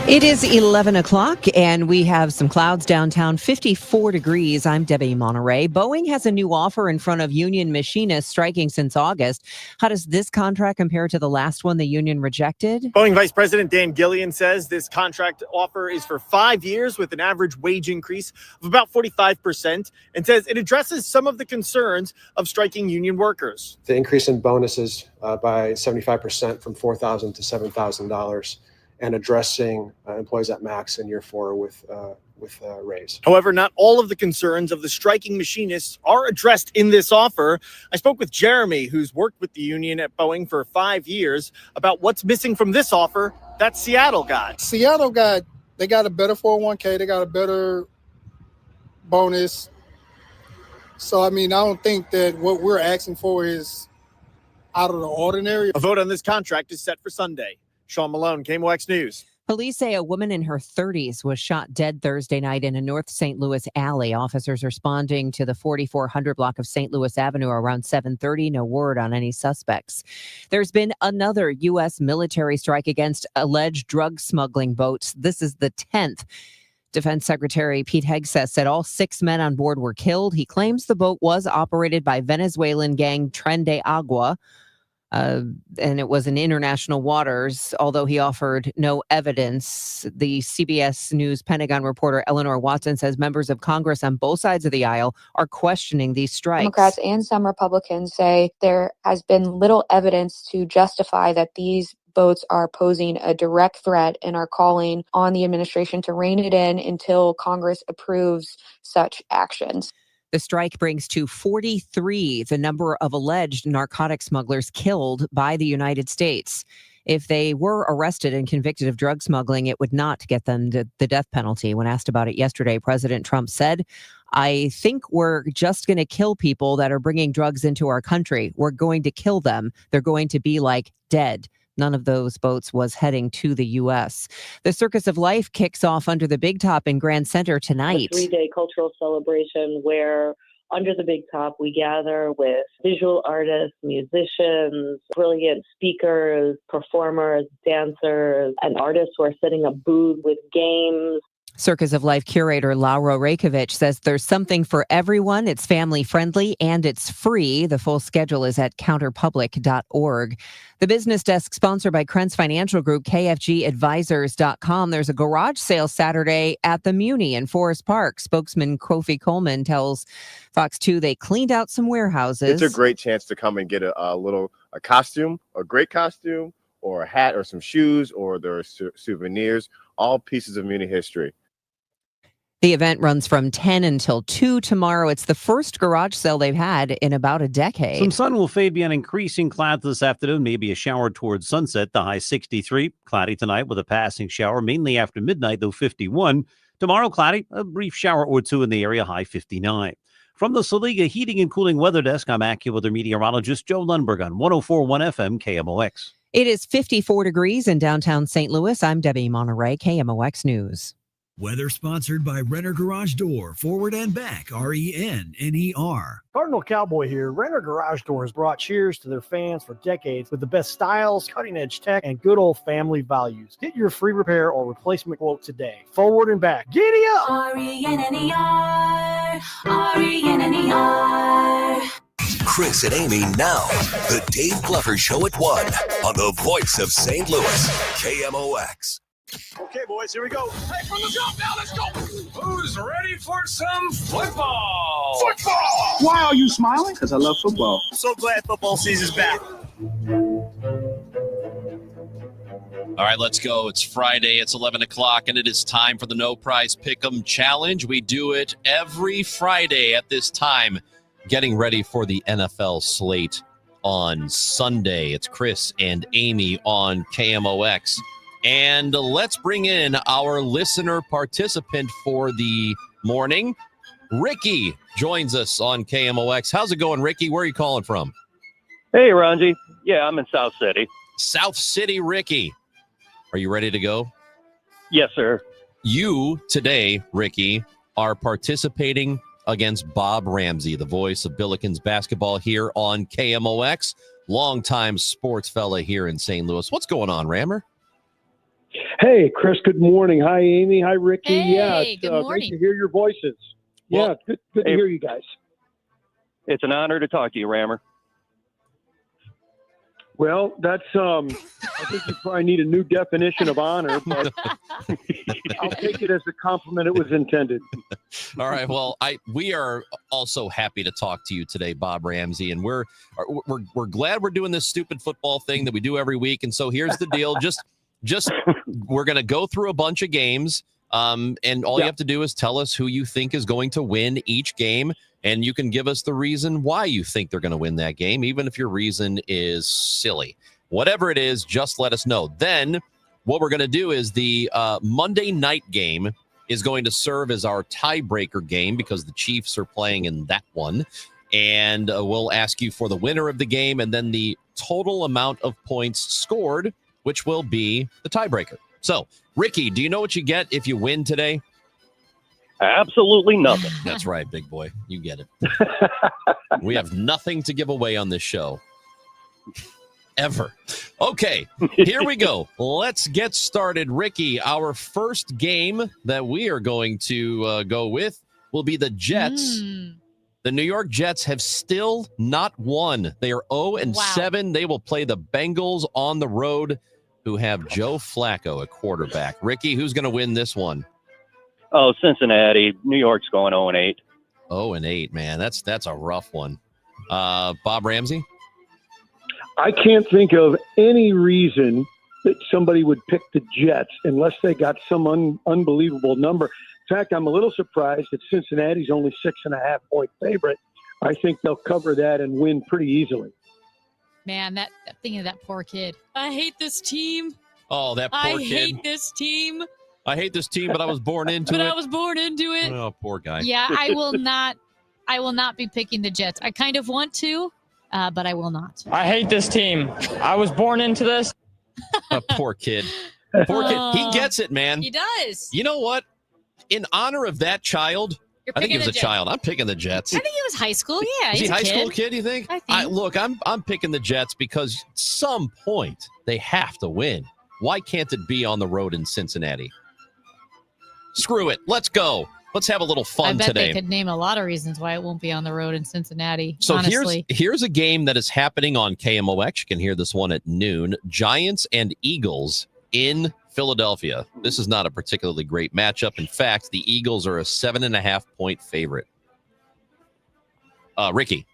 S18: It is 11 o'clock and we have some clouds downtown, 54 degrees. I'm Debbie Monterey. Boeing has a new offer in front of union machinists striking since August. How does this contract compare to the last one the union rejected?
S12: Boeing Vice President Dan Gillian says this contract offer is for 5 years with an average wage increase of about 45%, and says it addresses some of the concerns of striking union workers.
S26: The increase in bonuses by 75% from $4,000 to $7,000. And addressing employees at max in year 4 with raise.
S12: However, not all of the concerns of the striking machinists are addressed in this offer. I spoke with Jeremy, who's worked with the union at Boeing for 5 years, about what's missing from this offer that Seattle got.
S27: They got a better 401k, they got a better bonus. So, I mean, I don't think that what we're asking for is out of the ordinary.
S12: A vote on this contract is set for Sunday. Sean Malone, KMOX News.
S18: Police say a woman in her 30s was shot dead Thursday night in a North St. Louis alley. Officers responding to the 4400 block of St. Louis Avenue around 7:30. No word on any suspects. There's been another U.S. military strike against alleged drug smuggling boats. This is the 10th. Defense Secretary Pete Hegseth said all 6 men on board were killed. He claims the boat was operated by Venezuelan gang Tren de Agua. And it was in international waters, although he offered no evidence. The CBS News Pentagon reporter Eleanor Watson says members of Congress on both sides of the aisle are questioning these strikes.
S28: Democrats and some Republicans say there has been little evidence to justify that these boats are posing a direct threat and are calling on the administration to rein it in until Congress approves such actions.
S18: The strike brings to 43 the number of alleged narcotic smugglers killed by the United States. If they were arrested and convicted of drug smuggling, it would not get them the death penalty. When asked about it yesterday, President Trump said, I think we're just going to kill people that are bringing drugs into our country. We're going to kill them. They're going to be like dead. None of those boats was heading to the U.S. The Circus of Life kicks off under the Big Top in Grand Center tonight.
S1: A 3-day cultural celebration where under the Big Top we gather with visual artists, musicians, brilliant speakers, performers, dancers, and artists who are setting up booths with games.
S18: Circus of Life curator Laura Rakovich says there's something for everyone. It's family friendly and it's free. The full schedule is at counterpublic.org. The business desk sponsored by Krentz Financial Group, KFGadvisors.com. There's a garage sale Saturday at the Muni in Forest Park. Spokesman Kofi Coleman tells Fox 2 they cleaned out some warehouses.
S8: It's a great chance to come and get a costume, a great costume, or a hat or some shoes, or there are souvenirs, all pieces of Muni history.
S18: The event runs from 10 until 2 tomorrow. It's the first garage sale they've had in about a decade.
S15: Some sun will fade beyond increasing clouds this afternoon. Maybe a shower towards sunset. The high 63. Cloudy tonight with a passing shower, mainly after midnight, though 51. Tomorrow, cloudy, a brief shower or two in the area, high 59. From the Saliga Heating and Cooling Weather Desk, I'm AccuWeather meteorologist Joe Lundberg on 104.1 FM KMOX.
S18: It is 54 degrees in downtown St. Louis. I'm Debbie Monterey, KMOX News.
S16: Weather sponsored by Renner Garage Door, forward and back, RENNER.
S12: Cardinal Cowboy here. Renner Garage Door has brought cheers to their fans for decades with the best styles, cutting-edge tech, and good old family values. Get your free repair or replacement quote today. Forward and back. Giddy up!
S16: RENNER, RENNER.
S2: Chris and Amy now. The Dave Glover Show at 1 on the voice of St. Louis, KMOX.
S17: Okay, boys, here we go. Hey, from the jump now, let's go. Who's ready for some football? Football!
S19: Why are you smiling? Because I love football.
S17: I'm so glad football season's back.
S3: All right, let's go. It's Friday. It's 11 o'clock, and it is time for the No Prize Pick'em Challenge. We do it every Friday at this time, getting ready for the NFL slate on Sunday. It's Chris and Amy on KMOX. And let's bring in our listener participant for the morning. Ricky joins us on KMOX. How's it going, Ricky? Where are you calling from?
S22: Hey, Ranji. Yeah, I'm in South City.
S3: South City, Ricky. Are you ready to go?
S22: Yes, sir.
S3: You today, Ricky, are participating against Bob Ramsey, the voice of Billikens basketball here on KMOX. Longtime sports fella here in St. Louis. What's going on, Rammer?
S24: Hey, Chris, good morning. Hi, Amy. Hi, Ricky.
S5: Hey,
S24: It's
S5: good morning.
S24: great to hear your voices.
S22: Well,
S24: good to hear you guys.
S22: It's an honor to talk to you, Rammer.
S24: Well, that's I think you probably need a new definition of honor, but I'll take it as a compliment. It was intended.
S3: All right. Well, we are also happy to talk to you today, Bob Ramsey, and we're glad we're doing this stupid football thing that we do every week. And so here's the deal: just we're going to go through a bunch of games, and all you have to do is tell us who you think is going to win each game. And you can give us the reason why you think they're going to win that game, even if your reason is silly. Whatever it is, just let us know. Then what we're going to do is the Monday night game is going to serve as our tiebreaker game because the Chiefs are playing in that one. And we'll ask you for the winner of the game and then the total amount of points scored, which will be the tiebreaker. So, Ricky, do you know what you get if you win today?
S22: Absolutely nothing.
S3: That's right, big boy. You get it. We have nothing to give away on this show. Ever. Okay, here we go. Let's get started. Ricky, our first game that we are going to go with will be the Jets. The New York Jets have still not won. They are 0-7. They will play the Bengals on the road, who have Joe Flacco at quarterback. Ricky, who's going to win this one?
S22: Oh, Cincinnati. New York's going 0-8.
S3: 0-8, man. That's a rough one. Bob Ramsey?
S24: I can't think of any reason that somebody would pick the Jets unless they got some unbelievable number. In fact, I'm a little surprised that Cincinnati's only 6.5-point favorite. I think they'll cover that and win pretty easily.
S5: Man, that thinking of that poor kid. I hate this team.
S3: Oh, that poor kid.
S5: I hate this team.
S3: I hate this team, but I was born into it.
S5: But I was born into it.
S3: Oh, poor guy.
S5: Yeah, I will not be picking the Jets. I kind of want to, but I will not.
S6: I hate this team. I was born into this.
S3: Poor kid. Poor kid. He gets it, man.
S5: He does.
S3: You know what? In honor of that child,
S5: You're
S3: I think he
S5: picking
S3: was
S5: the
S3: a
S5: Jets.
S3: child. I'm picking the Jets.
S5: I think he was high school. Yeah,
S3: Is he
S5: he's a
S3: high school kid, you think?
S5: I think.
S3: Look, I'm picking the Jets because at some point they have to win. Why can't it be on the road in Cincinnati? Screw it. Let's go. Let's have a little fun
S5: I bet
S3: today.
S5: they could name a lot of reasons why it won't be on the road in Cincinnati.
S3: So
S5: honestly.
S3: here's a game that is happening on KMOX. You can hear this one at noon. Giants and Eagles in Philadelphia. This is not a particularly great matchup. In fact, the Eagles are a 7.5-point favorite. Ricky.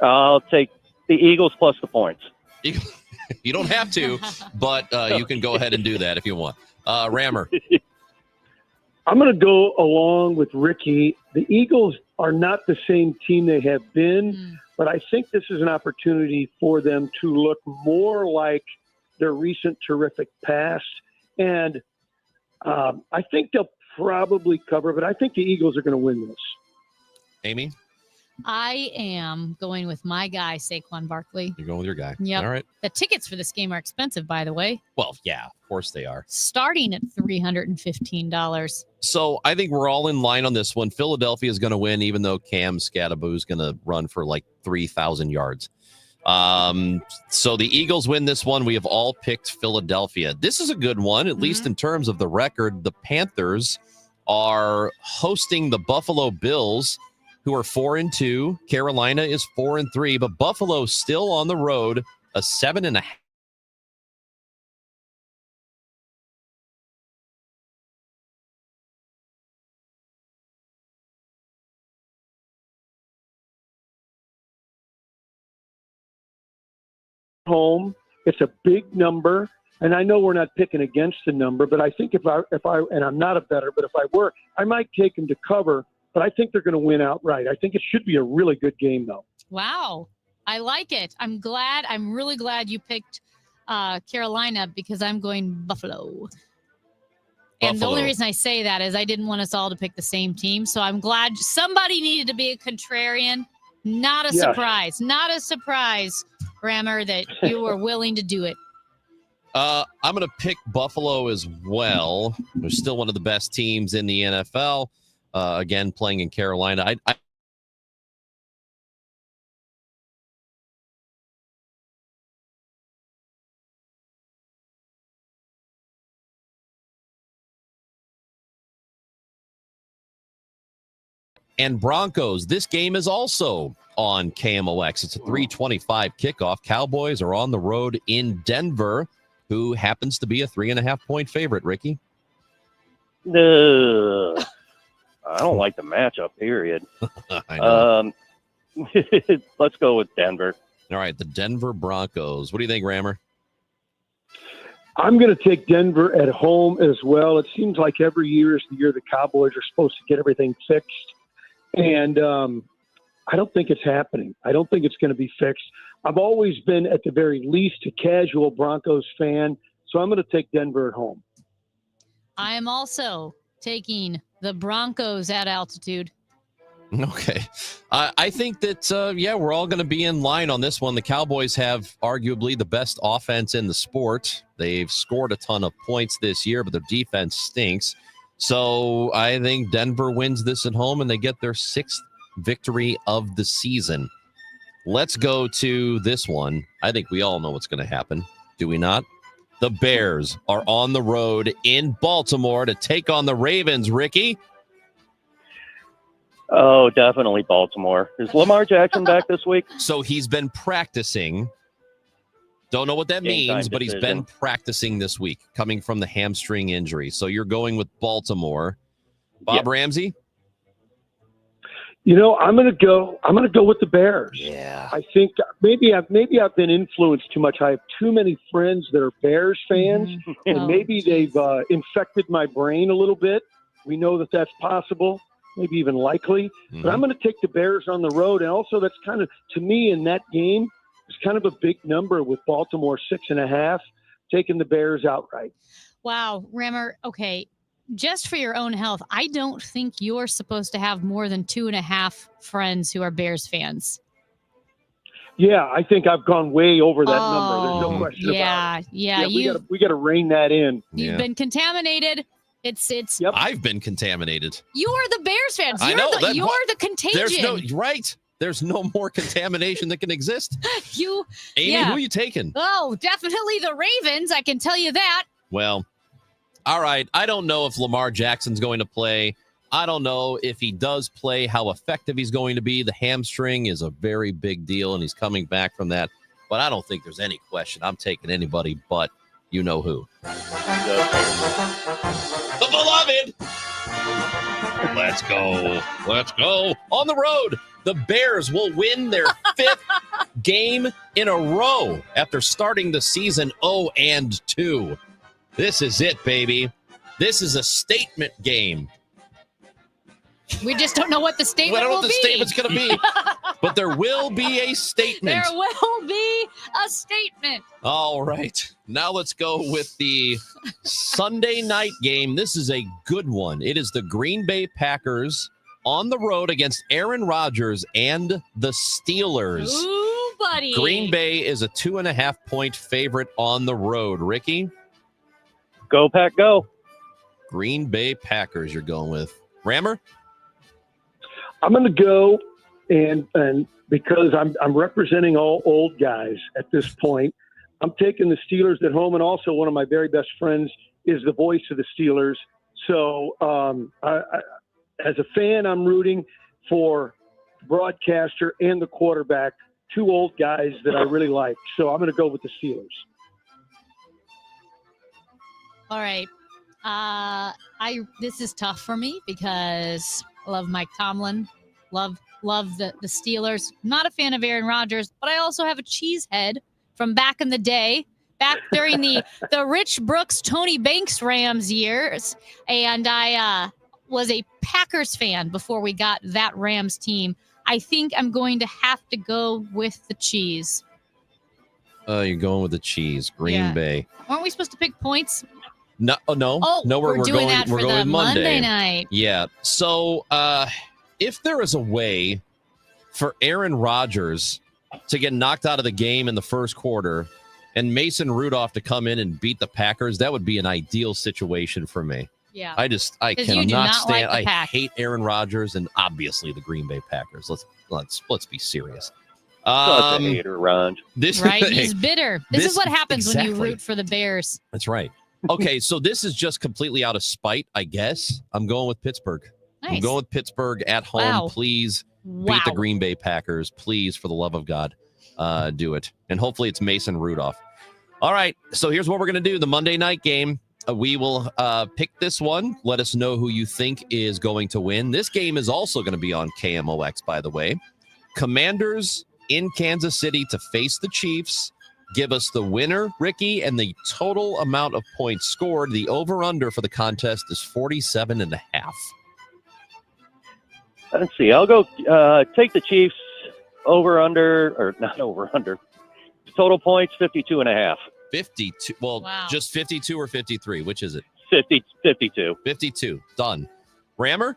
S22: I'll take the Eagles plus the points.
S3: You don't have to, but you can go ahead and do that if you want. Rammer.
S24: I'm going to go along with Ricky. The Eagles are not the same team they have been, but I think this is an opportunity for them to look more like their recent terrific past. And I think they'll probably cover, but I think the Eagles are going to win this.
S3: Amy?
S5: I am going with my guy, Saquon Barkley.
S3: You're going with your guy.
S5: Yep.
S3: All right.
S5: The tickets for this game are expensive, by the way.
S3: Well, yeah, of course they are.
S5: Starting at $315.
S3: So I think we're all in line on this one. Philadelphia is going to win, even though Cam Scattaboo is going to run for like 3,000 yards. So the Eagles win this one. We have all picked Philadelphia. This is a good one, at least in terms of the record. The Panthers are hosting the Buffalo Bills, who are 4-2. Carolina is 4-3, but Buffalo still on the road, a 7.5.
S24: Home, it's a big number, and I know we're not picking against the number, but I think if I and I'm not a bettor, but if I were, I might take them to cover. But I think they're going to win outright. I think it should be a really good game, though.
S5: Wow. I like it. I'm really glad you picked Carolina because I'm going Buffalo. And the only reason I say that is I didn't want us all to pick the same team. So I'm glad somebody needed to be a contrarian. Not a surprise. Not a surprise, Rammer, that you were willing to do it.
S3: I'm going to pick Buffalo as well. They're still one of the best teams in the NFL. Again, playing in Carolina. And Broncos. This game is also on KMOX. It's a 3:25 kickoff. Cowboys are on the road in Denver, who happens to be a 3.5-point favorite, Ricky.
S22: I don't like the matchup, period.
S3: I know.
S22: Let's go with Denver.
S3: All right, the Denver Broncos. What do you think, Rammer?
S24: I'm going to take Denver at home as well. It seems like every year is the year the Cowboys are supposed to get everything fixed. And I don't think it's happening. I don't think it's going to be fixed. I've always been, at the very least, a casual Broncos fan, so I'm going to take Denver at home.
S5: I am also taking the Broncos at altitude.
S3: Okay. I think that, we're all going to be in line on this one. The Cowboys have arguably the best offense in the sport. They've scored a ton of points this year, but their defense stinks. So I think Denver wins this at home, and they get their 6th victory of the season. Let's go to this one. I think we all know what's going to happen. Do we not? The Bears are on the road in Baltimore to take on the Ravens, Ricky.
S22: Oh, definitely Baltimore. Is Lamar Jackson back this week?
S3: So he's been practicing. Don't know what that means, but he's been practicing this week, coming from the hamstring injury. So you're going with Baltimore. Bob Ramsey?
S24: You know, I'm going to go with the Bears.
S3: Yeah.
S24: I think maybe I've been influenced too much. I have too many friends that are Bears fans, and maybe they've infected my brain a little bit. We know that that's possible, maybe even likely. But I'm going to take the Bears on the road, and also that's kind of, to me, in that game, it's kind of a big number with Baltimore 6.5, taking the Bears outright.
S5: Wow, Rammer. Okay, just for your own health, I don't think you're supposed to have more than 2.5 friends who are Bears fans.
S24: Yeah, I think I've gone way over that number. There's no question about it.
S5: Yeah.
S24: We got to rein that in.
S5: You've been contaminated. It's.
S24: Yep.
S3: I've been contaminated.
S5: You're the Bears fans.
S3: I know.
S5: You're the contagion.
S3: There's no more contamination that can exist. Amy,
S5: Yeah.
S3: who are you taking?
S5: Oh, definitely the Ravens. I can tell you that.
S3: Well, all right. I don't know if Lamar Jackson's going to play. I don't know if he does play, how effective he's going to be. The hamstring is a very big deal, and he's coming back from that. But I don't think there's any question. I'm taking anybody but you know who. The beloved. Let's go. Let's go. On the road, the Bears will win their 5th game in a row after starting the season 0-2. This is it, baby. This is a statement game.
S5: We just don't know what the statement
S3: I don't know
S5: will
S3: what the statement's going to be, but there will be a statement.
S5: There will be a statement.
S3: All right. Now let's go with the Sunday night game. This is a good one. It is the Green Bay Packers on the road against Aaron Rodgers and the Steelers.
S5: Ooh, buddy.
S3: Green Bay is a 2.5-point favorite on the road. Ricky?
S22: Go, Pack, go.
S3: Green Bay Packers you're going with. Rammer?
S24: I'm going to go, and because I'm representing all old guys at this point, I'm taking the Steelers at home, and also one of my very best friends is the voice of the Steelers. So as a fan, I'm rooting for the broadcaster and the quarterback, two old guys that I really like. So I'm going to go with the Steelers.
S5: All right. This is tough for me because I love Mike Tomlin, love the Steelers. Not a fan of Aaron Rodgers, but I also have a cheesehead from back in the day, back during the Rich Brooks, Tony Banks Rams years, and I was a Packers fan before we got that Rams team. I think I'm going to have to go with the cheese.
S3: You're going with the cheese. Green Bay.
S5: Weren't we supposed to pick points?
S3: No.
S5: We're doing that for the Monday night.
S3: Yeah. So if there is a way for Aaron Rodgers to get knocked out of the game in the first quarter and Mason Rudolph to come in and beat the Packers, that would be an ideal situation for me.
S5: Yeah.
S3: I
S5: 'Cause you
S3: cannot
S5: do not
S3: stand.
S5: like the
S3: I
S5: Pack.
S3: hate Aaron Rodgers and obviously the Green Bay Packers. Let's be serious.
S22: Such a hater, Ron.
S5: Right? He's bitter. This is what happens when you
S3: exactly.
S5: root for the Bears.
S3: That's right. Okay, so this is just completely out of spite, I guess. I'm going with Pittsburgh. I'm
S5: Nice.
S3: going with Pittsburgh at home.
S5: Wow.
S3: Please
S5: Wow.
S3: beat the Green Bay Packers. Please, for the love of God, do it. And hopefully it's Mason Rudolph. All right, so here's what we're going to do. The Monday night game, we will pick this one. Let us know who you think is going to win. This game is also going to be on KMOX, by the way. Commanders in Kansas City to face the Chiefs. Give us the winner, Ricky, and the total amount of points scored. The over-under for the contest is 47.5.
S22: Let's see. I'll go take the Chiefs not over under. Total points 52.5.
S3: 52. Well, just 52 or 53. Which is it?
S22: 52.
S3: 52. Done. Rammer?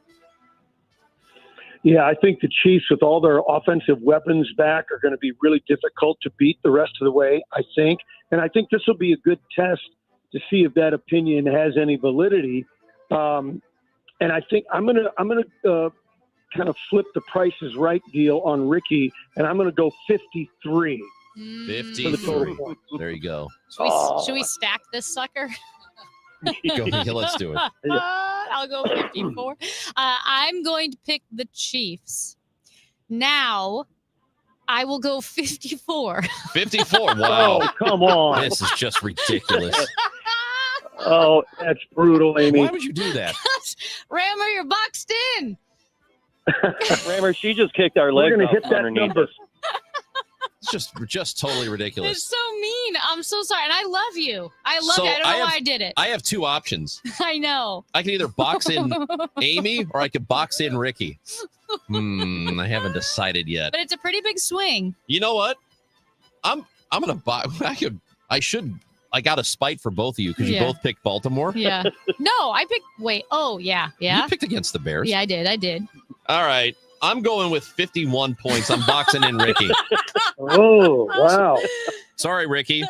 S24: Yeah, I think the Chiefs, with all their offensive weapons back, are going to be really difficult to beat the rest of the way, I think. And I think this will be a good test to see if that opinion has any validity. And I think I'm going to kind of flip the Price is Right deal on Ricky, and I'm going to go 53.
S3: 53. There you go.
S5: Should we stack this sucker?
S3: Go, let's do it.
S5: I'll go 54. I'm going to pick the Chiefs. Now, I will go 54.
S3: 54. Wow.
S24: Oh, come on.
S3: This is just ridiculous.
S24: Oh, that's brutal, Amy.
S3: Why would you do that?
S5: Rammer, you're boxed in.
S22: Rammer, she just kicked our
S24: We're
S22: legs
S24: going to
S22: out
S24: hit that
S22: underneath
S24: number.
S22: us.
S3: It's just totally ridiculous.
S5: It's so mean. I'm so sorry. And I love you. I love
S3: So
S5: you. I don't know why I did it.
S3: I have two options.
S5: I know.
S3: I can either box in Amy or I could box in Ricky. I haven't decided yet.
S5: But it's a pretty big swing.
S3: You know what? I'm gonna box. I should like out of spite for both of you because you both picked Baltimore.
S5: Yeah. No, I picked. Wait. Oh, yeah. Yeah.
S3: You picked against the Bears.
S5: Yeah, I did.
S3: All right. I'm going with 51 points. I'm boxing in Ricky.
S24: Oh, wow.
S3: Sorry, Ricky.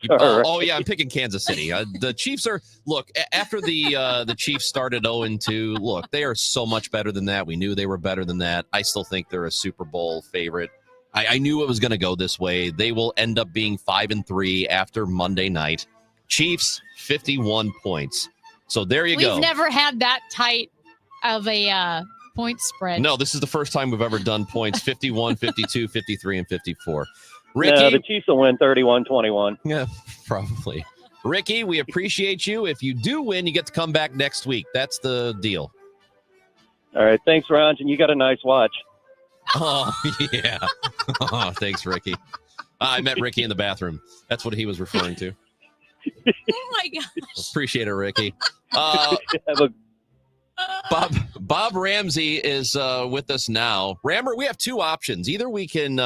S8: All right.
S3: Oh, yeah, I'm picking Kansas City. The Chiefs are, look, after the Chiefs started 0-2, look, they are so much better than that. We knew they were better than that. I still think they're a Super Bowl favorite. I knew it was going to go this way. They will end up being 5-3 after Monday night. Chiefs, 51 points. So there you go.
S5: We've never had that tight of a point spread.
S3: No, this is the first time we've ever done points 51, 52, 53, and 54. Ricky,
S22: No, the Chiefs will win 31-21.
S3: Yeah, probably. Ricky, we appreciate you. If you do win, you get to come back next week. That's the deal.
S22: All right. Thanks, Ron. And you got a nice watch.
S3: Oh, yeah. Oh, thanks, Ricky. I met Ricky in the bathroom. That's what he was referring to.
S5: Oh, my gosh.
S3: Appreciate it, Ricky. Bob Ramsey is with us now. Rammer, we have two options. Either we can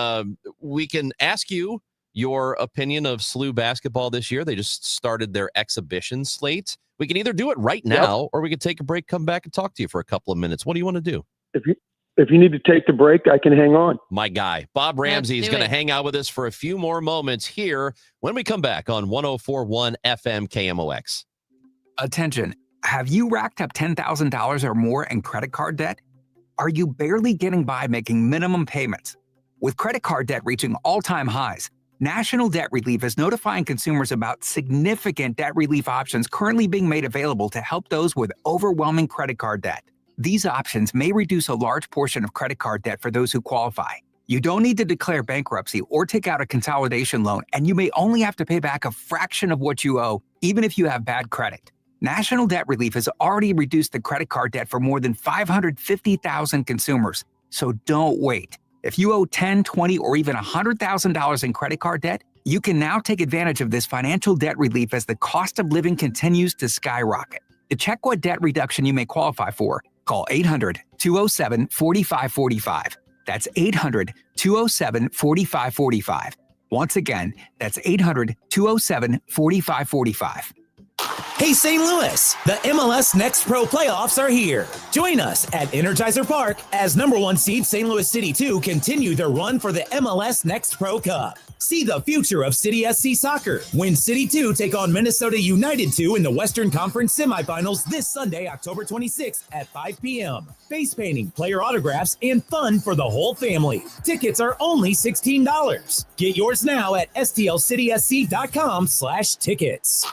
S3: ask you your opinion of SLU basketball this year. They just started their exhibition slate. We can either do it right now, or we could take a break, come back, and talk to you for a couple of minutes. What do you want to do?
S24: If you need to take the break, I can hang on.
S3: My guy, Bob Ramsey, is going to hang out with us for a few more moments here when we come back on 104.1 FM KMOX.
S4: Attention. Have you racked up $10,000 or more in credit card debt? Are you barely getting by making minimum payments? With credit card debt reaching all-time highs, National Debt Relief is notifying consumers about significant debt relief options currently being made available to help those with overwhelming credit card debt. These options may reduce a large portion of credit card debt for those who qualify. You don't need to declare bankruptcy or take out a consolidation loan, and you may only have to pay back a fraction of what you owe, even if you have bad credit. National Debt Relief has already reduced the credit card debt for more than 550,000 consumers. So don't wait. If you owe $10, $20, or even $100,000 in credit card debt, you can now take advantage of this financial debt relief as the cost of living continues to skyrocket. To check what debt reduction you may qualify for, call 800-207-4545. That's 800-207-4545. Once again, that's 800-207-4545.
S9: Hey, St. Louis, the MLS Next Pro playoffs are here. Join us at Energizer Park as number one seed St. Louis City 2 continue their run for the MLS Next Pro Cup. See the future of City SC soccer when City 2 take on Minnesota United 2 in the Western Conference semifinals this Sunday, October 26th at 5 p.m. Face painting, player autographs, and fun for the whole family. Tickets are only $16. Get yours now at stlcitysc.com/tickets.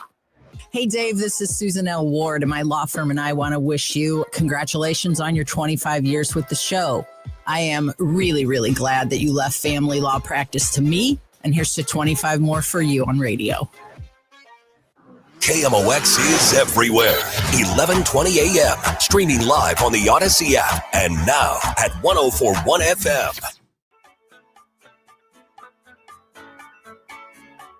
S13: Hey, Dave, this is Susan L. Ward, and my law firm and I want to wish you congratulations on your 25 years with the show. I am really, really glad that you left family law practice to me, and here's to 25 more for you on radio.
S2: KMOX is everywhere. 1120 a.m. Streaming live on the Odyssey app and now at 104.1 FM.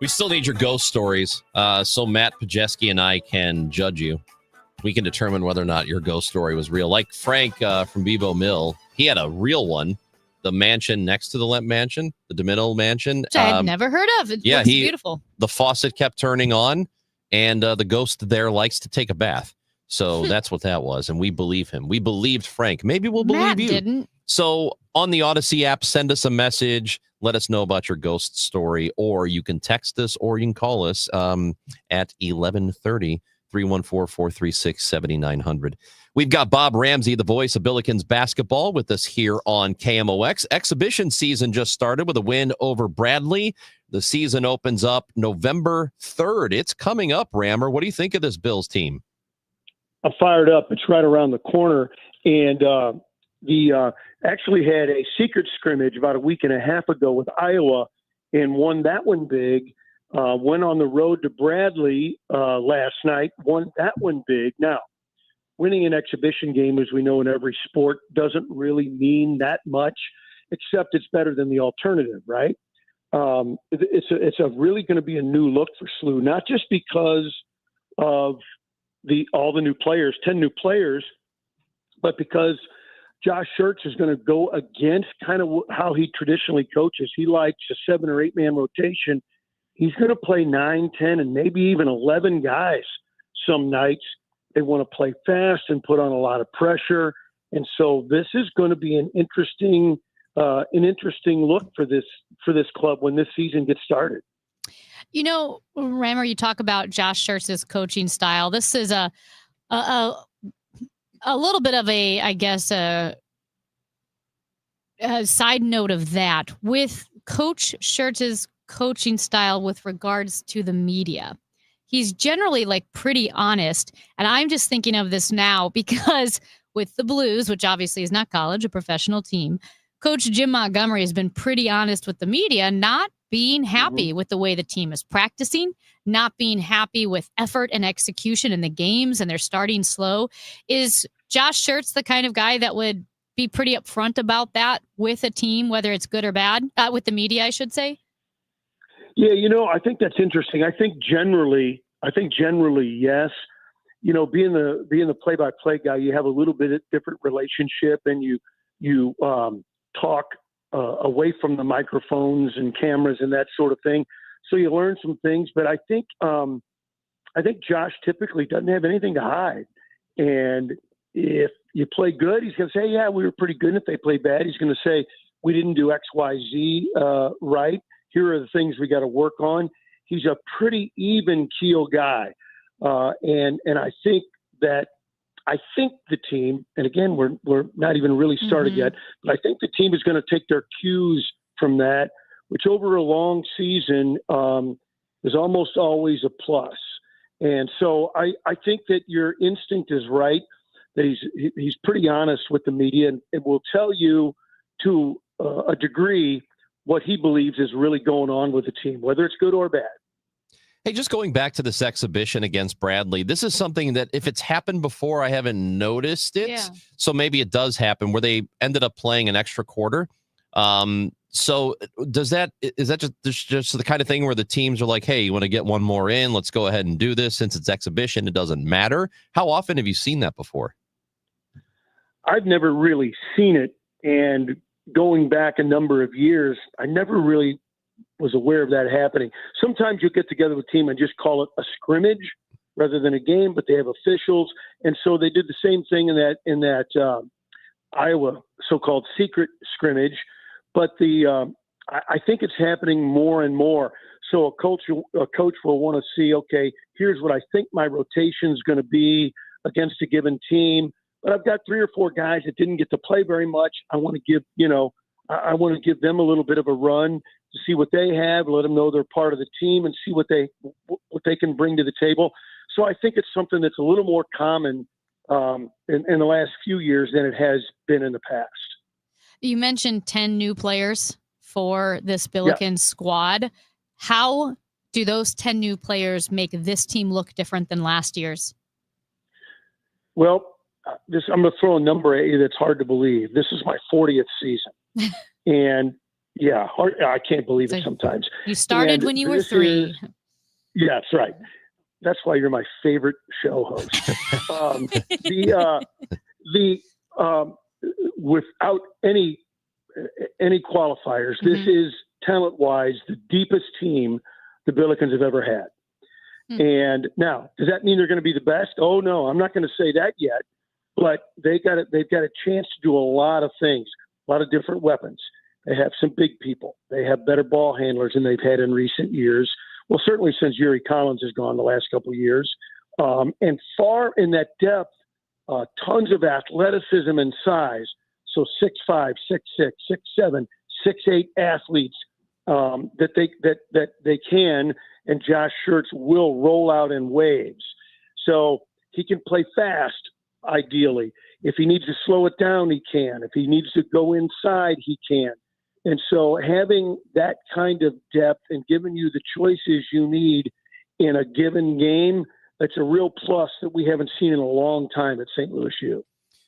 S3: We still need your ghost stories, so Matt Pajeski and I can judge you. We can determine whether or not your ghost story was real. Like Frank from Bevo Mill, he had a real one. The mansion next to the Lemp Mansion, the DeMino Mansion.
S5: Which I had never heard of. It looks beautiful.
S3: The faucet kept turning on, and the ghost there likes to take a bath. So that's what that was, and we believe him. We believed Frank. Maybe we'll believe
S5: Matt
S3: you.
S5: Didn't.
S3: So on the Odyssey app, send us a message. Let us know about your ghost story, or you can text us or you can call us at 1130-314-436-7900. We've got Bob Ramsey, the voice of Billikens basketball, with us here on KMOX. Exhibition season just started with a win over Bradley. The season opens up November 3rd. It's coming up, Rammer. What do you think of this Bills team?
S24: I'm fired up. It's right around the corner. And actually had a secret scrimmage about a week and a half ago with Iowa and won that one big. Went on the road to Bradley last night, won that one big. Now, winning an exhibition game, as we know in every sport, doesn't really mean that much, except it's better than the alternative, right? It's really going to be a new look for SLU, not just because of all the new players, 10 new players, but because Josh Schertz is going to go against kind of how he traditionally coaches. He likes a 7 or 8 man rotation. he's going to play 9, 10, and maybe even 11 guys some nights. They want to play fast and put on a lot of pressure. And so this is going to be an interesting look for this club when this season gets started.
S5: You know, Rammer, you talk about Josh Schertz's coaching style. This is a little bit of a side note of that with Coach Schertz's coaching style with regards to the media. He's generally like pretty honest. And I'm just thinking of this now because with the Blues, which obviously is not college, a professional team, Coach Jim Montgomery has been pretty honest with the media, not being happy with the way the team is practicing, not being happy with effort and execution in the games, and they're starting slow. Is Josh Schertz the kind of guy that would be pretty upfront about that with a team, whether it's good or bad, with the media, I should say?
S24: Yeah, I think that's interesting. I think generally, yes. Being the play-by-play guy, you have a little bit of different relationship, and you talk away from the microphones and cameras and that sort of thing. So you learn some things. But I think Josh typically doesn't have anything to hide. And if you play good, he's going to say, yeah, we were pretty good. And if they play bad, he's going to say, we didn't do X, Y, Z right. Here are the things we got to work on. He's a pretty even keel guy. And I think the team, and again, we're not even really started yet, but I think the team is going to take their cues from that, which over a long season is almost always a plus. And so I think that your instinct is right, that he's pretty honest with the media and will tell you to a degree what he believes is really going on with the team, whether it's good or bad.
S3: Hey, just going back to this exhibition against Bradley, this is something that if it's happened before, I haven't noticed it. Yeah. So maybe it does happen where they ended up playing an extra quarter. So is that just the kind of thing where the teams are like, hey, you want to get one more in? Let's go ahead and do this. Since it's exhibition, it doesn't matter. How often have you seen that before?
S24: I've never really seen it. And going back a number of years, I never really was aware of that happening. Sometimes you get together with a team and just call it a scrimmage rather than a game, but they have officials. And so they did the same thing in that Iowa so-called secret scrimmage. But I think it's happening more and more. So a coach will want to see, okay, here's what I think my rotation is going to be against a given team. But I've got 3 or 4 guys that didn't get to play very much. I want to give, I want to give them a little bit of a run to see what they have, let them know they're part of the team, and see what they can bring to the table. So I think it's something that's a little more common in the last few years than it has been in the past.
S5: You mentioned 10 new players for this Billiken squad. How do those 10 new players make this team look different than last year's?
S24: Well, I'm going to throw a number at you that's hard to believe. This is my 40th season. And yeah, I can't believe it sometimes.
S5: You started when you were 3.
S24: Yeah, that's right. That's why you're my favorite show host. Without any qualifiers, this is talent-wise the deepest team the Billikens have ever had. And now, does that mean they're going to be the best? Oh no, I'm not going to say that yet. But they've got a chance to do a lot of things, a lot of different weapons. They have some big people. They have better ball handlers than they've had in recent years. Well, certainly since Yuri Collins has gone the last couple of years. And far in that depth, tons of athleticism and size. So 6'5", 6'6", 6'7", 6'8" athletes that they can, and Josh Schertz will roll out in waves. So he can play fast, ideally. If he needs to slow it down, he can. If he needs to go inside, he can. And so having that kind of depth and giving you the choices you need in a given game, that's a real plus that we haven't seen in a long time at St. Louis U.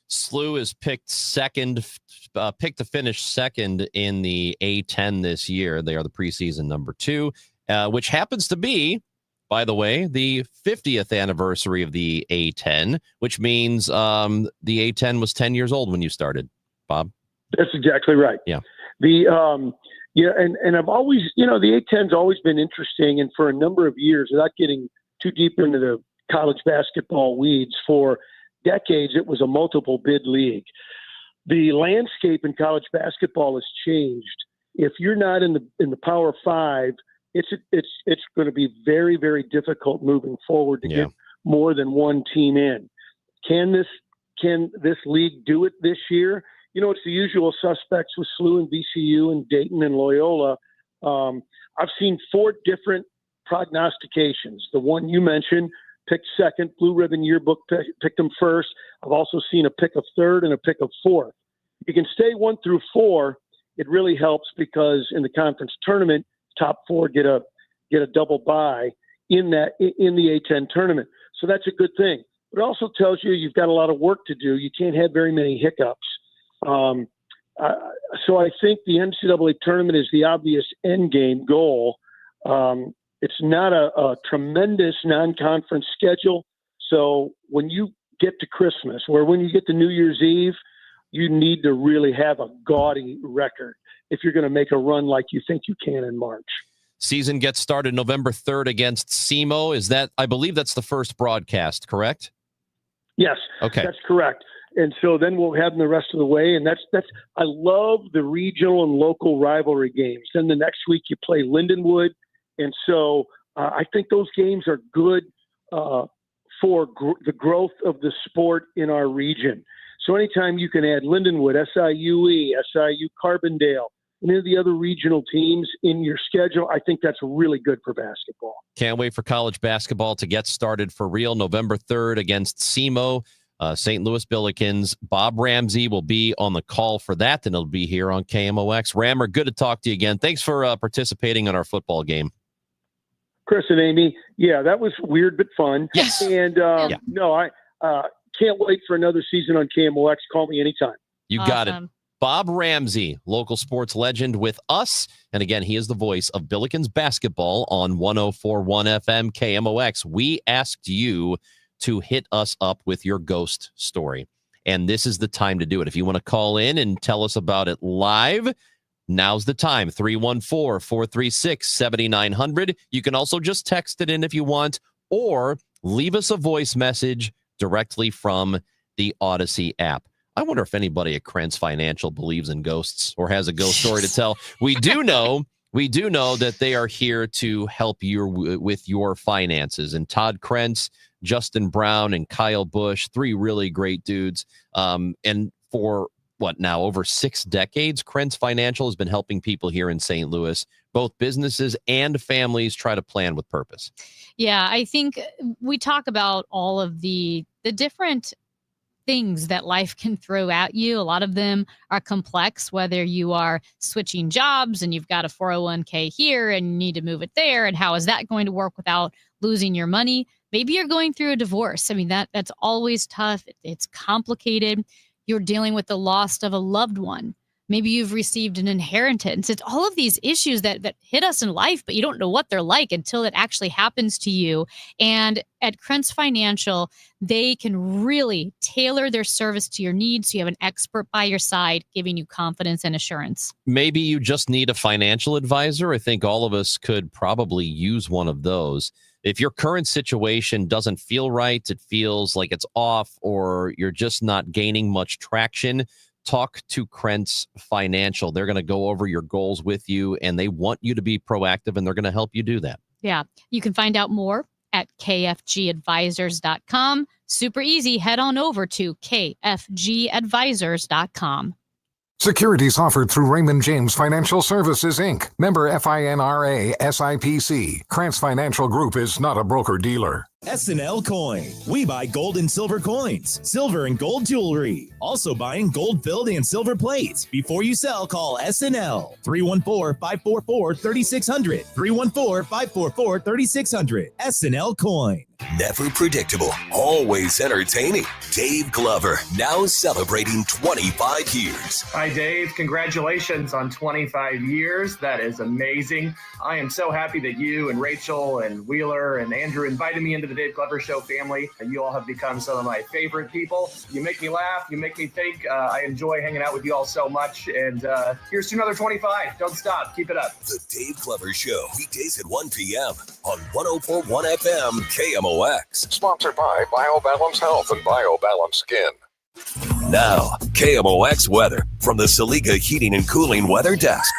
S3: SLU is picked to finish second in the A10 this year. They are the preseason number 2, which happens to be, by the way, the 50th anniversary of the A10, which means the A10 was 10 years old when you started, Bob.
S24: That's exactly right.
S3: Yeah.
S24: Yeah, and I've always, the A-10's always been interesting, and for a number of years, without getting too deep into the college basketball weeds, for decades it was a multiple bid league. The landscape in college basketball has changed. If you're not in the Power Five, it's going to be very, very difficult moving forward to get more than one team in. Can this league do it this year? It's the usual suspects with SLU and VCU and Dayton and Loyola. I've seen 4 different prognostications. The one you mentioned, picked second. Blue Ribbon Yearbook picked them first. I've also seen a pick of third and a pick of fourth. You can stay 1 through 4. It really helps because in the conference tournament, top 4 get a double bye in the A-10 tournament. So that's a good thing. It also tells you you've got a lot of work to do. You can't have very many hiccups. So I think the NCAA tournament is the obvious end game goal. It's not a tremendous non-conference schedule. So when you get to Christmas or when you get to New Year's Eve, you need to really have a gaudy record if you're going to make a run like you think you can in March.
S3: Season gets started November 3rd against SEMO. I believe that's the first broadcast, correct?
S24: Yes,
S3: okay,
S24: that's correct. And so then we'll have them the rest of the way. And I love the regional and local rivalry games. Then the next week you play Lindenwood. And so I think those games are good for the growth of the sport in our region. So anytime you can add Lindenwood, SIUE, SIU Carbondale, any of the other regional teams in your schedule, I think that's really good for basketball.
S3: Can't wait for college basketball to get started for real. November 3rd against SEMO. St. Louis Billikens. Bob Ramsey will be on the call for that, and it'll be here on KMOX. Rammer, good to talk to you again. Thanks for participating in our football game.
S24: Chris and Amy, that was weird but fun.
S3: Yes.
S24: And no, I can't wait for another season on KMOX. Call me anytime.
S3: You got it. Bob Ramsey, local sports legend with us. And again, he is the voice of Billikens basketball on 104.1 FM KMOX. We asked you to hit us up with your ghost story. And this is the time to do it. If you want to call in and tell us about it live, now's the time. 314-436-7900. You can also just text it in if you want, or leave us a voice message directly from the Odyssey app. I wonder if anybody at Krentz Financial believes in ghosts or has a ghost story to tell. We do know that they are here to help you with your finances. And Todd Krentz, Justin Brown, and Kyle Bush, 3 really great dudes. And for over 6 decades, Krentz Financial has been helping people here in St. Louis, both businesses and families, try to plan with purpose. Yeah, I think we talk about all of the different things that life can throw at you. A lot of them are complex, whether you are switching jobs and you've got a 401k here and you need to move it there. And how is that going to work without losing your money? Maybe you're going through a divorce. I mean, that's always tough. It's complicated. You're dealing with the loss of a loved one. Maybe you've received an inheritance. It's all of these issues that hit us in life, but you don't know what they're like until it actually happens to you. And at Krentz Financial, they can really tailor their service to your needs. So you have an expert by your side giving you confidence and assurance. Maybe you just need a financial advisor. I think all of us could probably use one of those. If your current situation doesn't feel right, it feels like it's off, or you're just not gaining much traction, talk to Krentz Financial. They're going to go over your goals with you, and they want you to be proactive, and they're going to help you do that. Yeah. You can find out more at kfgadvisors.com. Super easy. Head on over to kfgadvisors.com.
S7: Securities offered through Raymond James Financial Services, Inc., member FINRA SIPC. Krentz Financial Group is not a broker-dealer.
S9: SNL Coin. We buy gold and silver coins, silver and gold jewelry. Also buying gold-filled and silver plates. Before you sell, call SNL. 314-544-3600. 314-544-3600. SNL Coin.
S2: Never predictable, always entertaining. Dave Glover, now celebrating 25 years.
S10: Hi, Dave. Congratulations on 25 years. That is amazing. I am so happy that you and Rachel and Wheeler and Andrew invited me into the Dave Glover Show family. You all have become some of my favorite people. You make me laugh. You make me think. I enjoy hanging out with you all so much. And here's to another 25. Don't stop. Keep it up.
S2: The Dave Glover Show, weekdays at 1 p.m. on 104.1 FM KMOX.
S7: Sponsored by BioBalance Health and BioBalance Skin.
S2: Now, KMOX weather from the Saliga Heating and Cooling Weather Desk.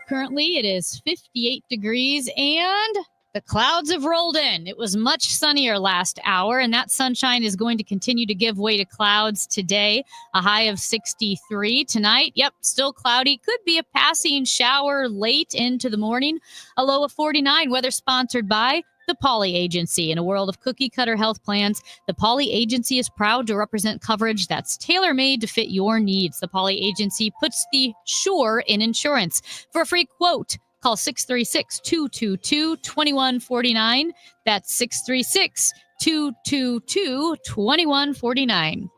S5: Currently, it is 58 degrees and the clouds have rolled in. It was much sunnier last hour, and that sunshine is going to continue to give way to clouds today. A high of 63 tonight. Yep, still cloudy. Could be a passing shower late into the morning. A low of 49. Weather sponsored by the Pauley Agency. In a world of cookie-cutter health plans, the Pauley Agency is proud to represent coverage that's tailor-made to fit your needs. The Pauley Agency puts the sure in insurance. For a free quote, call 636-222-2149. That's 636-222-2149.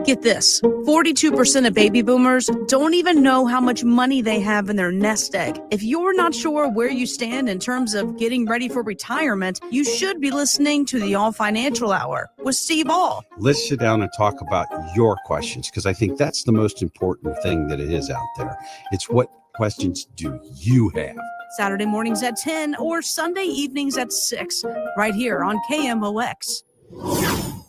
S11: Get this, 42% of baby boomers don't even know how much money they have in their nest egg. If you're not sure where you stand in terms of getting ready for retirement, you should be listening to the All Financial Hour with Steve All.
S14: Let's sit down and talk about your questions, because I think that's the most important thing that it is out there. It's what questions do you have?
S11: Saturday mornings at 10 or Sunday evenings at 6, right here on KMOX.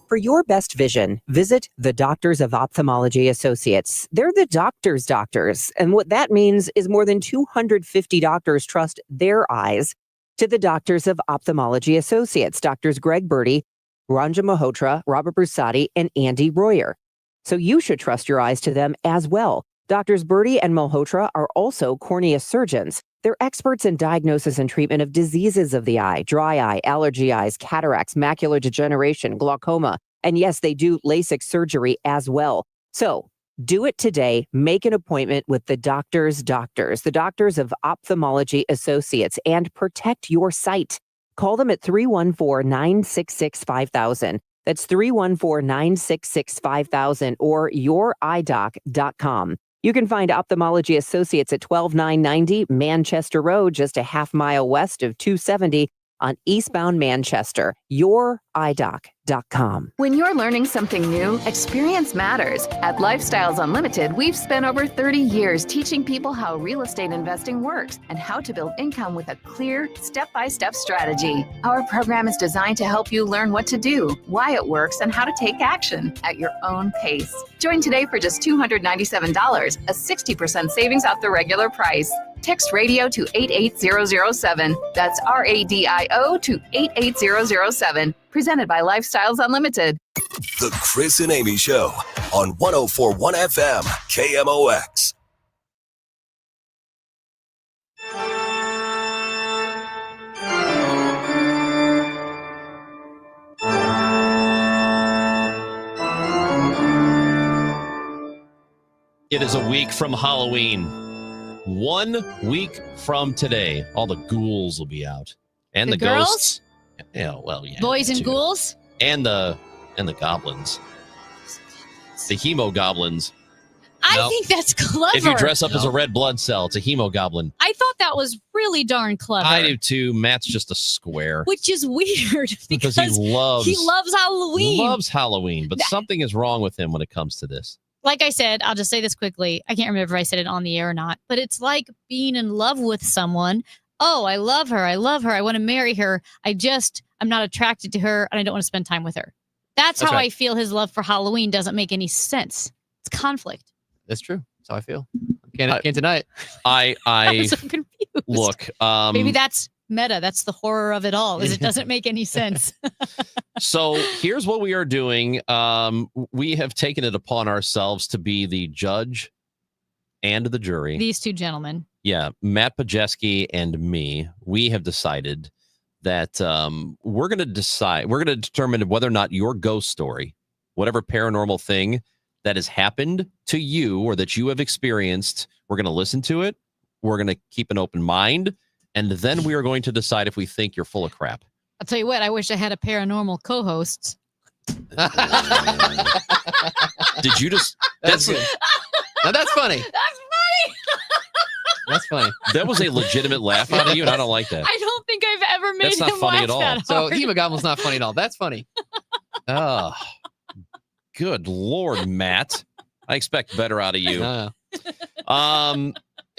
S18: For your best vision, visit the Doctors of Ophthalmology Associates. They're the doctors' doctors. And what that means is more than 250 doctors trust their eyes to the Doctors of Ophthalmology Associates, Doctors Greg Birdie, Ranja Malhotra, Robert Brusati, and Andy Royer. So you should trust your eyes to them as well. Doctors Birdie and Malhotra are also cornea surgeons. They're experts in diagnosis and treatment of diseases of the eye, dry eye, allergy eyes, cataracts, macular degeneration, glaucoma, and yes, they do LASIK surgery as well. So do it today. Make an appointment with the doctors, the Doctors of Ophthalmology Associates, and protect your sight. Call them at 314-966-5000. That's 314-966-5000 or youridoc.com. You can find Ophthalmology Associates at 12990 Manchester Road, just a half mile west of 270 on eastbound Manchester. youridoc.com.
S20: When you're learning something new, experience matters. At Lifestyles Unlimited, we've spent over 30 years teaching people how real estate investing works and how to build income with a clear, step-by-step strategy. Our program is designed to help you learn what to do, why it works, and how to take action at your own pace. Join today for just $297, a 60% savings off the regular price. Text radio to 88007. That's RADIO to 88007. Presented by Lifestyles Unlimited.
S2: The Chris and Amy Show on 104.1 FM KMOX.
S3: It is a week from Halloween. 1 week from today, all the ghouls will be out, and the ghosts. Yeah, well, yeah.
S5: Boys and ghouls,
S3: and the goblins, the hemogoblins.
S5: I think that's clever.
S3: If you dress up as a red blood cell, it's a hemogoblin.
S5: I thought that was really darn clever.
S3: I do too. Matt's just a square,
S5: which is weird because
S3: he loves
S5: Halloween.
S3: Loves Halloween, but something is wrong with him when it comes to this.
S5: Like I said, I'll just say this quickly. I can't remember if I said it on the air or not, but it's like being in love with someone. Oh, I love her. I want to marry her. I'm not attracted to her, and I don't want to spend time with her. That's how right. I feel his love for Halloween doesn't make any sense. It's conflict.
S21: That's true. That's how I feel. Can't deny it.
S3: I'm
S5: so confused.
S3: Look,
S5: maybe that's meta. That's the horror of it all, is it doesn't make any sense.
S3: So here's what we are doing. We have taken it upon ourselves to be the judge and the jury.
S5: These two gentlemen.
S3: Yeah, Matt Pajeski and me. We have decided that we're going to determine whether or not your ghost story, whatever paranormal thing that has happened to you or that you have experienced, we're going to listen to it. We're going to keep an open mind. and then we are going to decide if we think you're full of crap.
S5: I'll tell you what, I wish I had a paranormal co-hosts.
S3: Did you just...
S21: That's good. Now that's funny.
S5: That's funny.
S21: That's funny.
S3: That was a legitimate laugh out of you, and I don't like that.
S5: I don't think I've ever made
S3: That's not
S5: him
S3: funny
S5: laugh
S3: at all.
S5: that
S21: So
S5: hard.
S21: Hemogoblin's not funny at all. That's funny.
S3: Oh, good Lord, Matt. I expect better out of you.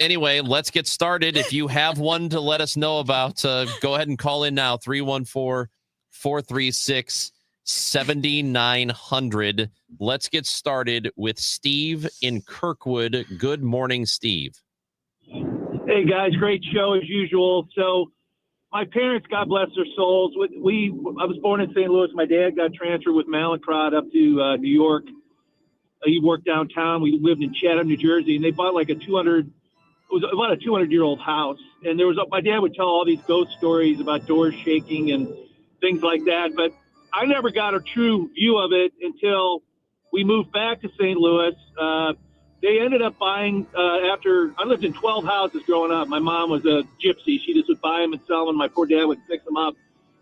S3: Anyway, let's get started. If you have one to let us know about, go ahead and call in now, 314-436-7900. Let's get started with Steve in Kirkwood. Good morning, Steve.
S24: Hey guys, great show as usual. So my parents, God bless their souls, I was born in St. Louis. My dad got transferred with Mallinckrodt up to New York. He worked downtown. We lived in Chatham, New Jersey, and they bought like it was about a 200-year-old house. And my dad would tell all these ghost stories about doors shaking and things like that. But I never got a true view of it until we moved back to St. Louis. They ended up buying, after I lived in 12 houses growing up. My mom was a gypsy. She just would buy them and sell them, and my poor dad would fix them up.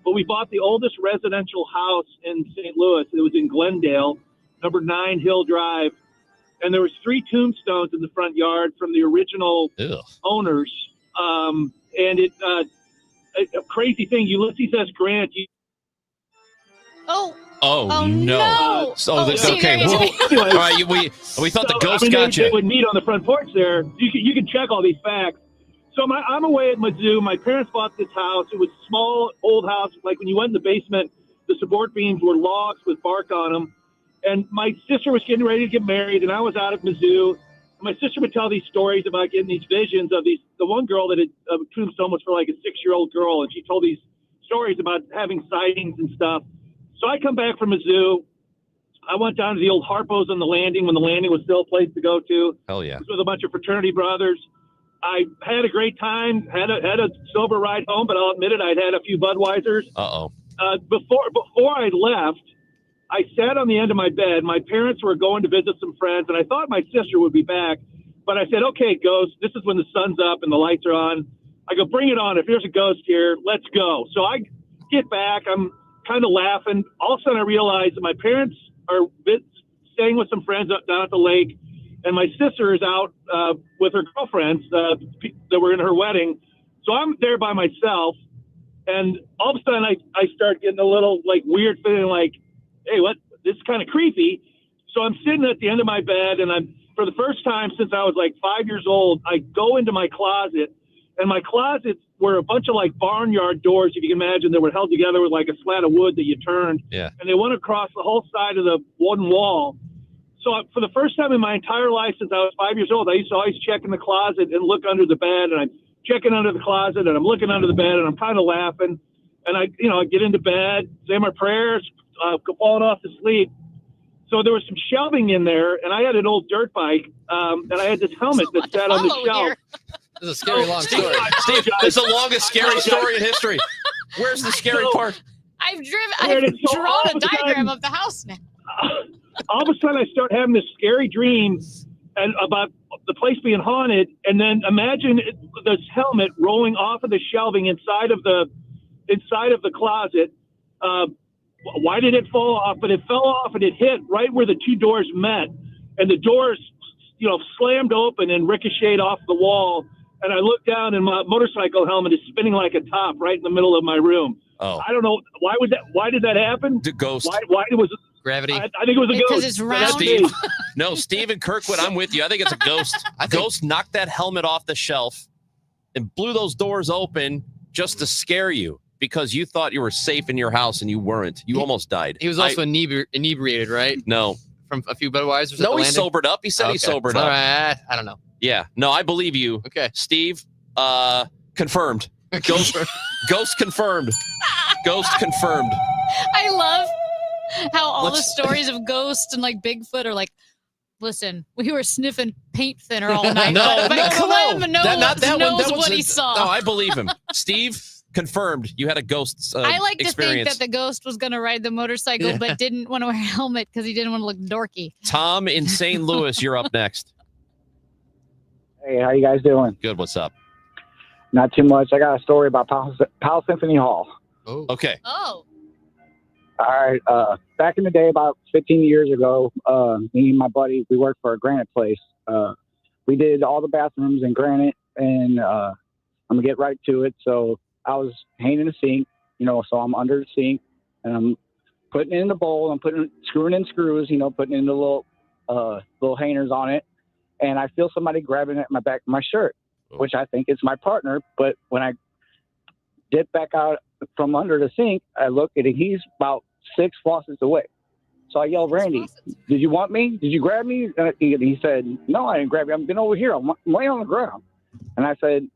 S24: But we bought the oldest residential house in St. Louis. It was in Glendale, number 9 Hill Drive. And there was 3 tombstones in the front yard from the original owners. And a crazy thing, Ulysses S. Grant.
S3: Oh no!
S24: Okay.
S3: Well, all right, we thought the ghost got you.
S24: They would meet on the front porch there. You can check all these facts. So I'm away at Mizzou. My parents bought this house. It was a small, old house. Like when you went in the basement, the support beams were logs with bark on them. And my sister was getting ready to get married, and I was out at Mizzou. My sister would tell these stories about getting these visions of the one girl that had tombstone was for like a 6-year-old girl, and she told these stories about having sightings and stuff. So I come back from Mizzou. I went down to the old Harpo's on the Landing when the Landing was still a place to go to.
S3: Hell yeah!
S24: With a bunch of fraternity brothers. I had a great time. Had a sober ride home, but I'll admit it, I'd had a few Budweisers. Before I left, I sat on the end of my bed. My parents were going to visit some friends, and I thought my sister would be back. But I said, okay, ghost, this is when the sun's up and the lights are on. I go, bring it on. If there's a ghost here, let's go. So I get back. I'm kind of laughing. All of a sudden, I realize that my parents are staying with some friends up down at the lake, and my sister is out with her girlfriends that were in her wedding. So I'm there by myself, and all of a sudden, I start getting a little like weird feeling like, hey, what? This is kind of creepy. So I'm sitting at the end of my bed, and for the first time since I was like 5 years old, I go into my closet, and my closets were a bunch of like barnyard doors, if you can imagine, that were held together with like a slat of wood that you turned.
S3: Yeah.
S24: And they went across the whole side of the wooden wall. So for the first time in my entire life since I was 5 years old, I used to always check in the closet and look under the bed, and I'm checking under the closet, and I'm looking under the bed, and I'm kind of laughing. And I get into bed, say my prayers, falling off to sleep. So there was some shelving in there, and I had an old dirt bike, and I had this helmet that sat on the shelf.
S21: This is a scary long story.
S3: Steve, this is the longest scary story in history. Where's the scary part?
S5: I've drawn a diagram of the house now.
S24: All of a sudden, I start having this scary dream and about the place being haunted, and then imagine this helmet rolling off of the shelving inside of the closet. Why did it fall off? But it fell off and it hit right where the 2 doors met, and the doors, slammed open and ricocheted off the wall. And I looked down, and my motorcycle helmet is spinning like a top right in the middle of my room.
S3: Oh,
S24: I don't know why did that happen?
S3: The ghost.
S24: Why was it?
S21: Gravity.
S24: I think it was a ghost.
S5: Because it's round.
S3: Steve, no, Steve and Kirkwood, I'm with you. I think it's a ghost. Ghost knocked that helmet off the shelf and blew those doors open just to scare you, because you thought you were safe in your house and you weren't. You almost died.
S21: He was also inebriated, right?
S3: No.
S21: From a few Budweisers?
S3: No, he sobered up. He said he sobered up.
S21: All right. I don't know.
S3: Yeah. No, I believe you.
S21: Okay.
S3: Steve, confirmed. Ghost confirmed. Ghost confirmed.
S5: I love how all the stories of ghosts and like Bigfoot are like, listen, we were sniffing paint thinner all night.
S3: No.
S5: Clem knows what he saw.
S3: No, I believe him. Steve, confirmed. You had a ghost
S5: I like
S3: experience.
S5: to think that the ghost was going to ride the motorcycle, but didn't want to wear a helmet because he didn't want to look dorky.
S3: Tom in St. Louis, you're up next.
S19: Hey, how you guys doing?
S3: Good. What's up?
S19: Not too much. I got a story about Powell Symphony Hall.
S21: Oh.
S3: Okay.
S5: Oh.
S19: All right. Back in the day, about 15 years ago, me and my buddy, we worked for a granite place. We did all the bathrooms in granite, and I'm going to get right to it. So I was hanging the sink, so I'm under the sink, and I'm putting it in the bowl. I'm screwing in screws, putting in the little hangers on it. And I feel somebody grabbing at my back of my shirt, which I think is my partner. But when I dip back out from under the sink, I look at it. He's about 6 faucets away. So I yelled, Randy, did you want me? Did you grab me? He said, no, I didn't grab you. I've been over here. I'm laying on the ground. And I said,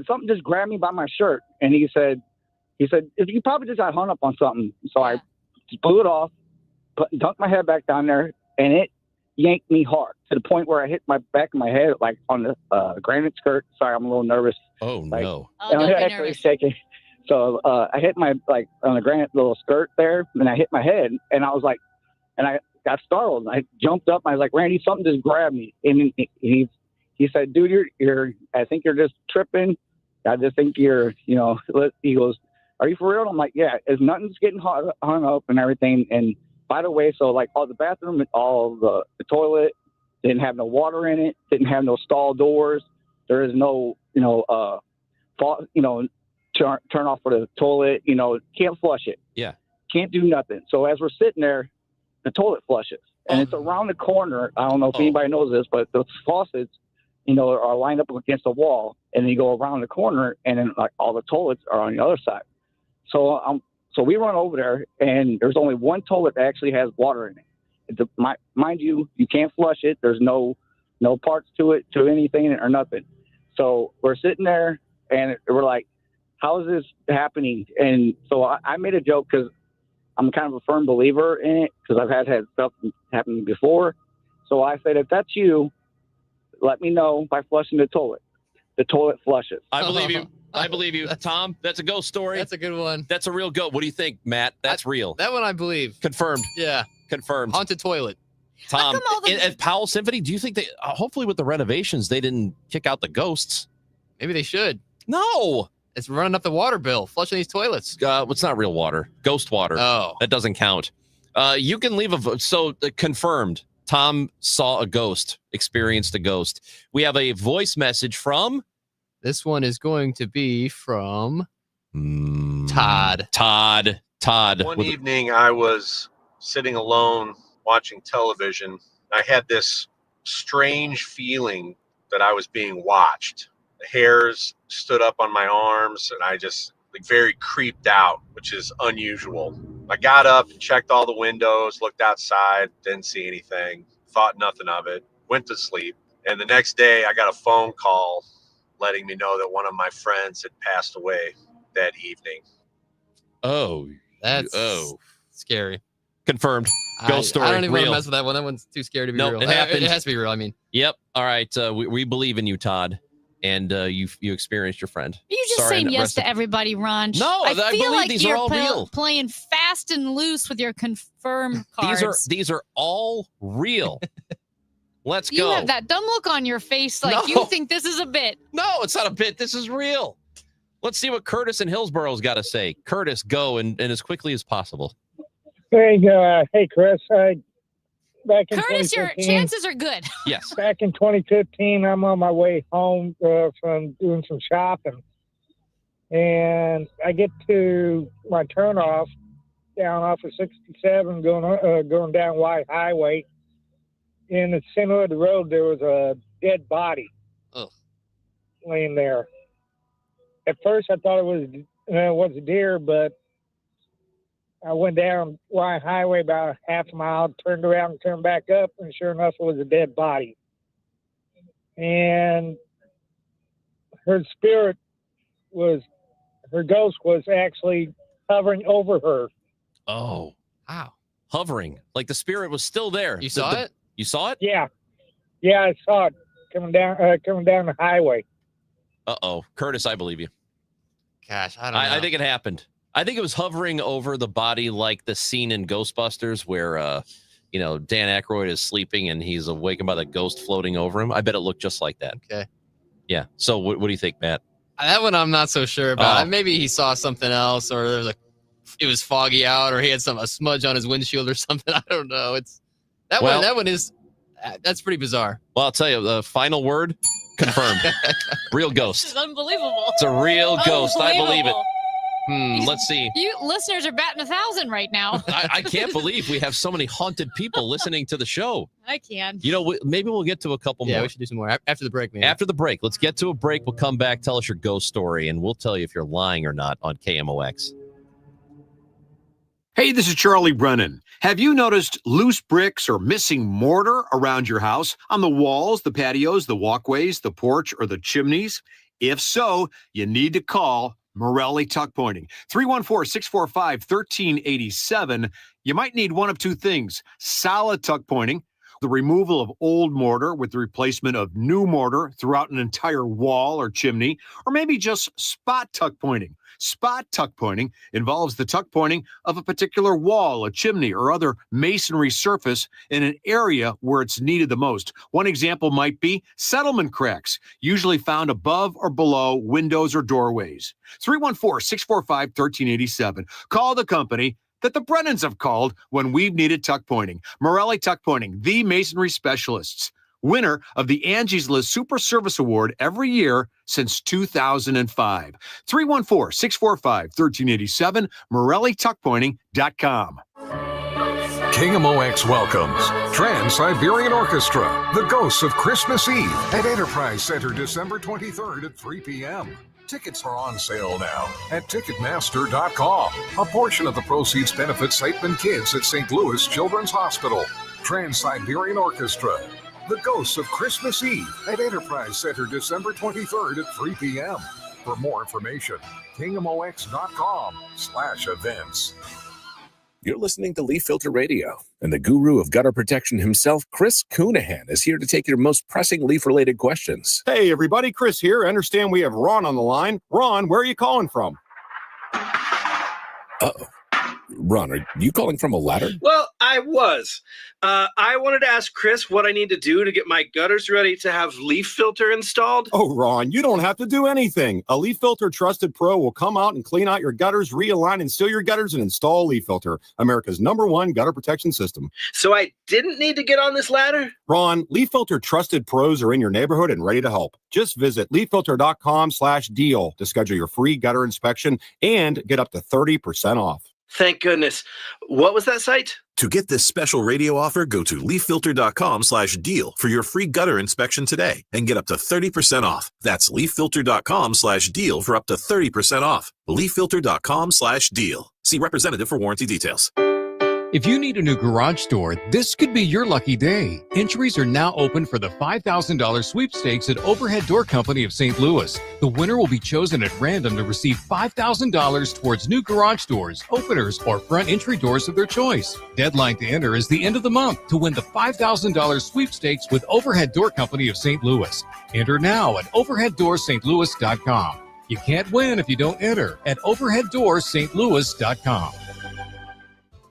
S19: something just grabbed me by my shirt. And he said, if you probably just got hung up on something. So I blew it off, dunked my head back down there, and it yanked me hard to the point where I hit my back of my head, like on the granite skirt. Sorry, I'm a little nervous.
S3: Oh, no.
S19: And I'm actually shaking. So I hit my, on the granite little skirt there, and I hit my head, and I was like, and I got startled. I jumped up, and I was like, Randy, something just grabbed me. And he said, dude, I think you're just tripping. I just think you're, he goes, are you for real? I'm like, yeah, nothing's getting hung up and everything. And by the way, so all the bathroom, all the toilet didn't have no water in it, didn't have no stall doors. There is no, turn off for the toilet, can't flush it.
S3: Yeah.
S19: Can't do nothing. So as we're sitting there, the toilet flushes and it's around the corner. I don't know if anybody knows this, but the faucets, are lined up against the wall, and you go around the corner, and then all the toilets are on the other side. So we run over there, and there's only one toilet that actually has water in it. Mind you, you can't flush it. There's no parts to it, to anything or nothing. So we're sitting there, and we're like, how is this happening? And so I made a joke because I'm kind of a firm believer in it because I've had stuff happen before. So I said, if that's you, let me know by flushing the toilet. The toilet flushes.
S3: I believe you. I believe you. Tom, that's a ghost story.
S21: That's a good one.
S3: That's a real ghost. What do you think, Matt? That's real.
S21: That one I believe.
S3: Confirmed.
S21: Yeah.
S3: Confirmed.
S21: Haunted toilet.
S3: Tom, at Powell Symphony, do you think they, hopefully with the renovations, they didn't kick out the ghosts?
S21: Maybe they should.
S3: No.
S21: It's running up the water bill, flushing these toilets.
S3: It's not real water. Ghost water.
S21: Oh.
S3: That doesn't count. You can leave confirmed. Tom saw a ghost, experienced a ghost. We have a voice message from...
S21: This one is going to be from Todd.
S3: Todd.
S1: One evening, I was sitting alone watching television. I had this strange feeling that I was being watched. The hairs stood up on my arms, and I just very creeped out, which is unusual. I got up and checked all the windows, looked outside, didn't see anything, thought nothing of it, went to sleep. And the next day, I got a phone call letting me know that one of my friends had passed away that evening.
S3: Oh,
S21: that's scary.
S3: Confirmed. Ghost story.
S21: I don't even
S3: real.
S21: want to mess with that one. That one's too scary to be
S3: No,
S21: real.
S3: it happened.
S21: It has to be real. I mean,
S3: yep. All right. We believe in you, Todd. And you experienced your friend.
S5: Are you just saying yes to everybody, Ron?
S3: No,
S5: I
S3: I
S5: feel
S3: believe
S5: like
S3: these
S5: you're
S3: are all real.
S5: playing fast and loose with your confirmed cards.
S3: These are all real. Let's
S5: You
S3: go.
S5: have that dumb look on your face like you think this is a bit.
S3: No, it's not a bit. This is real. Let's see what Curtis in Hillsboro's got to say. Curtis, go and as quickly as possible.
S12: Hey, Chris. Back in
S5: Curtis, your
S12: 2015
S5: chances are good.
S3: Yes.
S12: Back in 2015, I'm on my way home from doing some shopping, and I get to my turnoff down off of 67, going down White Highway. In the center of the road, there was a dead body laying there. At first, I thought it was a deer, but I went down White Highway about a half a mile, turned around and turned back up, and sure enough, it was a dead body. And her ghost was actually hovering over her.
S3: Oh, wow. Hovering. Like the spirit was still there.
S21: You saw it?
S3: You saw it?
S12: Yeah. Yeah, I saw it coming down the highway.
S3: Uh-oh. Curtis, I believe you.
S21: Gosh, I don't know.
S3: I think it happened. I think it was hovering over the body like the scene in Ghostbusters where, Dan Aykroyd is sleeping and he's awakened by the ghost floating over him. I bet it looked just like that.
S21: Okay.
S3: Yeah. So what do you think, Matt?
S21: That one I'm not so sure about.
S3: Oh.
S21: Maybe he saw something else, or it was foggy out, or he had a smudge on his windshield or something. I don't know. That one is that's pretty bizarre.
S3: Well, I'll tell you, the final word confirmed. Real
S5: This
S3: ghost.
S5: is unbelievable.
S3: It's a real ghost. I believe it.
S5: Unbelievable.
S3: Let's see.
S5: You listeners are batting 1,000 right now.
S3: I can't believe we have so many haunted people listening to the show.
S5: I can.
S3: You know, maybe we'll get to a couple more.
S21: Yeah, we should do some more after the break, man.
S3: After the break. Let's get to a break. We'll come back, tell us your ghost story, and we'll tell you if you're lying or not on KMOX.
S15: Hey, this is Charlie Brennan. Have you noticed loose bricks or missing mortar around your house, on the walls, the patios, the walkways, the porch, or the chimneys? If so, you need to call Morelli Tuck Pointing. 314-645-1387. You might need one of two things: solid tuck pointing, the removal of old mortar with the replacement of new mortar throughout an entire wall or chimney, or maybe just spot tuck pointing. Spot tuck pointing involves the tuck pointing of a particular wall, a chimney, or other masonry surface in an area where it's needed the most. One example might be settlement cracks, usually found above or below windows or doorways. 314-645-1387. Call the company that the Brennans have called when we've needed tuck pointing. Morelli Tuck Pointing, the masonry specialists. Winner of the Angie's List Super Service Award every year since 2005. 314-645-1387, MorelliTuckPointing.com.
S7: KMOX welcomes Trans-Siberian Orchestra, The Ghosts of Christmas Eve at Enterprise Center, December 23rd at 3 p.m. Tickets are on sale now at Ticketmaster.com. A portion of the proceeds benefit Siteman Kids at St. Louis Children's Hospital. Trans-Siberian Orchestra, The Ghosts of Christmas Eve at Enterprise Center, December 23rd at 3 p.m. For more information, KMOX.com/events.
S16: You're listening to Leaf Filter Radio, and the guru of gutter protection himself, Chris Coonahan, is here to take your most pressing leaf-related questions.
S17: Hey, everybody, Chris here. I understand we have Ron on the line. Ron, where are you calling from?
S16: Uh-oh. Ron, are you calling from a ladder?
S23: Well, I was. I wanted to ask Chris what I need to do to get my gutters ready to have Leaf Filter installed.
S17: Oh, Ron, you don't have to do anything. A Leaf Filter Trusted Pro will come out and clean out your gutters, realign and seal your gutters, and install Leaf Filter, America's #1 gutter protection system.
S23: So I didn't need to get on this ladder?
S17: Ron, Leaf Filter Trusted Pros are in your neighborhood and ready to help. Just visit leaffilter.com/deal to schedule your free gutter inspection and get up to 30% off.
S23: Thank goodness. What was that site?
S16: To get this special radio offer, go to leaffilter.com/deal for your free gutter inspection today and get up to 30% off. That's leaffilter.com/deal for up to 30% off. leaffilter.com/deal. See representative for warranty details.
S25: If you need a new garage door, this could be your lucky day. Entries are now open for the $5,000 sweepstakes at Overhead Door Company of St. Louis. The winner will be chosen at random to receive $5,000 towards new garage doors, openers, or front entry doors of their choice. Deadline to enter is the end of the month to win the $5,000 sweepstakes with Overhead Door Company of St. Louis. Enter now at overheaddoorsstlouis.com. You can't win if you don't enter at overheaddoorsstlouis.com.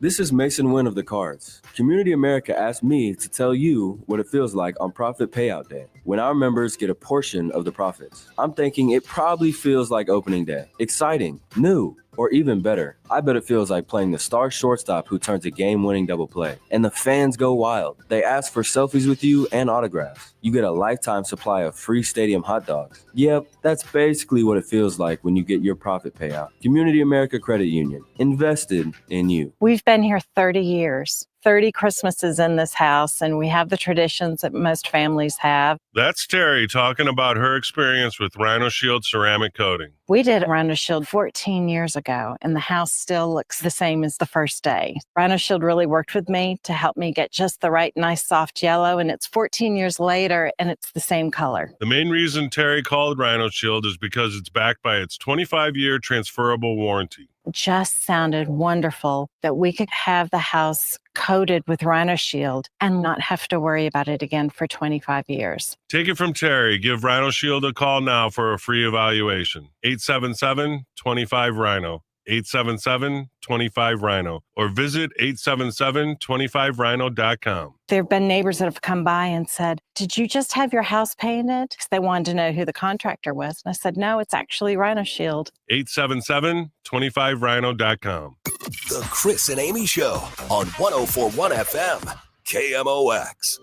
S26: This is Mason Wynn of the Cards. Community America asked me to tell you what it feels like on Profit Payout Day, when our members get a portion of the profits. I'm thinking it probably feels like opening day. Exciting, new, or even better, I bet it feels like playing the star shortstop who turns a game-winning double play. And the fans go wild. They ask for selfies with you and autographs. You get a lifetime supply of free stadium hot dogs. Yep, that's basically what it feels like when you get your profit payout. Community America Credit Union, invested in you.
S27: We've been here 30 years. 30 Christmases in this house, and we have the traditions that most families have.
S28: That's Terry talking about her experience with Rhino Shield ceramic coating.
S27: We did Rhino Shield 14 years ago, and the house still looks the same as the first day. Rhino Shield really worked with me to help me get just the right nice soft yellow, and it's 14 years later, and it's the same color.
S28: The main reason Terry called Rhino Shield is because it's backed by its 25-year transferable warranty.
S27: Just sounded wonderful that we could have the house coated with Rhino Shield and not have to worry about it again for 25 years.
S28: Take it from Terry. Give Rhino Shield a call now for a free evaluation. 877-25-RHINO. 877-25-RHINO or visit 877-25rhino.com.
S27: There have been neighbors that have come by and said, "Did you just have your house painted?" Because they wanted to know who the contractor was. And I said, "No, it's actually Rhino Shield."
S28: 877-25rhino.com.
S2: The Chris and Amy Show on 104.1 FM, KMOX.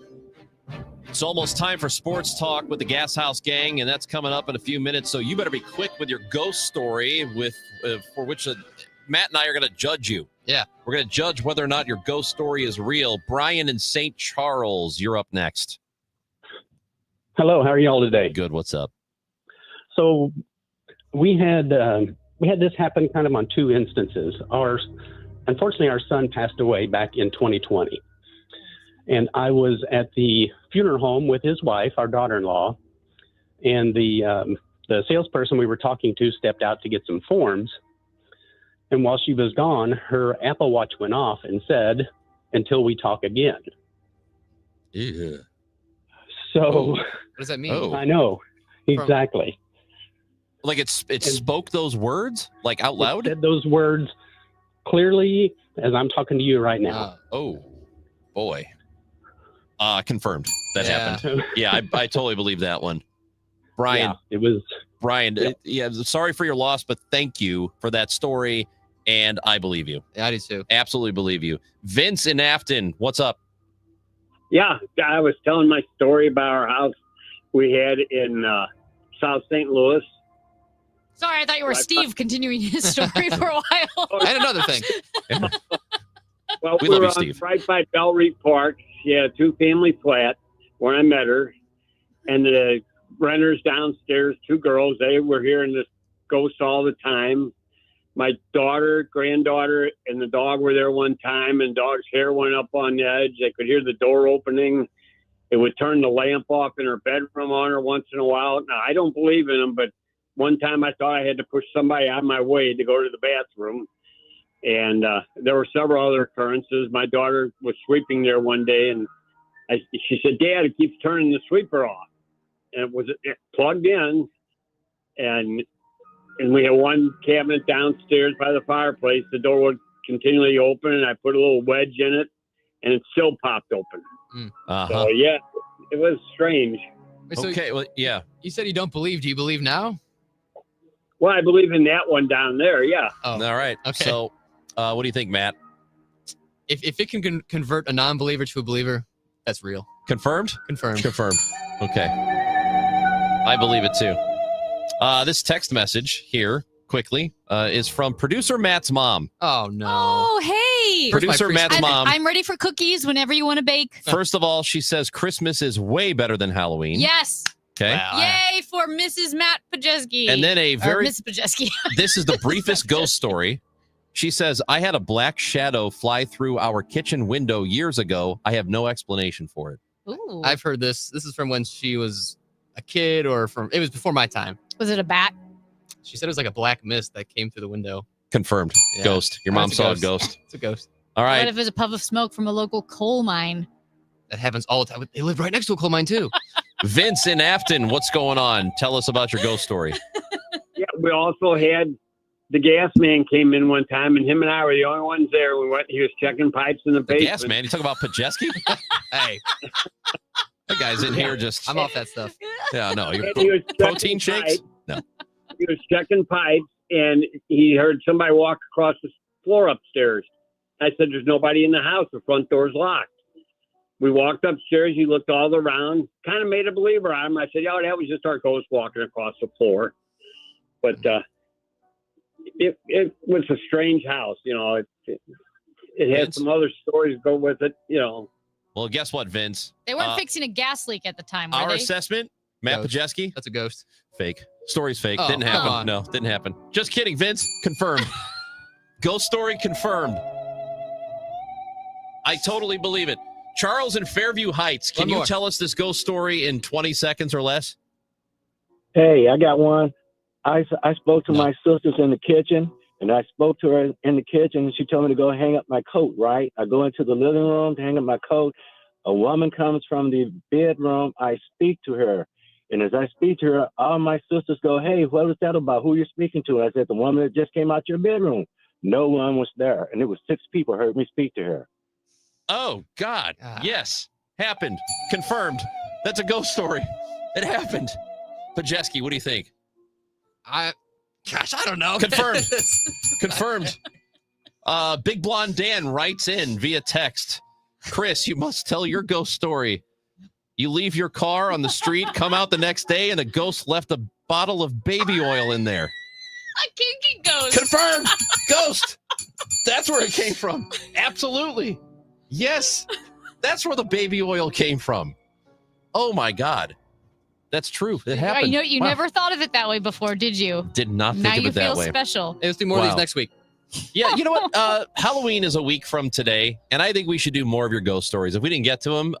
S3: It's almost time for sports talk with the Gas House Gang, and that's coming up in a few minutes. So you better be quick with your ghost story, for which Matt and I are going to judge you.
S21: Yeah,
S3: we're going to judge whether or not your ghost story is real. Brian in St. Charles, you're up next.
S4: Hello, how are y'all today?
S3: Good. What's up?
S4: So we had this happen kind of on two instances. Unfortunately, our son passed away back in 2020. And I was at the funeral home with his wife, our daughter-in-law, and the salesperson we were talking to stepped out to get some forms. And while she was gone, her Apple Watch went off and said, "Until we talk again."
S3: Yeah.
S4: So
S21: what does that mean?
S4: I know exactly.
S3: Like it spoke those words like out loud.
S4: It said those words clearly as I'm talking to you right now.
S3: Oh boy. Confirmed that happened. Yeah, I totally believe that one. Brian,
S4: it was
S3: Brian. Sorry for your loss, but thank you for that story, and I believe you.
S21: Yeah, I do too.
S3: Absolutely believe you. Vince in Afton, what's up?
S6: Yeah, I was telling my story about our house we had in South St. Louis.
S5: Sorry, I thought you were Steve continuing his story for a while.
S21: And another thing.
S6: Well,
S3: We
S6: we
S3: love
S6: were
S3: you, Steve.
S6: right by Bell Reef Park. She had a two-family flat where I met her. And the renters downstairs, two girls, they were hearing this ghost all the time. My daughter, granddaughter, and the dog were there one time, and dog's hair went up on the edge. They could hear the door opening. It would turn the lamp off in her bedroom on her once in a while. Now, I don't believe in them, but one time I thought I had to push somebody out of my way to go to the bathroom. And there were several other occurrences. My daughter was sweeping there one day, and she said, "Dad, it keeps turning the sweeper off." And it was plugged in, and we had one cabinet downstairs by the fireplace. The door would continually open, and I put a little wedge in it, and it still popped open. So, yeah, it was strange.
S21: Wait, so
S3: well, yeah.
S21: You said you don't believe. Do you believe now?
S6: Well, I believe in that one down there, yeah.
S21: Oh,
S3: all right.
S21: Okay.
S3: So, what do you think, Matt?
S21: If it can convert a non-believer to a believer, that's real.
S3: Confirmed?
S21: Confirmed.
S3: Confirmed. Okay. I believe it too. This text message here, quickly, is from producer Matt's mom.
S21: Oh, no.
S5: Oh, hey.
S3: Producer Matt's mom.
S5: I'm ready for cookies whenever you want to bake.
S3: First of all, she says Christmas is way better than Halloween.
S5: Yes.
S3: Okay.
S5: Yay for Mrs. Matt Pajeski.
S3: And then a very-
S5: Mrs. Pajeski.
S3: This is the briefest ghost story. She says, I had a black shadow fly through our kitchen window years ago. I have no explanation for it.
S5: Ooh.
S21: I've heard this. This is from when she was a kid, or it was before my time.
S5: Was it a bat?
S21: She said it was like a black mist that came through the window.
S3: Confirmed.
S21: Yeah.
S3: Ghost. Your mom
S21: It's a
S3: saw
S21: ghost.
S3: a ghost.
S21: It's a ghost.
S3: All
S5: What
S3: right.
S5: if it was a puff of smoke from a local coal mine?
S21: That happens all the time. They live right next to a coal mine, too.
S3: Vince in Afton, what's going on? Tell us about your ghost story.
S6: Yeah, we also had the gas man came in one time, and him and I were the only ones there. He was checking pipes in the
S3: The
S6: basement.
S3: gas man? You talking about Pajeski?
S21: Hey.
S3: That guy's in here just...
S21: I'm off that stuff.
S3: Yeah, no. You're
S6: And he was
S3: protein
S6: checking
S3: shakes?
S6: pipes.
S3: No.
S6: He was checking pipes, and he heard somebody walk across the floor upstairs. I said, "There's nobody in the house. The front door's locked." We walked upstairs. He looked all around, kind of made a believer out of him. I said, "Yeah, that was just our ghost walking across the floor." But it was a strange house. You know, it had some other stories go with it. You know.
S3: Well, guess what, Vince?
S5: They weren't fixing a gas leak at the time, were
S3: Our
S5: they?
S3: assessment, Matt
S21: Ghost.
S3: Pajeski.
S21: That's a ghost.
S3: Fake. Story's fake.
S21: Oh,
S3: Didn't
S21: come
S3: happen.
S21: on.
S3: No, didn't happen. Just kidding, Vince. Confirmed. Ghost story confirmed. I totally believe it. Charles in Fairview Heights, can
S6: One
S3: you
S6: more.
S3: tell us this ghost story in 20 seconds or less?
S24: Hey, I got one. I spoke to my sisters in the kitchen, and I spoke to her in the kitchen, and she told me to go hang up my coat, right? I go into the living room to hang up my coat. A woman comes from the bedroom. I speak to her. And as I speak to her, all my sisters go, "Hey, what was that about? Who you're speaking to?" I said, "The woman that just came out your bedroom."
S8: No one was there, and it was 6 people heard me speak to her.
S3: Oh, God. Yes. Happened. Confirmed. That's a ghost story. It happened. Pajeski, what do you think?
S21: I don't know.
S3: Confirmed. Confirmed. Big Blonde Dan writes in via text. Chris, you must tell your ghost story. You leave your car on the street, come out the next day, and a ghost left a bottle of baby oil in there.
S5: A kinky ghost.
S3: Confirmed. Ghost. That's where it came from. Absolutely. Yes. That's where the baby oil came from. Oh, my God. That's true. It happened.
S5: I know you never thought of it that way before, did you?
S3: Did not think
S5: now
S3: of
S5: you
S3: it that
S5: feel
S3: way.
S5: special.
S21: Let's do more of these next week.
S3: Yeah, you know what? Halloween is a week from today, and I think we should do more of your ghost stories. If we didn't get to them,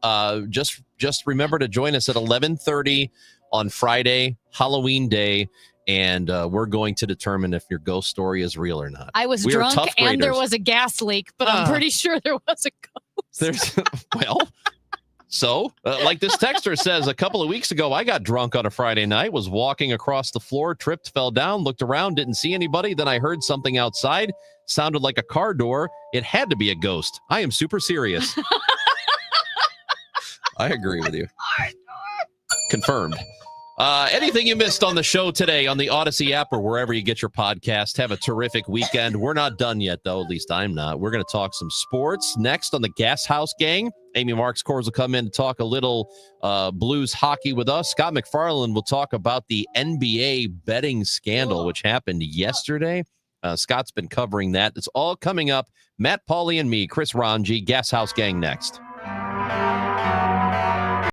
S3: just remember to join us at 11:30 on Friday, Halloween Day, and we're going to determine if your ghost story is real or not.
S5: I was
S3: We are
S5: drunk
S3: tough
S5: and there
S3: graders.
S5: was a gas leak, but I'm pretty sure there was a ghost.
S3: There's like this texter says, a couple of weeks ago, I got drunk on a Friday night, was walking across the floor, tripped, fell down, looked around, didn't see anybody. Then I heard something outside, sounded like a car door. It had to be a ghost. I am super serious. I agree with you. Confirmed. Anything you missed on the show today on the Odyssey app or wherever you get your podcast, have a terrific weekend. We're not done yet, though. At least I'm not. We're going to talk some sports next on the Gas House Gang. Amy Marks Kors will come in to talk a little Blues hockey with us. Scott McFarland will talk about the NBA betting scandal, which happened yesterday. Scott's been covering that. It's all coming up. Matt Pauly and me, Chris Ranji, Gas House Gang next.